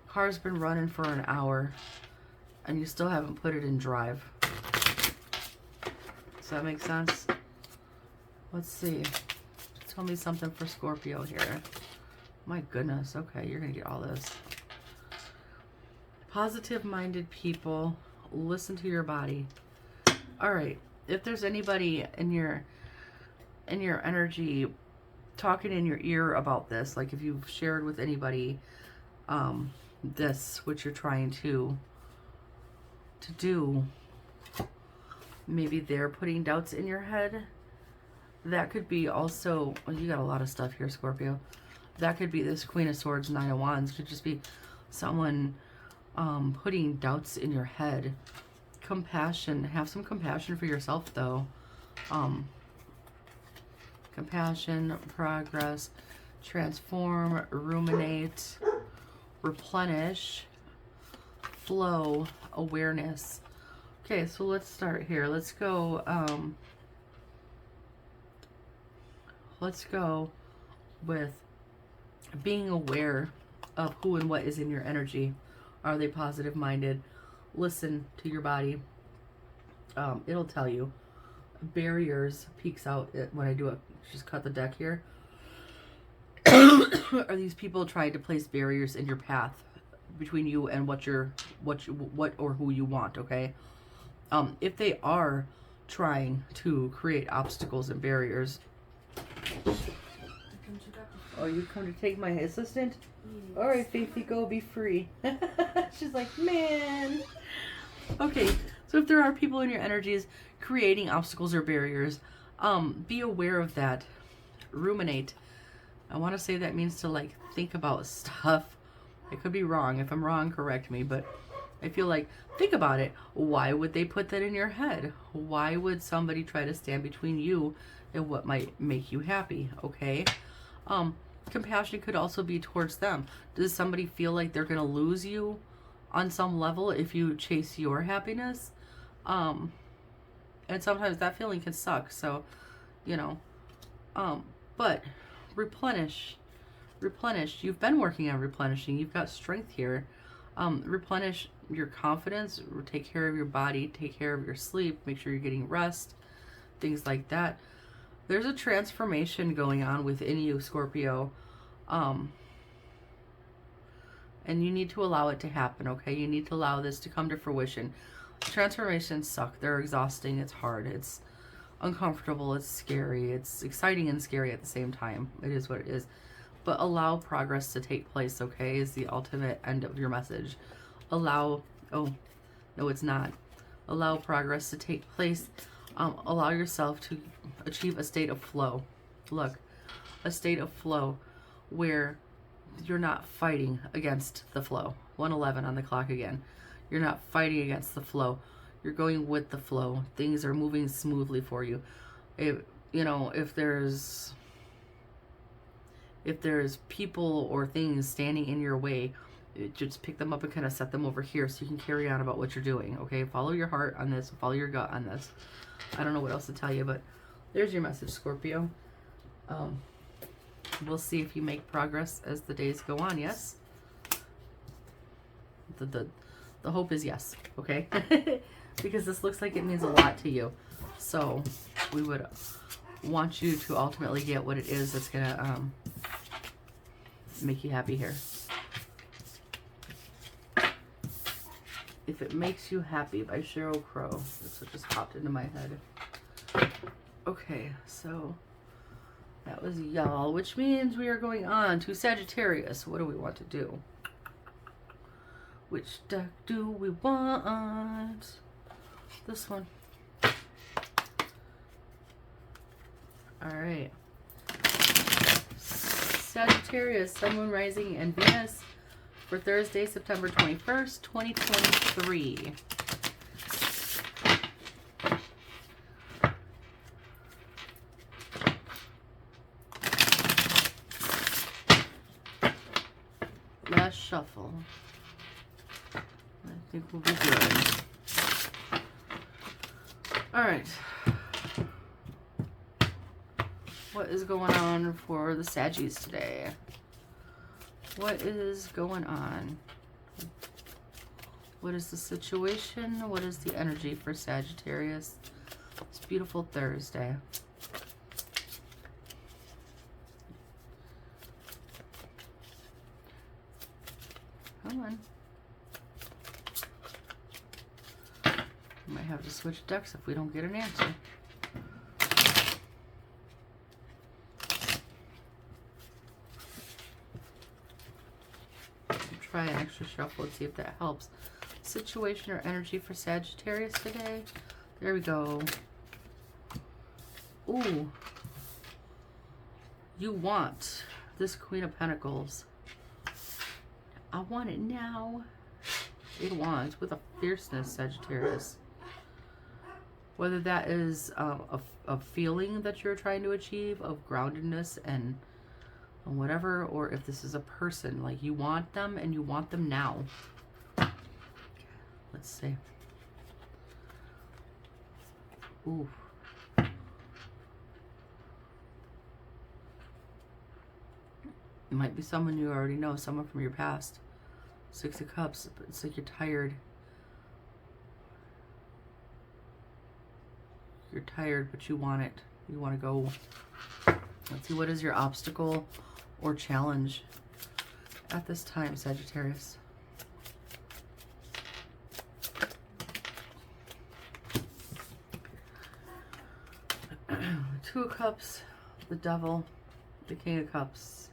car's been running for an hour, and you still haven't put it in drive. Does that make sense? Let's see. Tell me something for Scorpio here. My goodness. Okay, you're going to get all this. Positive-minded people. Listen to your body. All right. If there's anybody in your energy talking in your ear about this, like if you've shared with anybody this, what you're trying to do, maybe they're putting doubts in your head. That could be also, well, you got a lot of stuff here, Scorpio. That could be this Queen of Swords, Nine of Wands. Could just be someone putting doubts in your head. Compassion. Have some compassion for yourself, though. Compassion, progress, transform, ruminate, replenish, flow, awareness. Okay, so let's start here. Let's go with being aware of who and what is in your energy. Are they positive minded? Listen to your body. It'll tell you. Barriers peeks out when I do it. Just cut the deck here. Are these people trying to place barriers in your path between you and what or who you want? Okay. If they are trying to create obstacles and barriers. Oh, you come to take my assistant? Yes. All right, Faithy, go be free. She's like, man. Okay, so if there are people in your energies creating obstacles or barriers, be aware of that. Ruminate. I want to say that means to like think about stuff. I could be wrong. If I'm wrong, correct me. But I feel like, think about it. Why would they put that in your head? Why would somebody try to stand between you and what might make you happy? Okay. Compassion could also be towards them. Does somebody feel like they're going to lose you on some level if you chase your happiness? And sometimes that feeling can suck. So, you know, but replenish. You've been working on replenishing. You've got strength here. Replenish your confidence. Take care of your body. Take care of your sleep. Make sure you're getting rest. Things like that. There's a transformation going on within you, Scorpio. And you need to allow it to happen, okay? You need to allow this to come to fruition. Transformations suck. They're exhausting. It's hard. It's uncomfortable. It's scary. It's exciting and scary at the same time. It is what it is. But allow progress to take place, okay, is the ultimate end of your message. Allow, oh, no, it's not. Allow progress to take place. Allow yourself to achieve a state of flow. Look, a state of flow where you're not fighting against the flow. 111 on the clock again. You're not fighting against the flow. You're going with the flow. Things are moving smoothly for you. If there's people or things standing in your way, just pick them up and kind of set them over here so you can carry on about what you're doing. Okay, follow your heart on this. Follow your gut on this. I don't know what else to tell you, but there's your message, Scorpio. We'll see if you make progress as the days go on. Yes. The hope is yes. Okay. Because this looks like it means a lot to you. So we would want you to ultimately get what it is that's gonna make you happy here. If It Makes You Happy by Sheryl Crow. That's what just popped into my head. Okay, so that was y'all, which means we are going on to Sagittarius. What do we want to do? Which deck do we want? This one. Alright. Sagittarius, Sun, Moon, Rising, and Venus for Thursday, September 21st, 2023. Last shuffle. I think we'll be good. Alright. What is going on for the Saggies today? What is going on? What is the situation? What is the energy for Sagittarius? It's beautiful Thursday. Come on. We might have to switch decks if we don't get an answer. Try an extra shuffle and see if that helps. Situation or energy for Sagittarius today. There we go. Ooh. You want this Queen of Pentacles. I want it now. Eight of Wands with a fierceness, Sagittarius. Whether that is a feeling that you're trying to achieve of groundedness and whatever, or if this is a person, like you want them and you want them now. Let's see. Ooh. It might be someone you already know, someone from your past. Six of Cups. It's like you're tired. You're tired, but you want it. You want to go. Let's see, what is your obstacle or challenge at this time, Sagittarius? Two of Cups, the Devil, the King of Cups.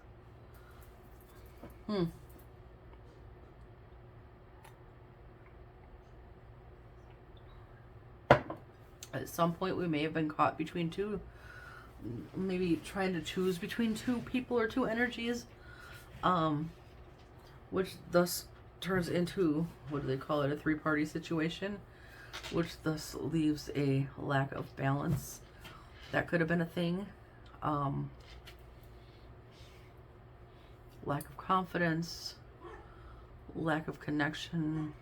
At some point we may have been caught between two, maybe trying to choose between two people or two energies, which thus turns into, what do they call it, a three-party situation, which thus leaves a lack of balance. That could have been a thing. Lack of confidence, lack of connection,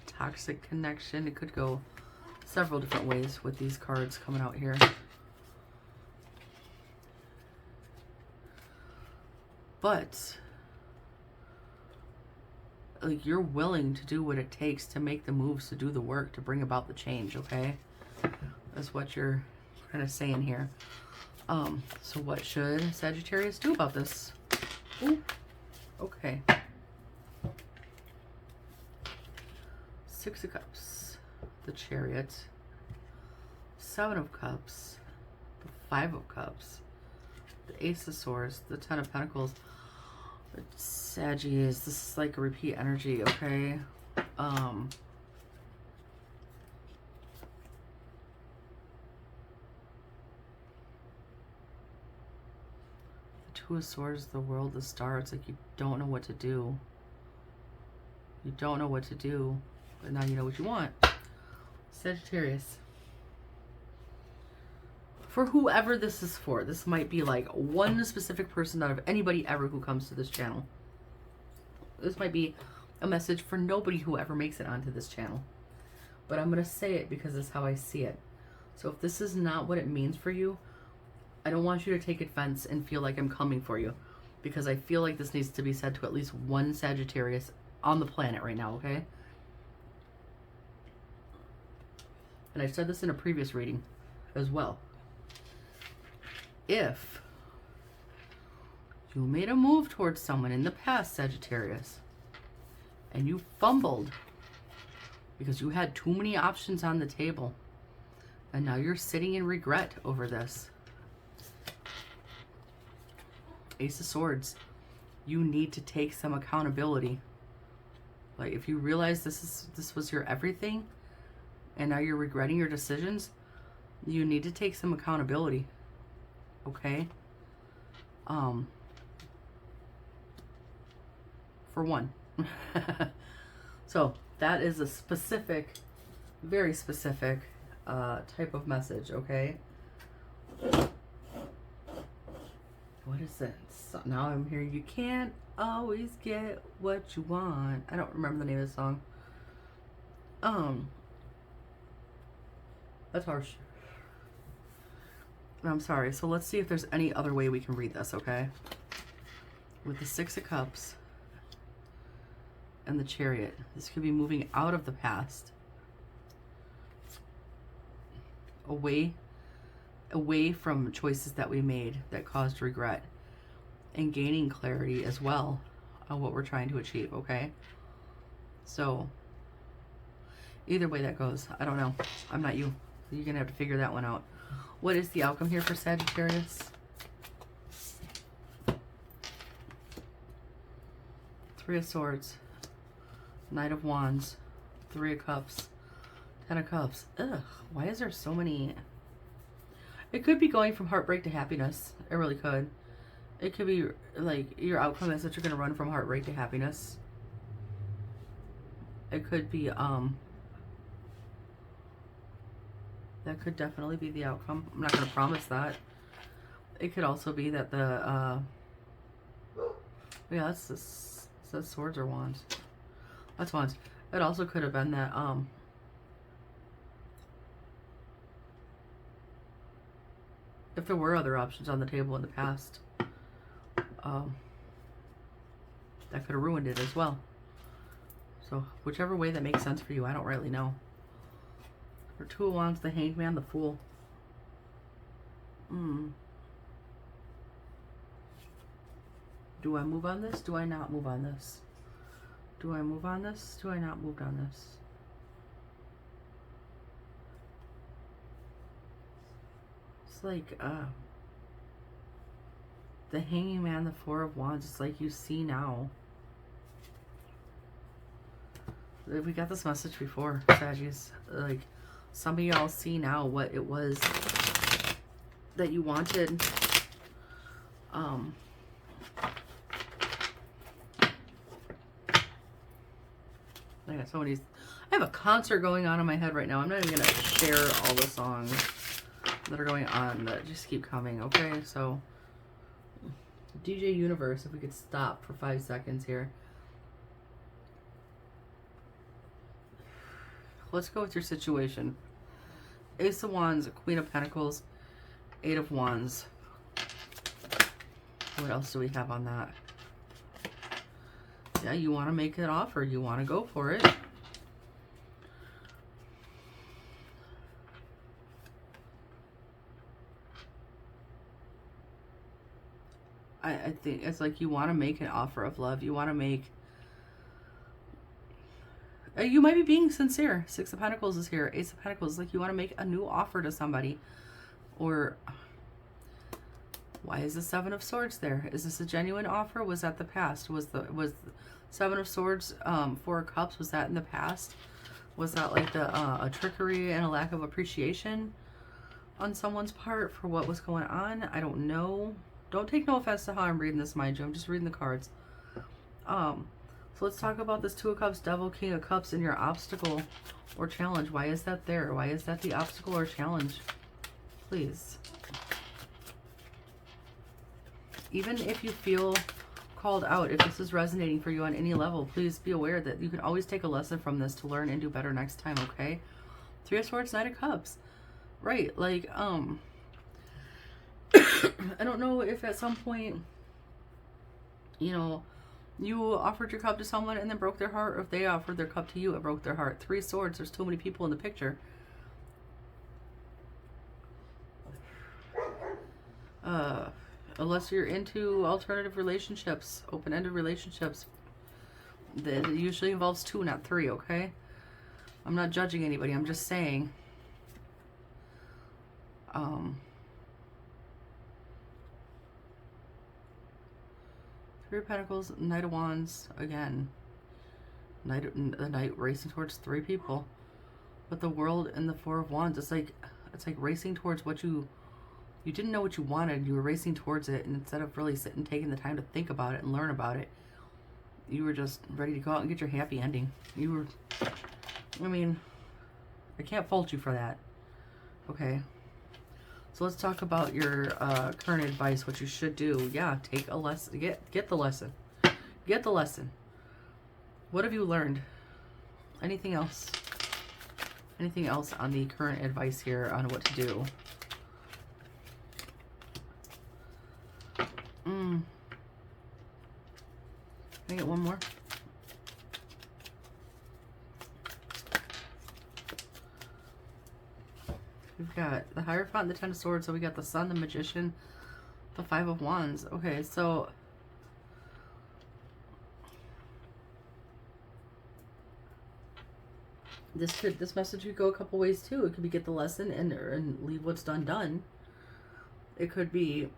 toxic connection. It could go several different ways with these cards coming out here. But like, you're willing to do what it takes to make the moves, to do the work, to bring about the change, okay? That's what you're kind of saying here. So what should Sagittarius do about this? Ooh, okay. Six of Cups, the Chariot, Seven of Cups, the Five of Cups, the Ace of Swords, the Ten of Pentacles. The Saggies, this is like a repeat energy, okay? The Two of Swords, the World, the Star. It's like you don't know what to do. You don't know what to do, but now you know what you want. Sagittarius. For whoever this is for, this might be like one specific person out of anybody ever who comes to this channel. This might be a message for nobody who ever makes it onto this channel. But I'm going to say it because it's how I see it. So if this is not what it means for you, I don't want you to take offense and feel like I'm coming for you. Because I feel like this needs to be said to at least one Sagittarius on the planet right now, okay? And I said this in a previous reading as well. If you made a move towards someone in the past, Sagittarius, and you fumbled because you had too many options on the table, and now you're sitting in regret over this. Ace of Swords, you need to take some accountability. Like, if you realize this was your everything, and now you're regretting your decisions, you need to take some accountability. Okay? For one. So, that is a specific, very specific type of message, okay? What is it? So now I'm hearing you can't always get what you want. I don't remember the name of the song. That's harsh. I'm sorry. So let's see if there's any other way we can read this, okay? With the Six of Cups and the Chariot, this could be moving out of the past, away from choices that we made that caused regret, and gaining clarity as well on what we're trying to achieve, okay? So either way that goes, I don't know. I'm not you. You're gonna have to figure that one out. What is the outcome here for Sagittarius? Three of Swords, Knight of Wands, Three of Cups, Ten of Cups. Ugh, why is there so many? It could be going from heartbreak to happiness. It really could. It could be like your outcome is that you're going to run from heartbreak to happiness. It could be, that could definitely be the outcome. I'm not going to promise that. It could also be that the, yeah, that's swords or wands. That's wands. It also could have been that, if there were other options on the table in the past, that could have ruined it as well. So whichever way that makes sense for you, I don't really know. For Two of Wands, the Hanged Man, the Fool. Do I move on this? Do I not move on this? Do I move on this? Do I not move on this? It's like, the Hanging Man, the Four of Wands. It's like you see now. We got this message before, Sagittarius. Like, some of y'all see now what it was that you wanted. I got so many. I have a concert going on in my head right now. I'm not even gonna share all the songs that are going on that just keep coming. Okay, so DJ Universe, if we could stop for 5 seconds here. Let's go with your situation. Ace of Wands, Queen of Pentacles, Eight of Wands. What else do we have on that? Yeah, you want to make an offer. You want to go for it. I think it's like you want to make an offer of love. You want to make... You might be being sincere. Six of Pentacles is here. Ace of Pentacles. Like you want to make a new offer to somebody. Or why is the Seven of Swords there? Is this a genuine offer? Was that the past? Was Seven of Swords, Four of Cups, was that in the past? Was that like a trickery and a lack of appreciation on someone's part for what was going on? I don't know. Don't take no offense to how I'm reading this, mind you. I'm just reading the cards. So let's talk about this Two of Cups, Devil, King of Cups, and your obstacle or challenge. Why is that there? Why is that the obstacle or challenge? Please. Even if you feel called out, if this is resonating for you on any level, please be aware that you can always take a lesson from this to learn and do better next time, okay? Three of Swords, Knight of Cups. Right, like, I don't know if at some point, you know, you offered your cup to someone and then broke their heart, or if they offered their cup to you and broke their heart. Three Swords, there's too many people in the picture. Unless you're into alternative relationships, open-ended relationships, that it usually involves two, not three, okay? I'm not judging anybody, I'm just saying. Three of Pentacles, Knight of Wands, again. The Knight racing towards three people. But the World and the Four of Wands, it's like racing towards what you didn't know what you wanted. You were racing towards it, and instead of really sitting, taking the time to think about it and learn about it, you were just ready to go out and get your happy ending. You were, I mean, I can't fault you for that. Okay. So let's talk about your current advice, what you should do. Yeah, take a lesson. Get the lesson. Get the lesson. What have you learned? Anything else? Anything else on the current advice here on what to do? Can I get one more? We've got the Hierophant and the Ten of Swords, so we got the Sun, the Magician, the Five of Wands. Okay, so this message could go a couple ways too. It could be get the lesson and leave what's done. It could be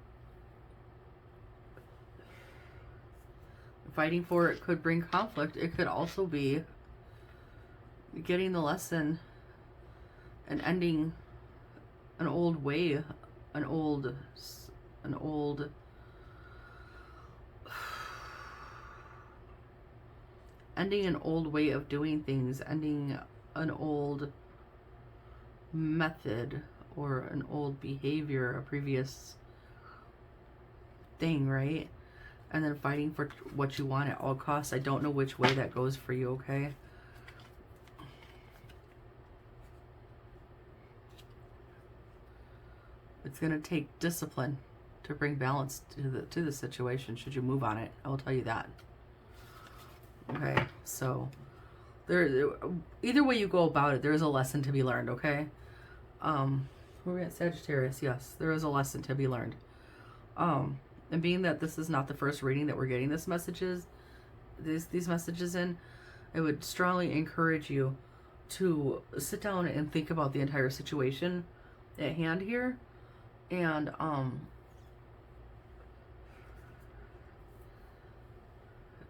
fighting for it could bring conflict. It could also be getting the lesson and ending an old way, an old ending an old way of doing things, ending an old method or an old behavior, a previous thing, right? And then fighting for what you want at all costs. I don't know which way that goes for you, okay? It's going to take discipline to bring balance to the situation should you move on it. I will tell you that. Okay, so either way you go about it, there is a lesson to be learned, okay? We're at Sagittarius. Yes, there is a lesson to be learned. And being that this is not the first reading that we're getting these messages in, I would strongly encourage you to sit down and think about the entire situation at hand here, and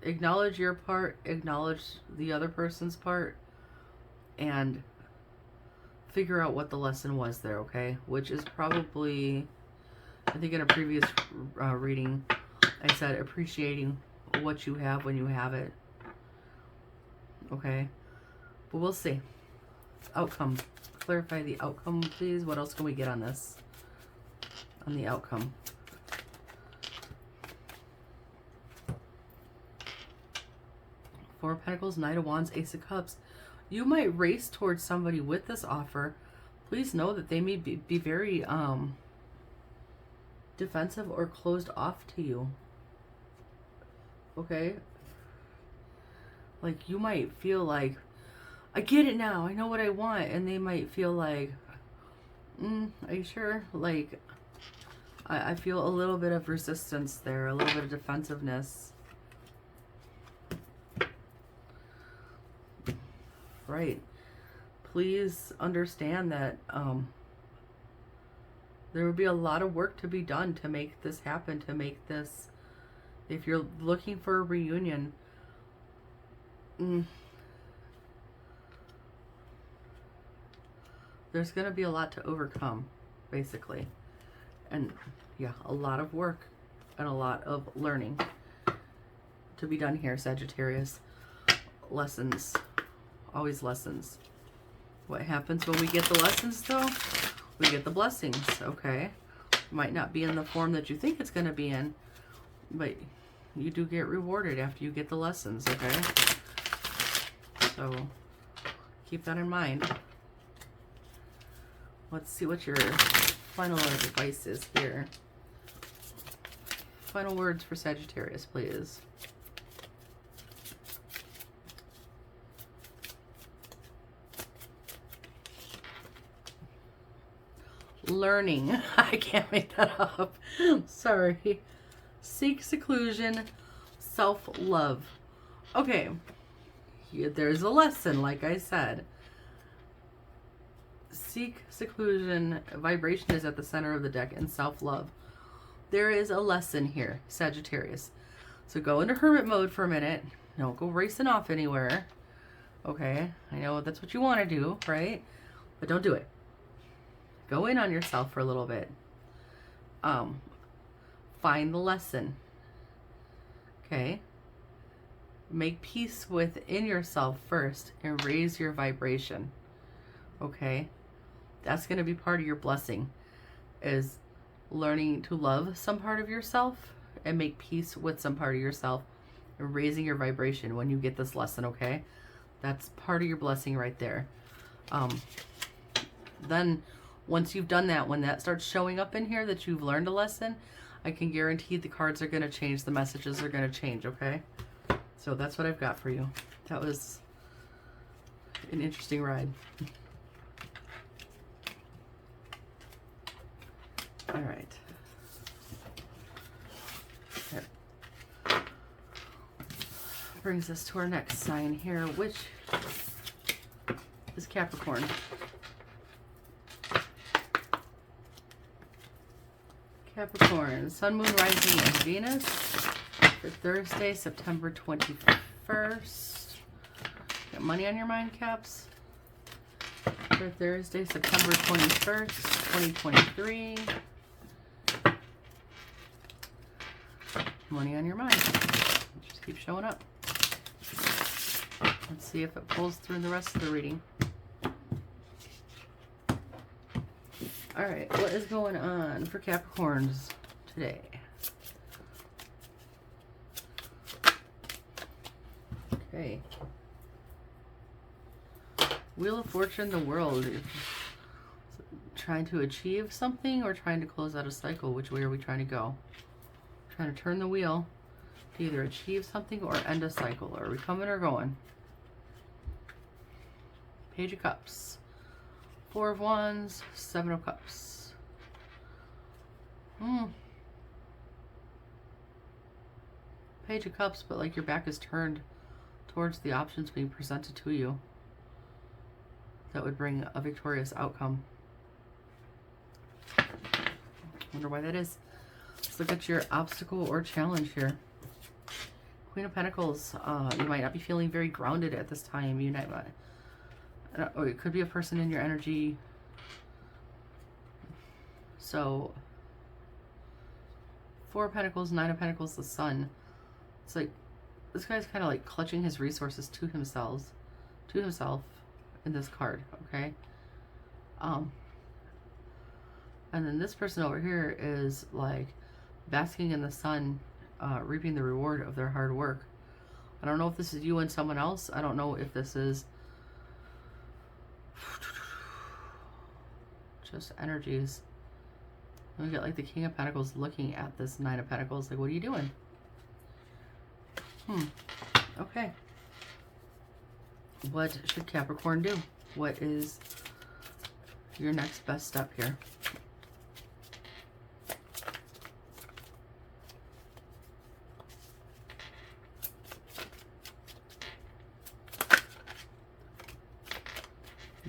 acknowledge your part, acknowledge the other person's part, and figure out what the lesson was there, okay? Which is probably, I think in a previous reading, I said appreciating what you have when you have it, okay? But we'll see. Outcome. Clarify the outcome, please. What else can we get on this? On the outcome. Four of Pentacles, Knight of Wands, Ace of Cups. You might race towards somebody with this offer. Please know that they may be very defensive or closed off to you. Okay? Like, you might feel like, I get it now, I know what I want. And they might feel like, are you sure? Like, I feel a little bit of resistance there, a little bit of defensiveness. Right. Please understand that there will be a lot of work to be done to make this happen, to make this, if you're looking for a reunion, there's going to be a lot to overcome, basically. And yeah, a lot of work and a lot of learning to be done here, Sagittarius. Lessons. Always lessons. What happens when we get the lessons, though? We get the blessings, okay? Might not be in the form that you think it's going to be in, but you do get rewarded after you get the lessons, okay? So keep that in mind. Let's see what your final advice is here. Final words for Sagittarius, please. Learning. I can't make that up. Sorry. Seek seclusion, self-love. Okay. There's a lesson, like I said. Seek seclusion. Vibration is at the center of the deck, and self-love. There is a lesson here, Sagittarius. So go into hermit mode for a minute. Don't go racing off anywhere. Okay? I know that's what you want to do, right? But don't do it. Go in on yourself for a little bit. Find the lesson. Okay? Make peace within yourself first and raise your vibration. Okay? That's going to be part of your blessing, is learning to love some part of yourself and make peace with some part of yourself and raising your vibration when you get this lesson, okay? That's part of your blessing right there. Then once you've done that, when that starts showing up in here that you've learned a lesson, I can guarantee the cards are going to change, the messages are going to change, okay? So that's what I've got for you. That was an interesting ride. All right. That brings us to our next sign here, which is Capricorn. Capricorn, Sun, Moon, Rising, and Venus for Thursday, September 21st. Got money on your mind, Caps? For Thursday, September 21st, 2023. Money on your mind. Just keep showing up. Let's see if it pulls through the rest of the reading. All right, what is going on for Capricorns today? Okay. Wheel of Fortune, the World. Trying to achieve something or trying to close out a cycle? Which way are we trying to go? Trying to turn the wheel to either achieve something or end a cycle. Are we coming or going? Page of Cups. Four of Wands. Seven of Cups. Page of Cups, but like your back is turned towards the options being presented to you that would bring a victorious outcome. Wonder why that is. Let's look at your obstacle or challenge here. Queen of Pentacles. You might not be feeling very grounded at this time. You might, or it could be a person in your energy. So, Four of Pentacles, Nine of Pentacles, the Sun. It's like this guy's kind of like clutching his resources to himself in this card. Okay. And then this person over here is like basking in the sun, reaping the reward of their hard work. I don't know if this is you and someone else. I don't know if this is just energies. And we get like the King of Pentacles looking at this Nine of Pentacles. Like, what are you doing? Okay. What should Capricorn do? What is your next best step here?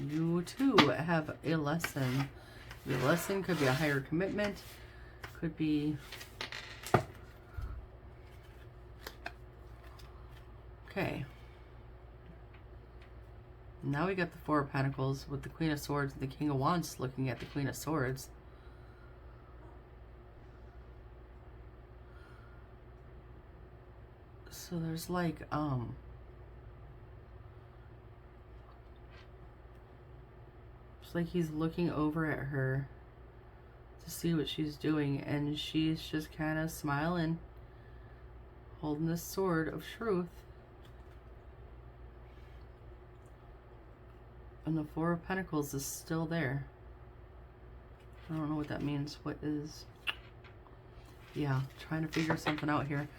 You too have a lesson. Your lesson could be a higher commitment, could be okay. Now we got the Four of Pentacles with the Queen of Swords and the King of Wands looking at the Queen of Swords. So there's like it's like he's looking over at her to see what she's doing, and she's just kind of smiling, holding this sword of truth. And the Four of Pentacles is still there. I don't know what that means. What is... Yeah, trying to figure something out here.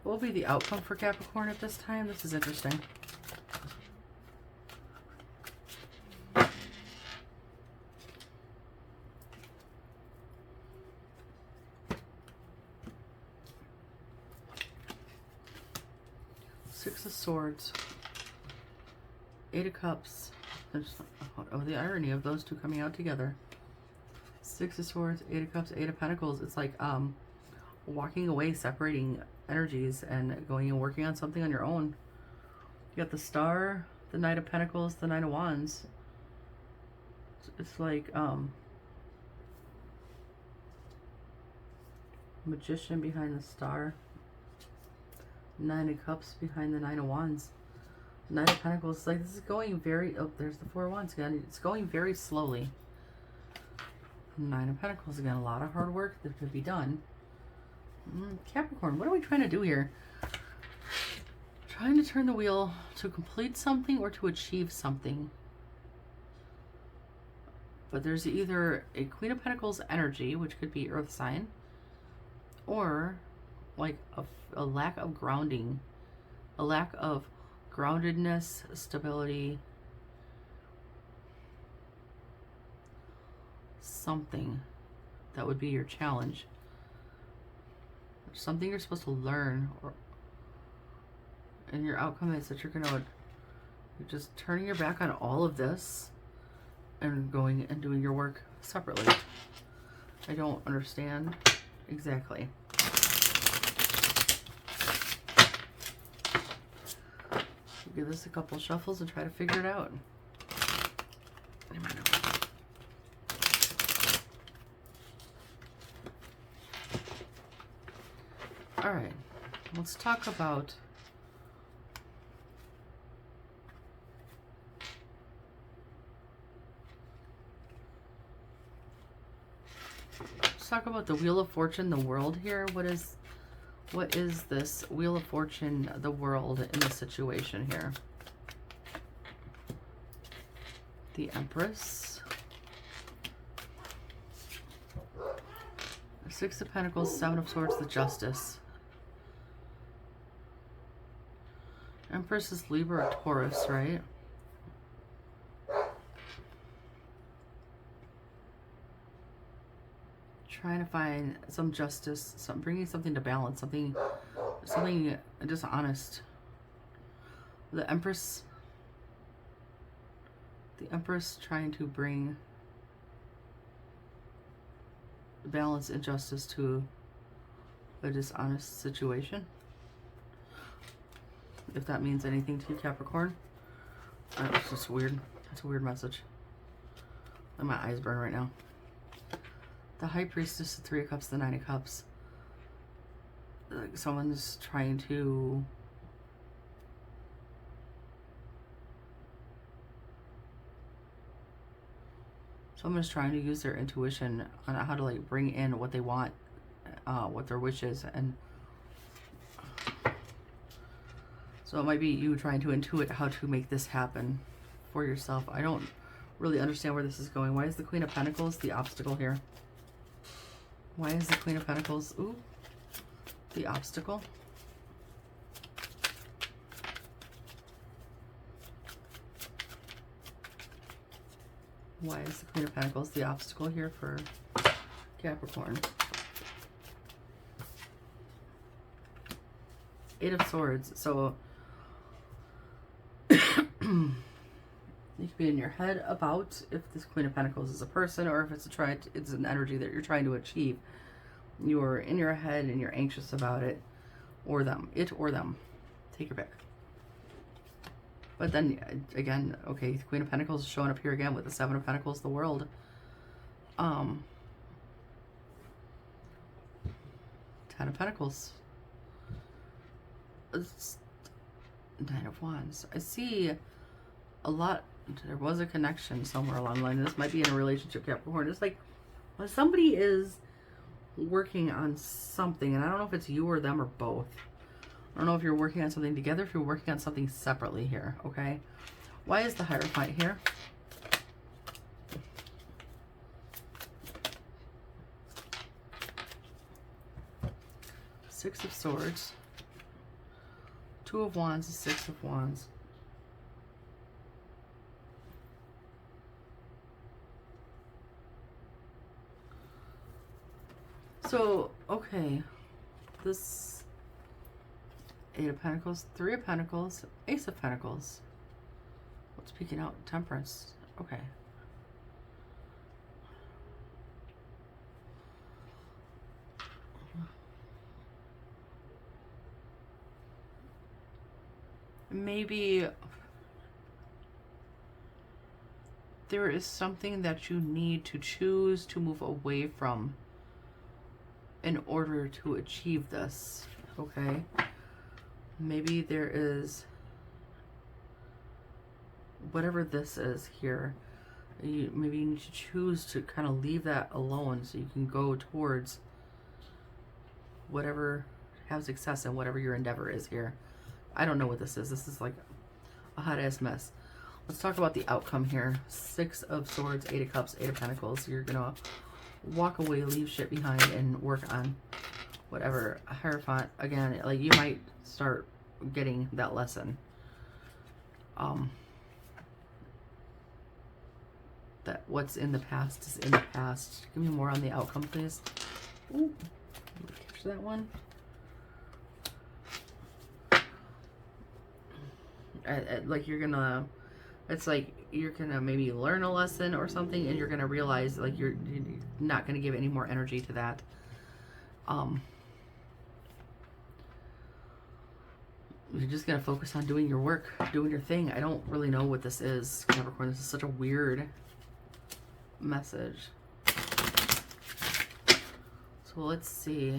What will be the outcome for Capricorn at this time? This is interesting. Six of Swords. Eight of Cups. Oh, the irony of those two coming out together. Six of Swords, Eight of Cups, Eight of Pentacles. It's like walking away, separating energies and going and working on something on your own. You got the Star, the Knight of Pentacles, the Nine of Wands. It's like Magician behind the Star. Nine of Cups behind the Nine of Wands. Nine of Pentacles. It's like this is going very... Oh, there's the Four of Wands again. It's going very slowly. Nine of Pentacles again. A lot of hard work that could be done. Capricorn, what are we trying to do here? Trying to turn the wheel to complete something or to achieve something. But there's either a Queen of Pentacles energy, which could be Earth sign, or like a lack of grounding, a lack of groundedness, stability, something that would be your challenge. Something you're supposed to learn, and your outcome is that you're just turning your back on all of this and going and doing your work separately. I don't understand exactly. Give this a couple shuffles and try to figure it out. All right, let's talk about talk about the Wheel of Fortune, the world here. What is this Wheel of Fortune, the world in this situation here? The Empress. Six of Pentacles, Seven of Swords, the Justice. Empress is Libra or Taurus, right? Trying to find some justice, bringing something to balance, something dishonest. The Empress trying to bring balance and justice to a dishonest situation. If that means anything to you, Capricorn. It's just weird. It's a weird message. And my eyes burn right now. The High Priestess, the Three of Cups, the Nine of Cups. Like someone's trying to use their intuition on how to like bring in what they want, what their wish is, and so it might be you trying to intuit how to make this happen for yourself. I don't really understand where this is going. Why is the Queen of Pentacles the obstacle here? Why is the Queen of Pentacles, ooh, the obstacle? Why is the Queen of Pentacles the obstacle here for Capricorn? Eight of Swords. So you could be in your head about if this Queen of Pentacles is a person or if it's an energy that you're trying to achieve. You're in your head and you're anxious about it, or them. It or them. Take your pick. But then again, okay, the Queen of Pentacles is showing up here again with the Seven of Pentacles, the world. 10 of Pentacles. It's 9 of Wands. I see a lot. There was a connection somewhere along the line. This might be in a relationship, Capricorn. It's like when somebody is working on something, and I don't know if it's you or them or both. I don't know if you're working on something together, if you're working on something separately here, okay? Why is the Hierophant here? Six of Swords. Two of Wands, Six of Wands. So, okay. This Eight of Pentacles, Three of Pentacles, Ace of Pentacles. What's peeking out? Temperance. Okay. Maybe there is something that you need to choose to move away from in order to achieve this, okay? Maybe there is, whatever this is here, maybe you need to choose to kind of leave that alone so you can go towards whatever, have success in whatever your endeavor is here. I don't know what this is. This is like a hot-ass mess. Let's talk about the outcome here. Six of Swords, Eight of Cups, Eight of Pentacles. You're going to walk away, leave shit behind, and work on whatever. Hierophant, again, like you might start getting that lesson. That what's in the past is in the past. Give me more on the outcome, please. Ooh, catch that one. Like you're gonna, it's like you're gonna maybe learn a lesson or something, and you're gonna realize like you're not gonna give any more energy to that. You're just gonna focus on doing your work, doing your thing. I don't really know what this is, Capricorn. This is such a weird message. So let's see.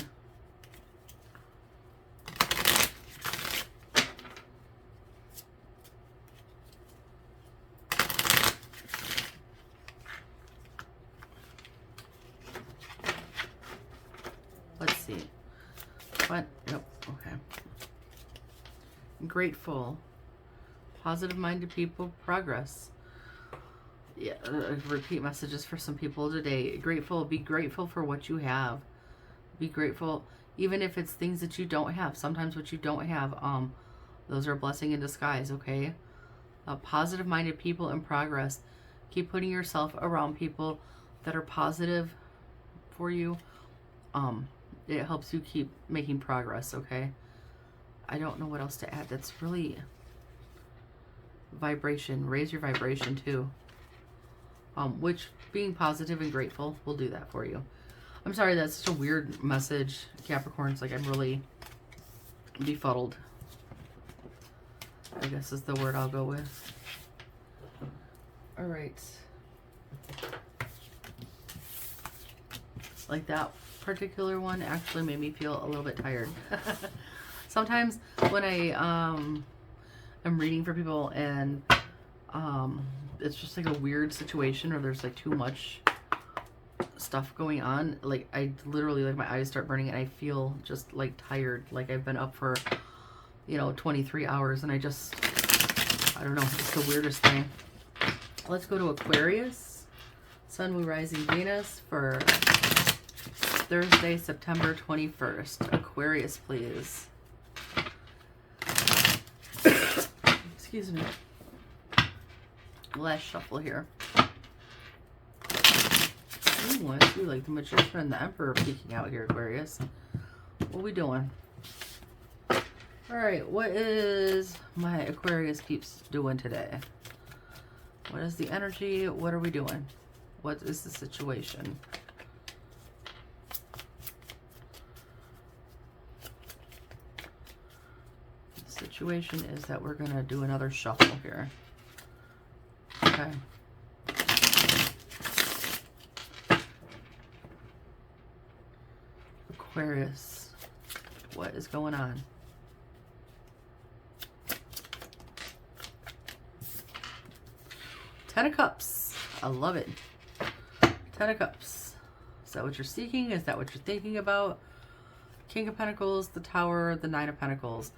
grateful. Positive-minded people, progress. Yeah, repeat messages for some people today. Grateful, be grateful for what you have. Be grateful, even if it's things that you don't have. Sometimes what you don't have, those are a blessing in disguise, okay? Positive-minded people in progress. Keep putting yourself around people that are positive for you. It helps you keep making progress, okay? I don't know what else to add. That's really vibration. Raise your vibration too. Which being positive and grateful will do that for you. I'm sorry, that's such a weird message, Capricorns. Like, I'm really befuddled, I guess is the word I'll go with. All right. Like, that particular one actually made me feel a little bit tired. Sometimes when I am reading for people and it's just like a weird situation, or there's like too much stuff going on, like I literally, like, my eyes start burning and I feel just like tired, like I've been up for, you know, 23 hours, and I don't know, it's the weirdest thing. Let's go to Aquarius, Sun, Moon, Rising, Venus for Thursday, September 21st. Aquarius, please. Excuse me. Last shuffle here. Ooh, I see, like, the Magician and the Emperor peeking out here, Aquarius. What are we doing? Alright, what is my Aquarius peeps doing today? What is the energy? What are we doing? What is the situation? The situation is that we're going to do another shuffle here. Okay. Aquarius, what is going on? Ten of Cups. I love it. Ten of Cups. Is that what you're seeking? Is that what you're thinking about? King of Pentacles, the Tower, the Nine of Pentacles.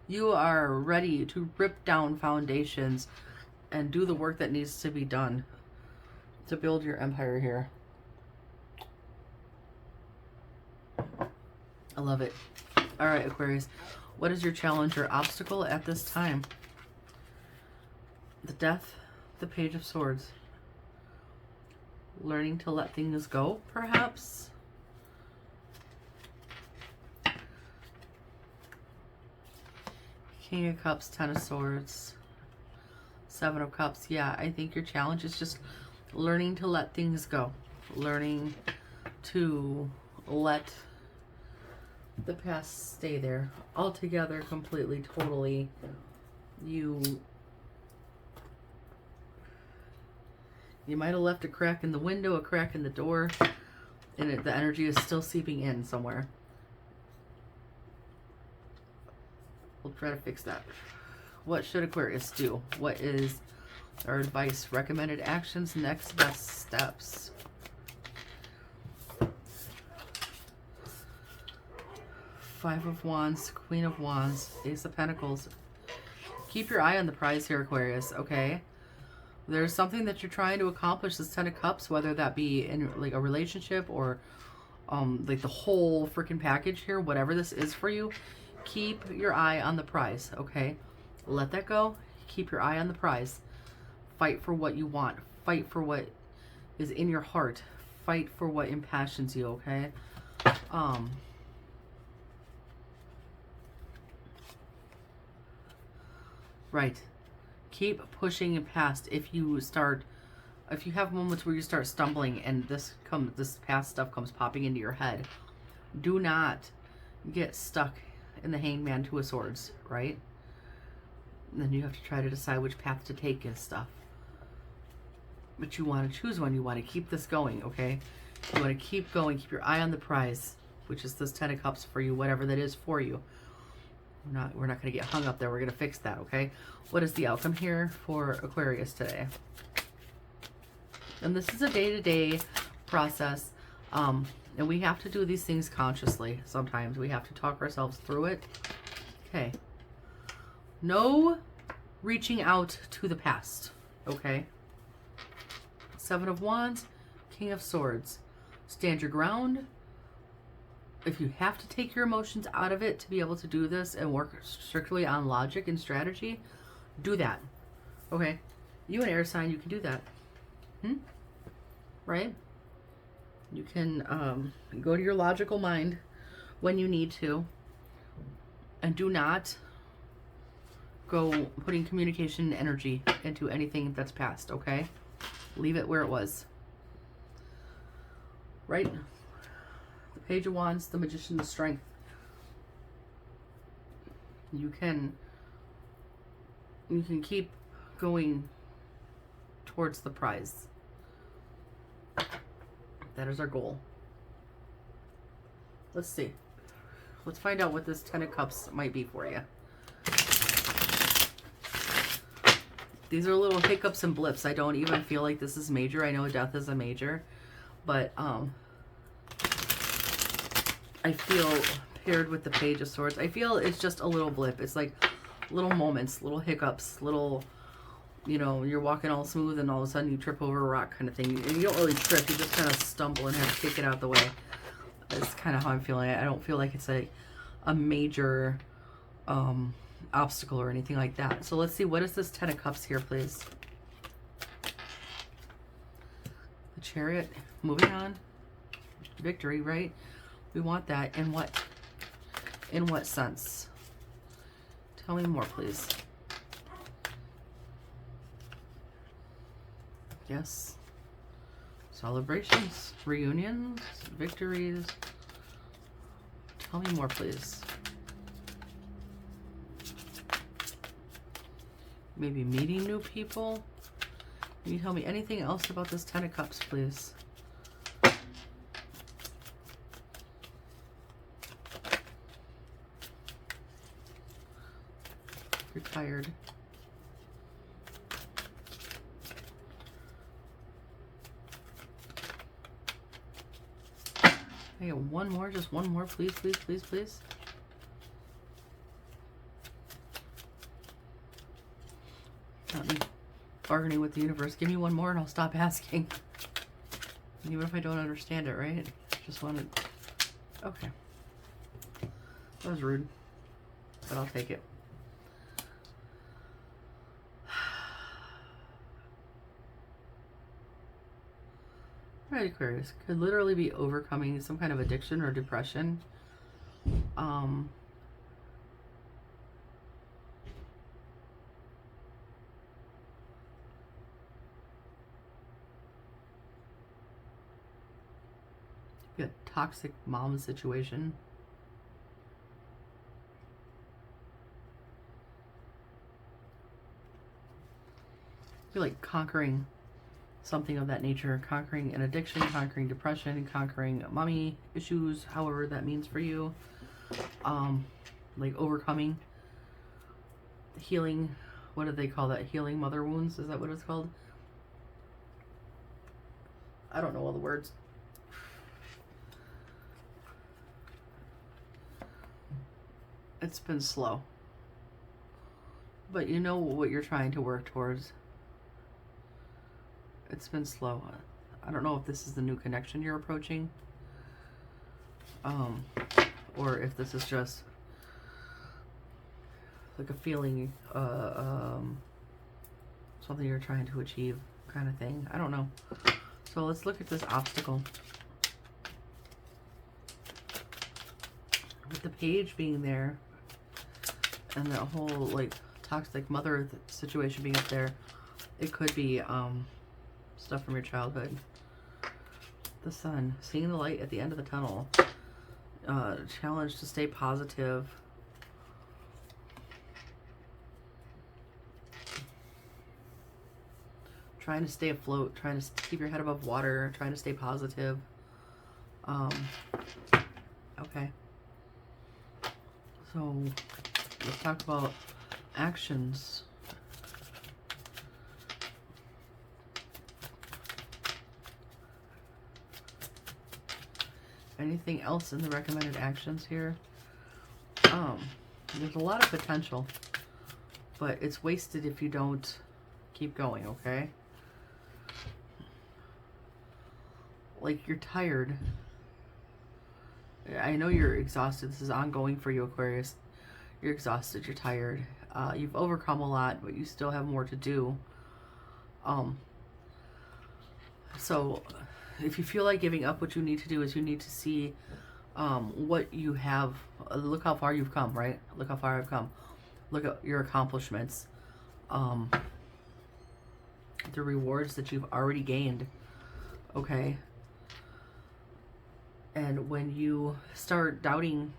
You are ready to rip down foundations and do the work that needs to be done to build your empire here. I love it. All right, Aquarius. What is your challenge or obstacle at this time? The Death, the Page of Swords. Learning to let things go, perhaps? King of Cups, Ten of Swords, Seven of Cups. Yeah, I think your challenge is just learning to let things go. Learning to let the past stay there altogether, completely, totally. You might have left a crack in the window, a crack in the door, and the energy is still seeping in somewhere. We'll try to fix that. What should Aquarius do? What is our advice? Recommended actions, next best steps. Five of Wands, Queen of Wands, Ace of Pentacles. Keep your eye on the prize here, Aquarius, okay? There's something that you're trying to accomplish, this Ten of Cups, whether that be in like a relationship or like the whole freaking package here, whatever this is for you. Keep your eye on the prize, okay? Let that go. Keep your eye on the prize. Fight for what you want. Fight for what is in your heart. Fight for what impassions you, okay? Right. Keep pushing past. If you have moments where you start stumbling and this past stuff comes popping into your head, do not get stuck in the Hangman, Two of Swords, right? And then you have to try to decide which path to take and stuff. But you want to choose one. You want to keep this going, okay? You want to keep going. Keep your eye on the prize, which is this Ten of Cups for you, whatever that is for you. We're not going to get hung up there. We're going to fix that, okay? What is the outcome here for Aquarius today? And this is a day-to-day process. And we have to do these things consciously. Sometimes we have to talk ourselves through it. Okay. No reaching out to the past, okay? Seven of Wands, King of Swords. Stand your ground. If you have to take your emotions out of it to be able to do this and work strictly on logic and strategy, do that. Okay? You an air sign, you can do that. Right? You can go to your logical mind when you need to. And do not go putting communication and energy into anything that's past, okay? Leave it where it was. Right? The Page of Wands, the Magician, the Strength. You can keep going towards the prize. That is our goal. Let's see. Let's find out what this Ten of Cups might be for you. These are little hiccups and blips. I don't even feel like this is major. I know death is a major, but I feel paired with the Page of Swords, I feel it's just a little blip. It's like little moments, little hiccups, little, you know, you're walking all smooth and all of a sudden you trip over a rock kind of thing. And you don't really trip, you just kind of stumble and have to kick it out the way. That's kind of how I'm feeling. I don't feel like it's a major obstacle or anything like that. So let's see, what is this Ten of Cups here, please? The Chariot, moving on. Victory, right? We want that. In what sense? Tell me more, please. Yes. Celebrations, reunions, victories. Tell me more, please. Maybe meeting new people. Can you tell me anything else about this Ten of Cups, please? You're tired. I get one more, just one more, please, please, please, please. Not me bargaining with the universe. Give me one more and I'll stop asking. Even if I don't understand it, right? Just wanted... Okay. That was rude, but I'll take it. Right, Aquarius. Could literally be overcoming some kind of addiction or depression. Be a toxic mom situation. I feel like conquering something of that nature, conquering an addiction, conquering depression, conquering mommy issues, however that means for you. Like overcoming, healing, what do they call that? Healing mother wounds, is that what it's called? I don't know all the words. It's been slow. But you know what you're trying to work towards. It's been slow. I don't know if this is the new connection you're approaching. Or if this is just like a feeling, something you're trying to achieve kind of thing. I don't know. So let's look at this obstacle. With the Page being there and that whole like toxic mother situation being up there, it could be stuff from your childhood. The Sun, seeing the light at the end of the tunnel. Challenge to stay positive. Trying to stay afloat, trying to keep your head above water, trying to stay positive. Okay. So let's talk about actions. Anything else in the recommended actions here? There's a lot of potential but it's wasted if you don't keep going, okay? Like, you're tired. I know you're exhausted. This is ongoing for you, Aquarius. You're exhausted. You're tired. You've overcome a lot, but you still have more to do. So if you feel like giving up, what you need to do is you need to see what you have. Look how far you've come, right? Look how far I've come. Look at your accomplishments. The rewards that you've already gained. Okay? And when you start doubting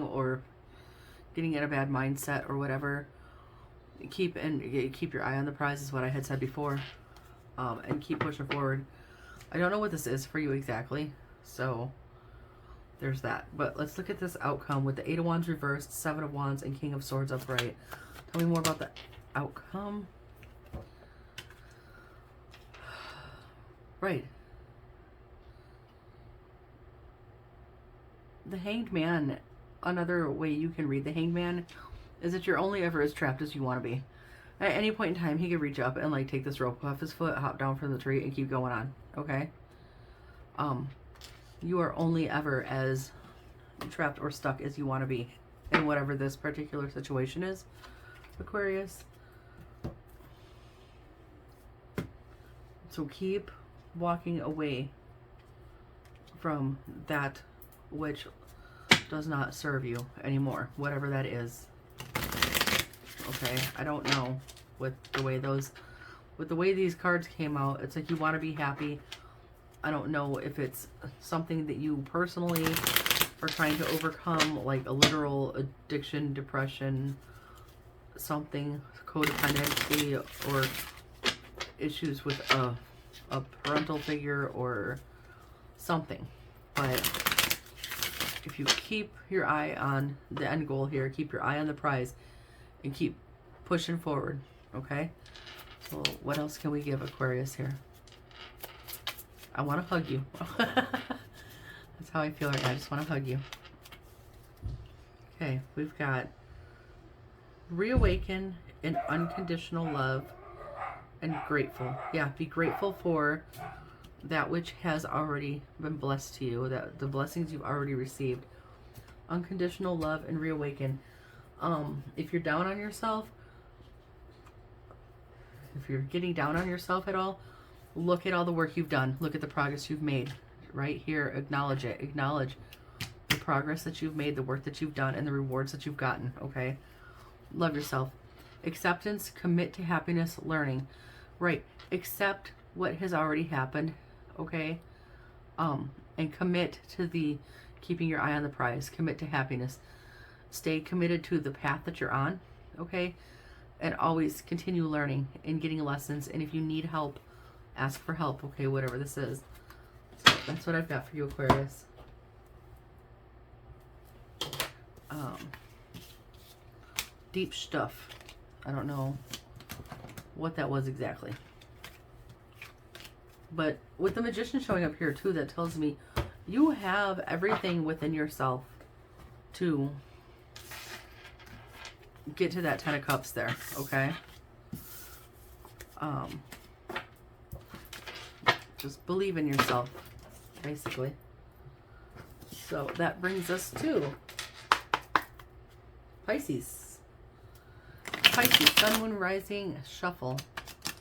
or getting in a bad mindset or whatever, keep your eye on the prize is what I had said before, and keep pushing forward. I don't know what this is for you exactly, so there's that. But let's look at this outcome with the 8 of Wands reversed, 7 of Wands, and King of Swords upright. Tell me more about the outcome. Right. The Hanged Man, another way you can read the Hanged Man is that you're only ever as trapped as you want to be. At any point in time, he could reach up and like take this rope off his foot, hop down from the tree, and keep going on. Okay? You are only ever as trapped or stuck as you want to be in whatever this particular situation is, Aquarius. So keep walking away from that which does not serve you anymore, whatever that is. Okay, I don't know with the way these cards came out. It's like you want to be happy. I don't know if it's something that you personally are trying to overcome, like a literal addiction, depression, something, codependency, or issues with a parental figure or something. But if you keep your eye on the end goal here, keep your eye on the prize, and keep pushing forward, okay? So what else can we give Aquarius here? I want to hug you. That's how I feel right now. I just want to hug you. Okay, we've got reawaken in unconditional love and grateful. Yeah, be grateful for that which has already been blessed to you, that the blessings you've already received. Unconditional love and reawaken. If you're down on yourself, if you're getting down on yourself at all, look at all the work you've done. Look at the progress you've made. Right here, acknowledge it. Acknowledge the progress that you've made, the work that you've done, and the rewards that you've gotten, okay? Love yourself. Acceptance, commit to happiness, learning. Right, accept what has already happened, okay? And commit to the keeping your eye on the prize. Commit to happiness. Stay committed to the path that you're on, okay? And always continue learning and getting lessons. And if you need help, ask for help, okay? Whatever this is. So that's what I've got for you, Aquarius. Deep stuff. I don't know what that was exactly. But with the Magician showing up here too, that tells me you have everything within yourself to get to that 10 of Cups there, okay? Just believe in yourself, basically. So that brings us to Pisces. Pisces, Sun, Moon, Rising, shuffle.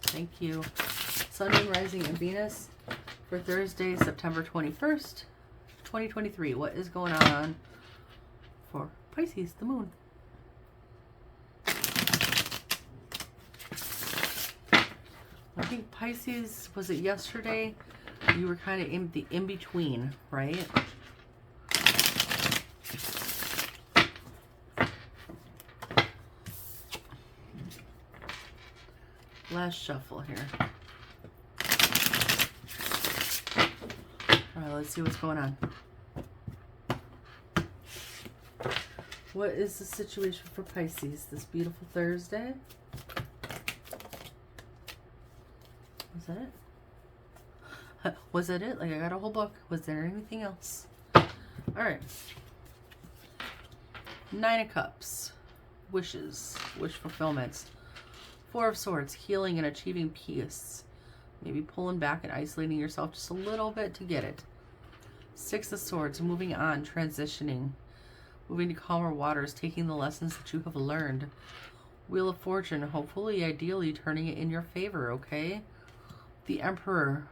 Thank you. Sun, Moon, Rising, and Venus for Thursday, September 21st, 2023. What is going on for Pisces, the moon? I think Pisces, was it yesterday? You were kind of in the in-between, right? Last shuffle here. All right, let's see what's going on. What is the situation for Pisces this beautiful Thursday? Was that it? Was that it? Like, I got a whole book. Was there anything else? All right. Nine of Cups, wishes, wish fulfillment. Four of Swords, healing and achieving peace. Maybe pulling back and isolating yourself just a little bit to get it. Six of Swords, moving on, transitioning. Moving to calmer waters, taking the lessons that you have learned. Wheel of Fortune, hopefully, ideally, turning it in your favor, okay? The Emperor,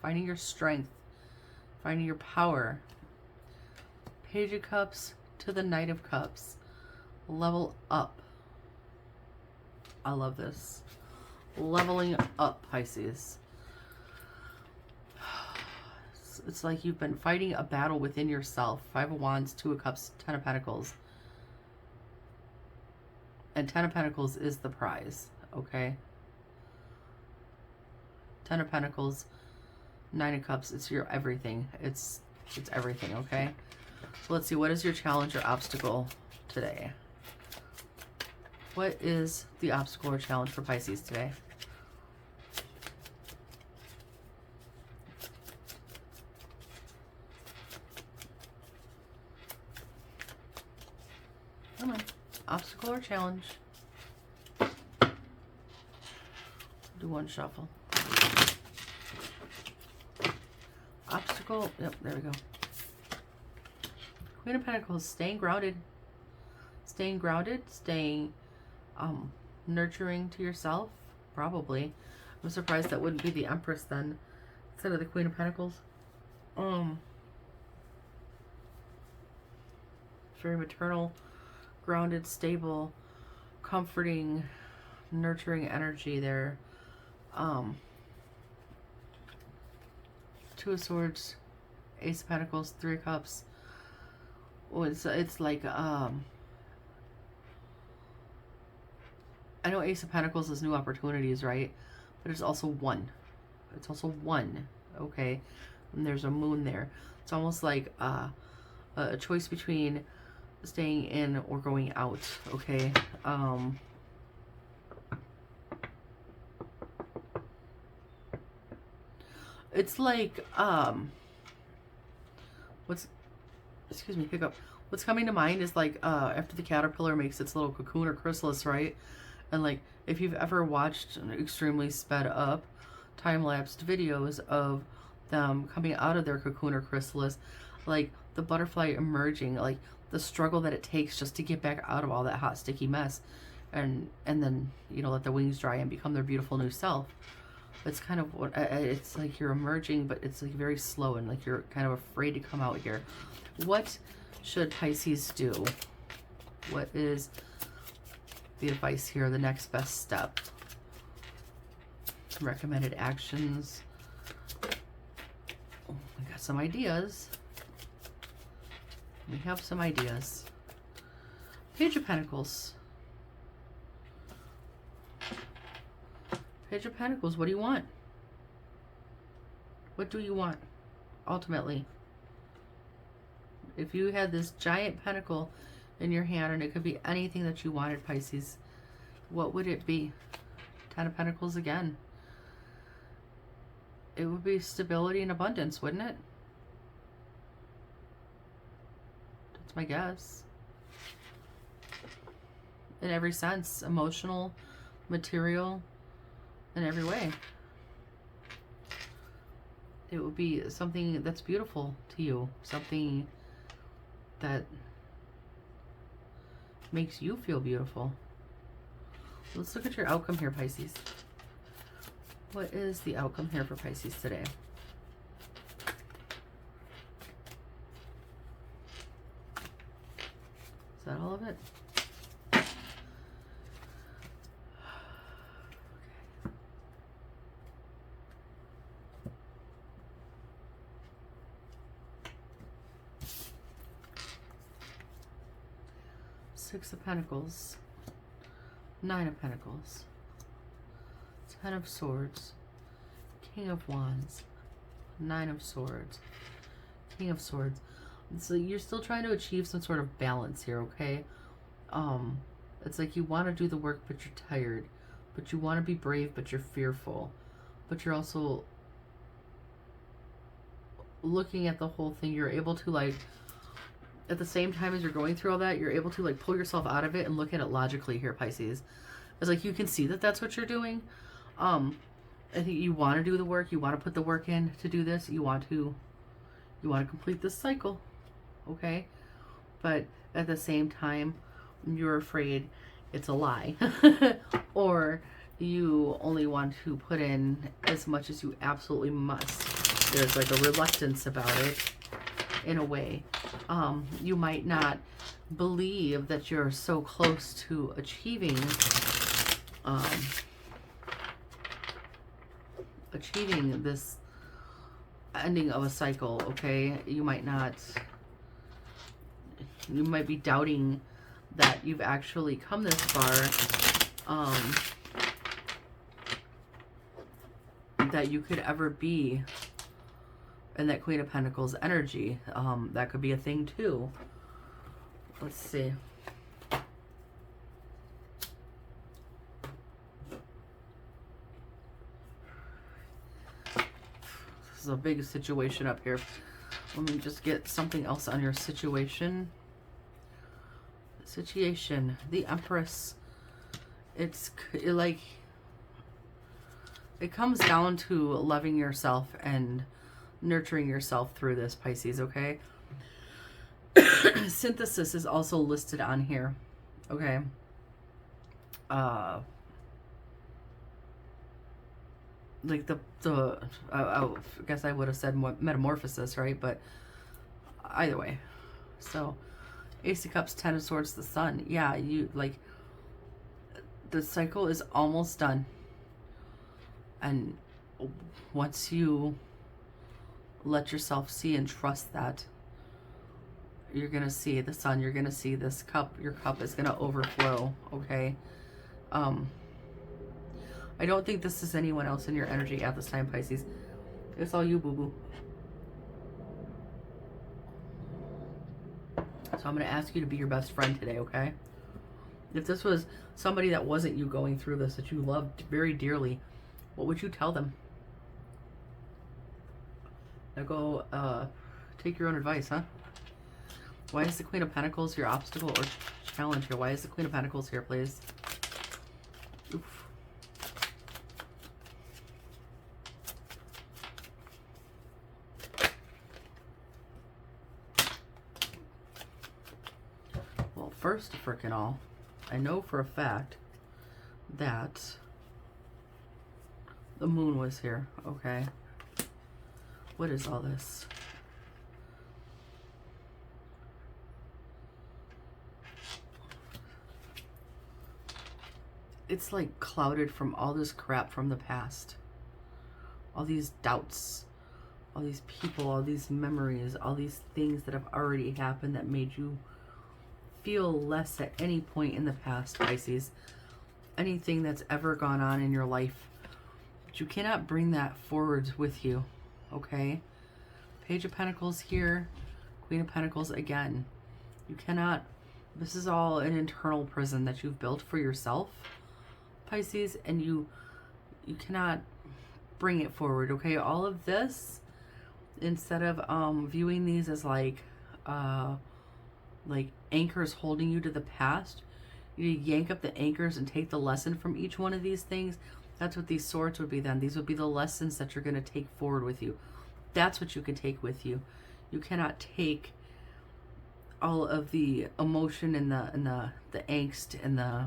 finding your strength, finding your power. Page of Cups to the Knight of Cups. Level up. I love this. Leveling up, Pisces. It's like you've been fighting a battle within yourself. Five of Wands, Two of Cups, Ten of Pentacles. And Ten of Pentacles is the prize, okay? Ten of Pentacles, Nine of Cups, it's your everything. It's everything, okay? So let's see, what is your challenge or obstacle today? What is the obstacle or challenge for Pisces today? Come on. Obstacle or challenge? Do one shuffle. Obstacle. Yep, there we go. Queen of Pentacles, staying grounded. Staying grounded, staying nurturing to yourself, probably. I'm surprised that wouldn't be the Empress then, instead of the Queen of Pentacles. Very maternal, grounded, stable, comforting, nurturing energy there. Two of Swords, Ace of Pentacles, Three of Cups. Oh, it's like I know Ace of Pentacles is new opportunities, right? But it's also one. It's also one, okay? And there's a moon there. It's almost like a choice between staying in or going out, okay? It's like, excuse me, hiccup. What's coming to mind is like, after the caterpillar makes its little cocoon or chrysalis, right? And like, if you've ever watched extremely sped up time-lapsed videos of them coming out of their cocoon or chrysalis, like the butterfly emerging, like the struggle that it takes just to get back out of all that hot, sticky mess, and then, you know, let the wings dry and become their beautiful new self. It's kind of what, it's like you're emerging, but it's like very slow and like you're kind of afraid to come out here. What should Pisces do? What is the advice here, the next best step? Recommended actions. Oh, we got some ideas. We have some ideas. Page of Pentacles. Page of Pentacles, what do you want? What do you want, ultimately? If you had this giant pentacle in your hand, and it could be anything that you wanted, Pisces, what would it be? Ten of Pentacles again. It would be stability and abundance, wouldn't it? That's my guess. In every sense, emotional, material, in every way. It would be something that's beautiful to you, something that makes you feel beautiful. Let's look at your outcome here, Pisces. What is the outcome here for Pisces today? Is that all of it? Six of Pentacles, Nine of Pentacles, Ten of Swords, King of Wands, Nine of Swords, King of Swords. So you're still trying to achieve some sort of balance here, okay? It's like you want to do the work, but you're tired. But you want to be brave, but you're fearful. But you're also looking at the whole thing. You're able to, like, at the same time as you're going through all that, you're able to like pull yourself out of it and look at it logically here, Pisces. It's like you can see that that's what you're doing. I think you want to do the work. You want to put the work in to do this. You want to complete this cycle, okay? But at the same time, you're afraid it's a lie, or you only want to put in as much as you absolutely must. There's like a reluctance about it in a way. You might not believe that you're so close to achieving this ending of a cycle, okay? You might be doubting that you've actually come this far, that you could ever be in that Queen of Pentacles energy. That could be a thing too. Let's see. This is a big situation up here. Let me just get something else on your situation. The Empress. It comes down to loving yourself and nurturing yourself through this, Pisces, okay? Synthesis is also listed on here, okay? Like I guess I would have said metamorphosis, right? But either way. So Ace of Cups, Ten of Swords, the Sun. Yeah, you like the cycle is almost done. And once you let yourself see and trust that, you're going to see the sun, you're going to see this cup, your cup is going to overflow, okay? I don't think this is anyone else in your energy at this time, Pisces. It's all you, boo-boo. So I'm going to ask you to be your best friend today, okay? If this was somebody that wasn't you going through this, that you loved very dearly, what would you tell them? Now go take your own advice, huh? Why is the Queen of Pentacles your obstacle or challenge here? Why is the Queen of Pentacles here, please? Oof. Well, first frickin' all, I know for a fact that the moon was here, okay? What is all this? It's like clouded from all this crap from the past. All these doubts, all these people, all these memories, all these things that have already happened that made you feel less at any point in the past, Pisces. Anything that's ever gone on in your life. But you cannot bring that forward with you, okay? Page of Pentacles here, Queen of Pentacles again. You cannot, this is all an internal prison that you've built for yourself, Pisces, and you cannot bring it forward, okay? All of this, instead of viewing these as like anchors holding you to the past, you yank up the anchors and take the lesson from each one of these things. That's what these swords would be then. These would be the lessons that you're going to take forward with you. That's what you can take with you. You cannot take all of the emotion and the angst and the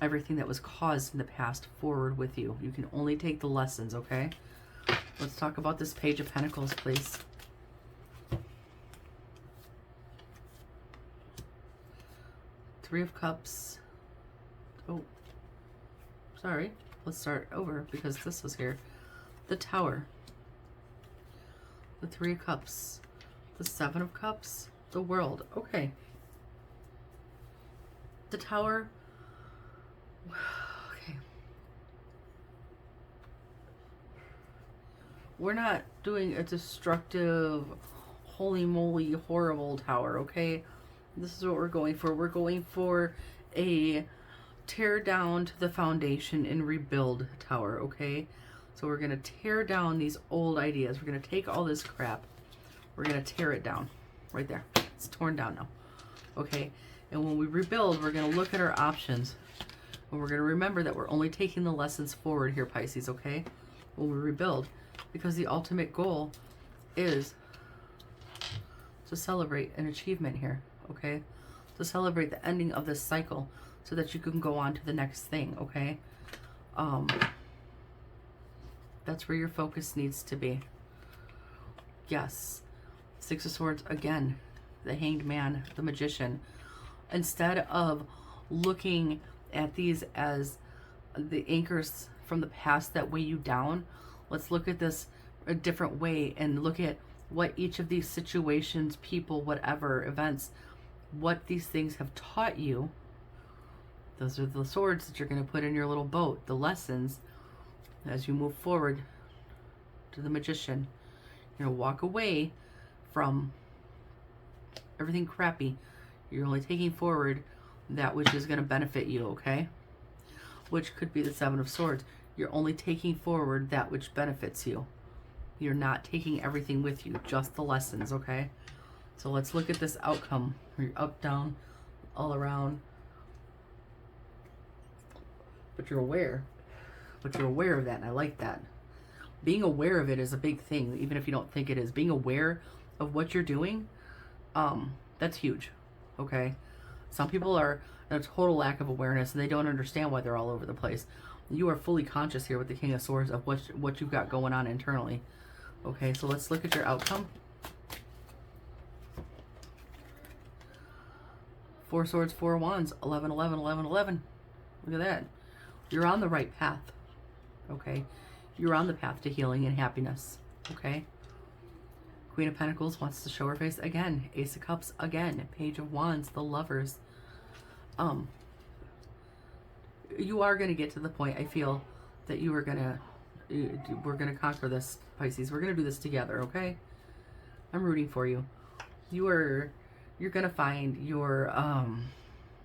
everything that was caused in the past forward with you. You can only take the lessons, okay? Let's talk about this Page of Pentacles, please. Three of Cups. Oh, sorry. Let's start over because this was here. The Tower. The Three of Cups. The Seven of Cups. The World. Okay. The Tower. Okay. We're not doing a destructive, holy moly, horrible tower, okay? This is what we're going for. We're going for a tear down to the foundation and rebuild tower, okay? So we're going to tear down these old ideas. We're going to take all this crap. We're going to tear it down right there. It's torn down now. Okay? And when we rebuild, we're going to look at our options. And we're going to remember that we're only taking the lessons forward here, Pisces, okay? When we rebuild. Because the ultimate goal is to celebrate an achievement here, okay? To celebrate the ending of this cycle so that you can go on to the next thing, okay? That's where your focus needs to be. Yes. Six of Swords, again, the Hanged Man, the Magician. Instead of looking at these as the anchors from the past that weigh you down, let's look at this a different way and look at what each of these situations, people, whatever, events, what these things have taught you. Those are the swords that you're going to put in your little boat, the lessons as you move forward to the Magician. You're going to walk away from everything crappy. You're only taking forward that which is going to benefit you, okay? Which could be the Seven of Swords. You're only taking forward that which benefits you. You're not taking everything with you, just the lessons, okay? So let's look at this outcome. You're up, down, all around. But you're aware. But you're aware of that, and I like that. Being aware of it is a big thing, even if you don't think it is. Being aware of what you're doing, that's huge, okay? Some people are in a total lack of awareness, and they don't understand why they're all over the place. You are fully conscious here with the King of Swords of what you've got going on internally. Okay, so let's look at your outcome. Four Swords, Four Wands, 11, 11, 11, 11. Look at that. You're on the right path. Okay? You're on the path to healing and happiness. Okay? Queen of Pentacles wants to show her face again. Ace of Cups again. Page of Wands, the Lovers. You are going to get to the point, I feel, that we're going to conquer this, Pisces. We're going to do this together, okay? I'm rooting for you. You're going to find your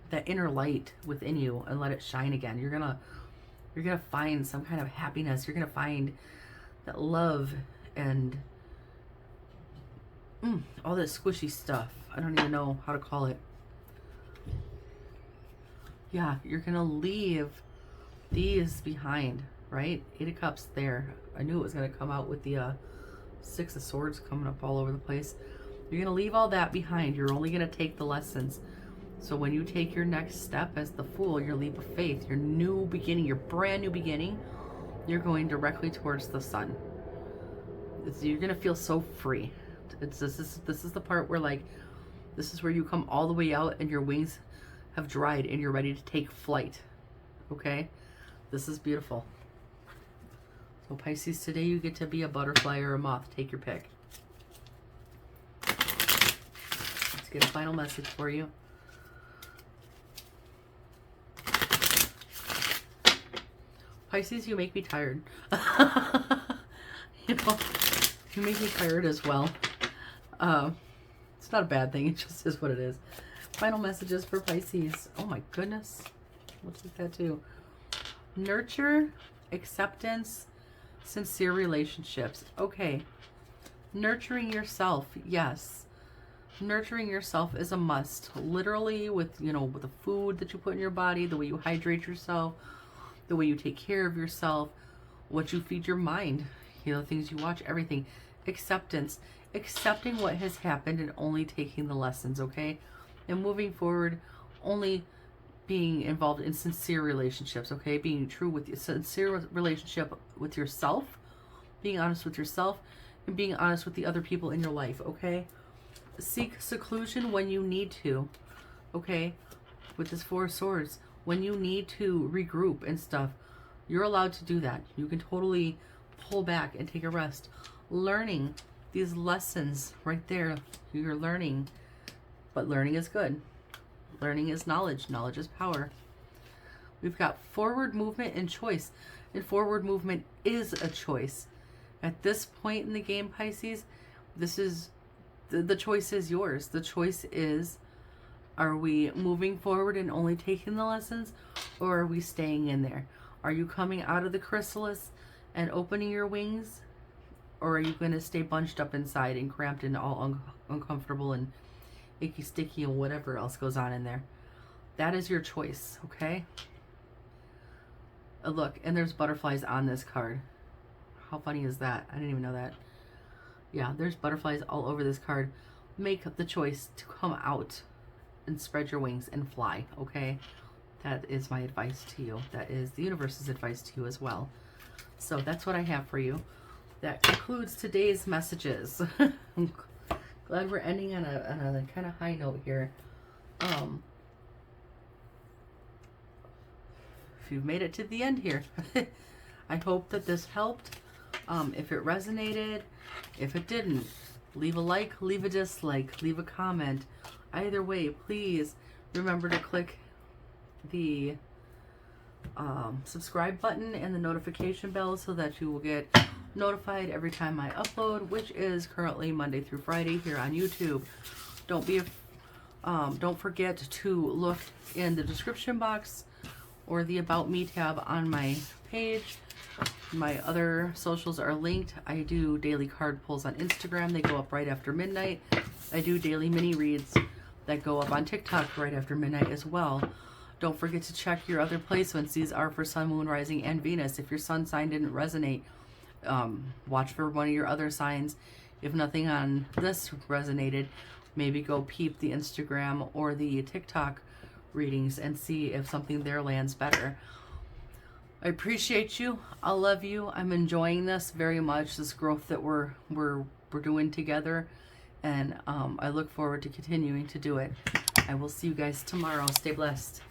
that inner light within you and let it shine again. You're going to find some kind of happiness. You're going to find that love and all this squishy stuff. I don't even know how to call it. Yeah, you're going to leave these behind, right? Eight of Cups there. I knew it was going to come out with the Six of Swords coming up all over the place. You're going to leave all that behind. You're only going to take the lessons. So when you take your next step as the Fool, your leap of faith, your new beginning, your brand new beginning, you're going directly towards the sun. You're going to feel so free. This is the part where, like, this is where you come all the way out and your wings have dried and you're ready to take flight. Okay? This is beautiful. So Pisces, today you get to be a butterfly or a moth. Take your pick. Let's get a final message for you. Pisces, you make me tired. You know, you make me tired as well. It's not a bad thing. It just is what it is. Final messages for Pisces. Oh my goodness. We'll take that too. Nurture, acceptance, sincere relationships. Okay. Nurturing yourself. Yes. Nurturing yourself is a must. Literally with, with the food that you put in your body, the way you hydrate yourself, the way you take care of yourself, what you feed your mind, things you watch, everything. Acceptance. Accepting what has happened and only taking the lessons, okay? And moving forward, only being involved in sincere relationships, okay? Being true with your sincere relationship with yourself, being honest with yourself, and being honest with the other people in your life, okay? Seek seclusion when you need to, okay? With this Four of Swords, when you need to regroup and stuff, you're allowed to do that. You can totally pull back and take a rest. Learning these lessons right there, you're learning. But learning is good. Learning is knowledge. Knowledge is power. We've got forward movement and choice. And forward movement is a choice. At this point in the game, Pisces, this is the choice is yours. The choice is, are we moving forward and only taking the lessons, or are we staying in there? Are you coming out of the chrysalis and opening your wings, or are you going to stay bunched up inside and cramped and all uncomfortable and icky, sticky, and whatever else goes on in there. That is your choice, okay? Look, and there's butterflies on this card. How funny is that? I didn't even know that. Yeah, there's butterflies all over this card. Make the choice to come out and spread your wings and fly, okay? That is my advice to you. That is the universe's advice to you as well. So that's what I have for you. That concludes today's messages. I'm glad we're ending on a kind of high note here. If you've made it to the end here, I hope that this helped. If it resonated, if it didn't, leave a like, leave a dislike, leave a comment. Either way, please remember to click the subscribe button and the notification bell so that you will get notified every time I upload, which is currently Monday through Friday here on YouTube. Don't forget to look in the description box or the About Me tab on my page. My other socials are linked. I do daily card pulls on Instagram. They go up right after midnight. I do daily mini reads that go up on TikTok right after midnight as well. Don't forget to check your other placements. These are for Sun, Moon, Rising, and Venus. If your sun sign didn't resonate, watch for one of your other signs. If nothing on this resonated, maybe go peep the Instagram or the TikTok readings and see if something there lands better. I appreciate you. I love you. I'm enjoying this very much, this growth that we're doing together, and I look forward to continuing to do it. I will see you guys tomorrow. Stay blessed.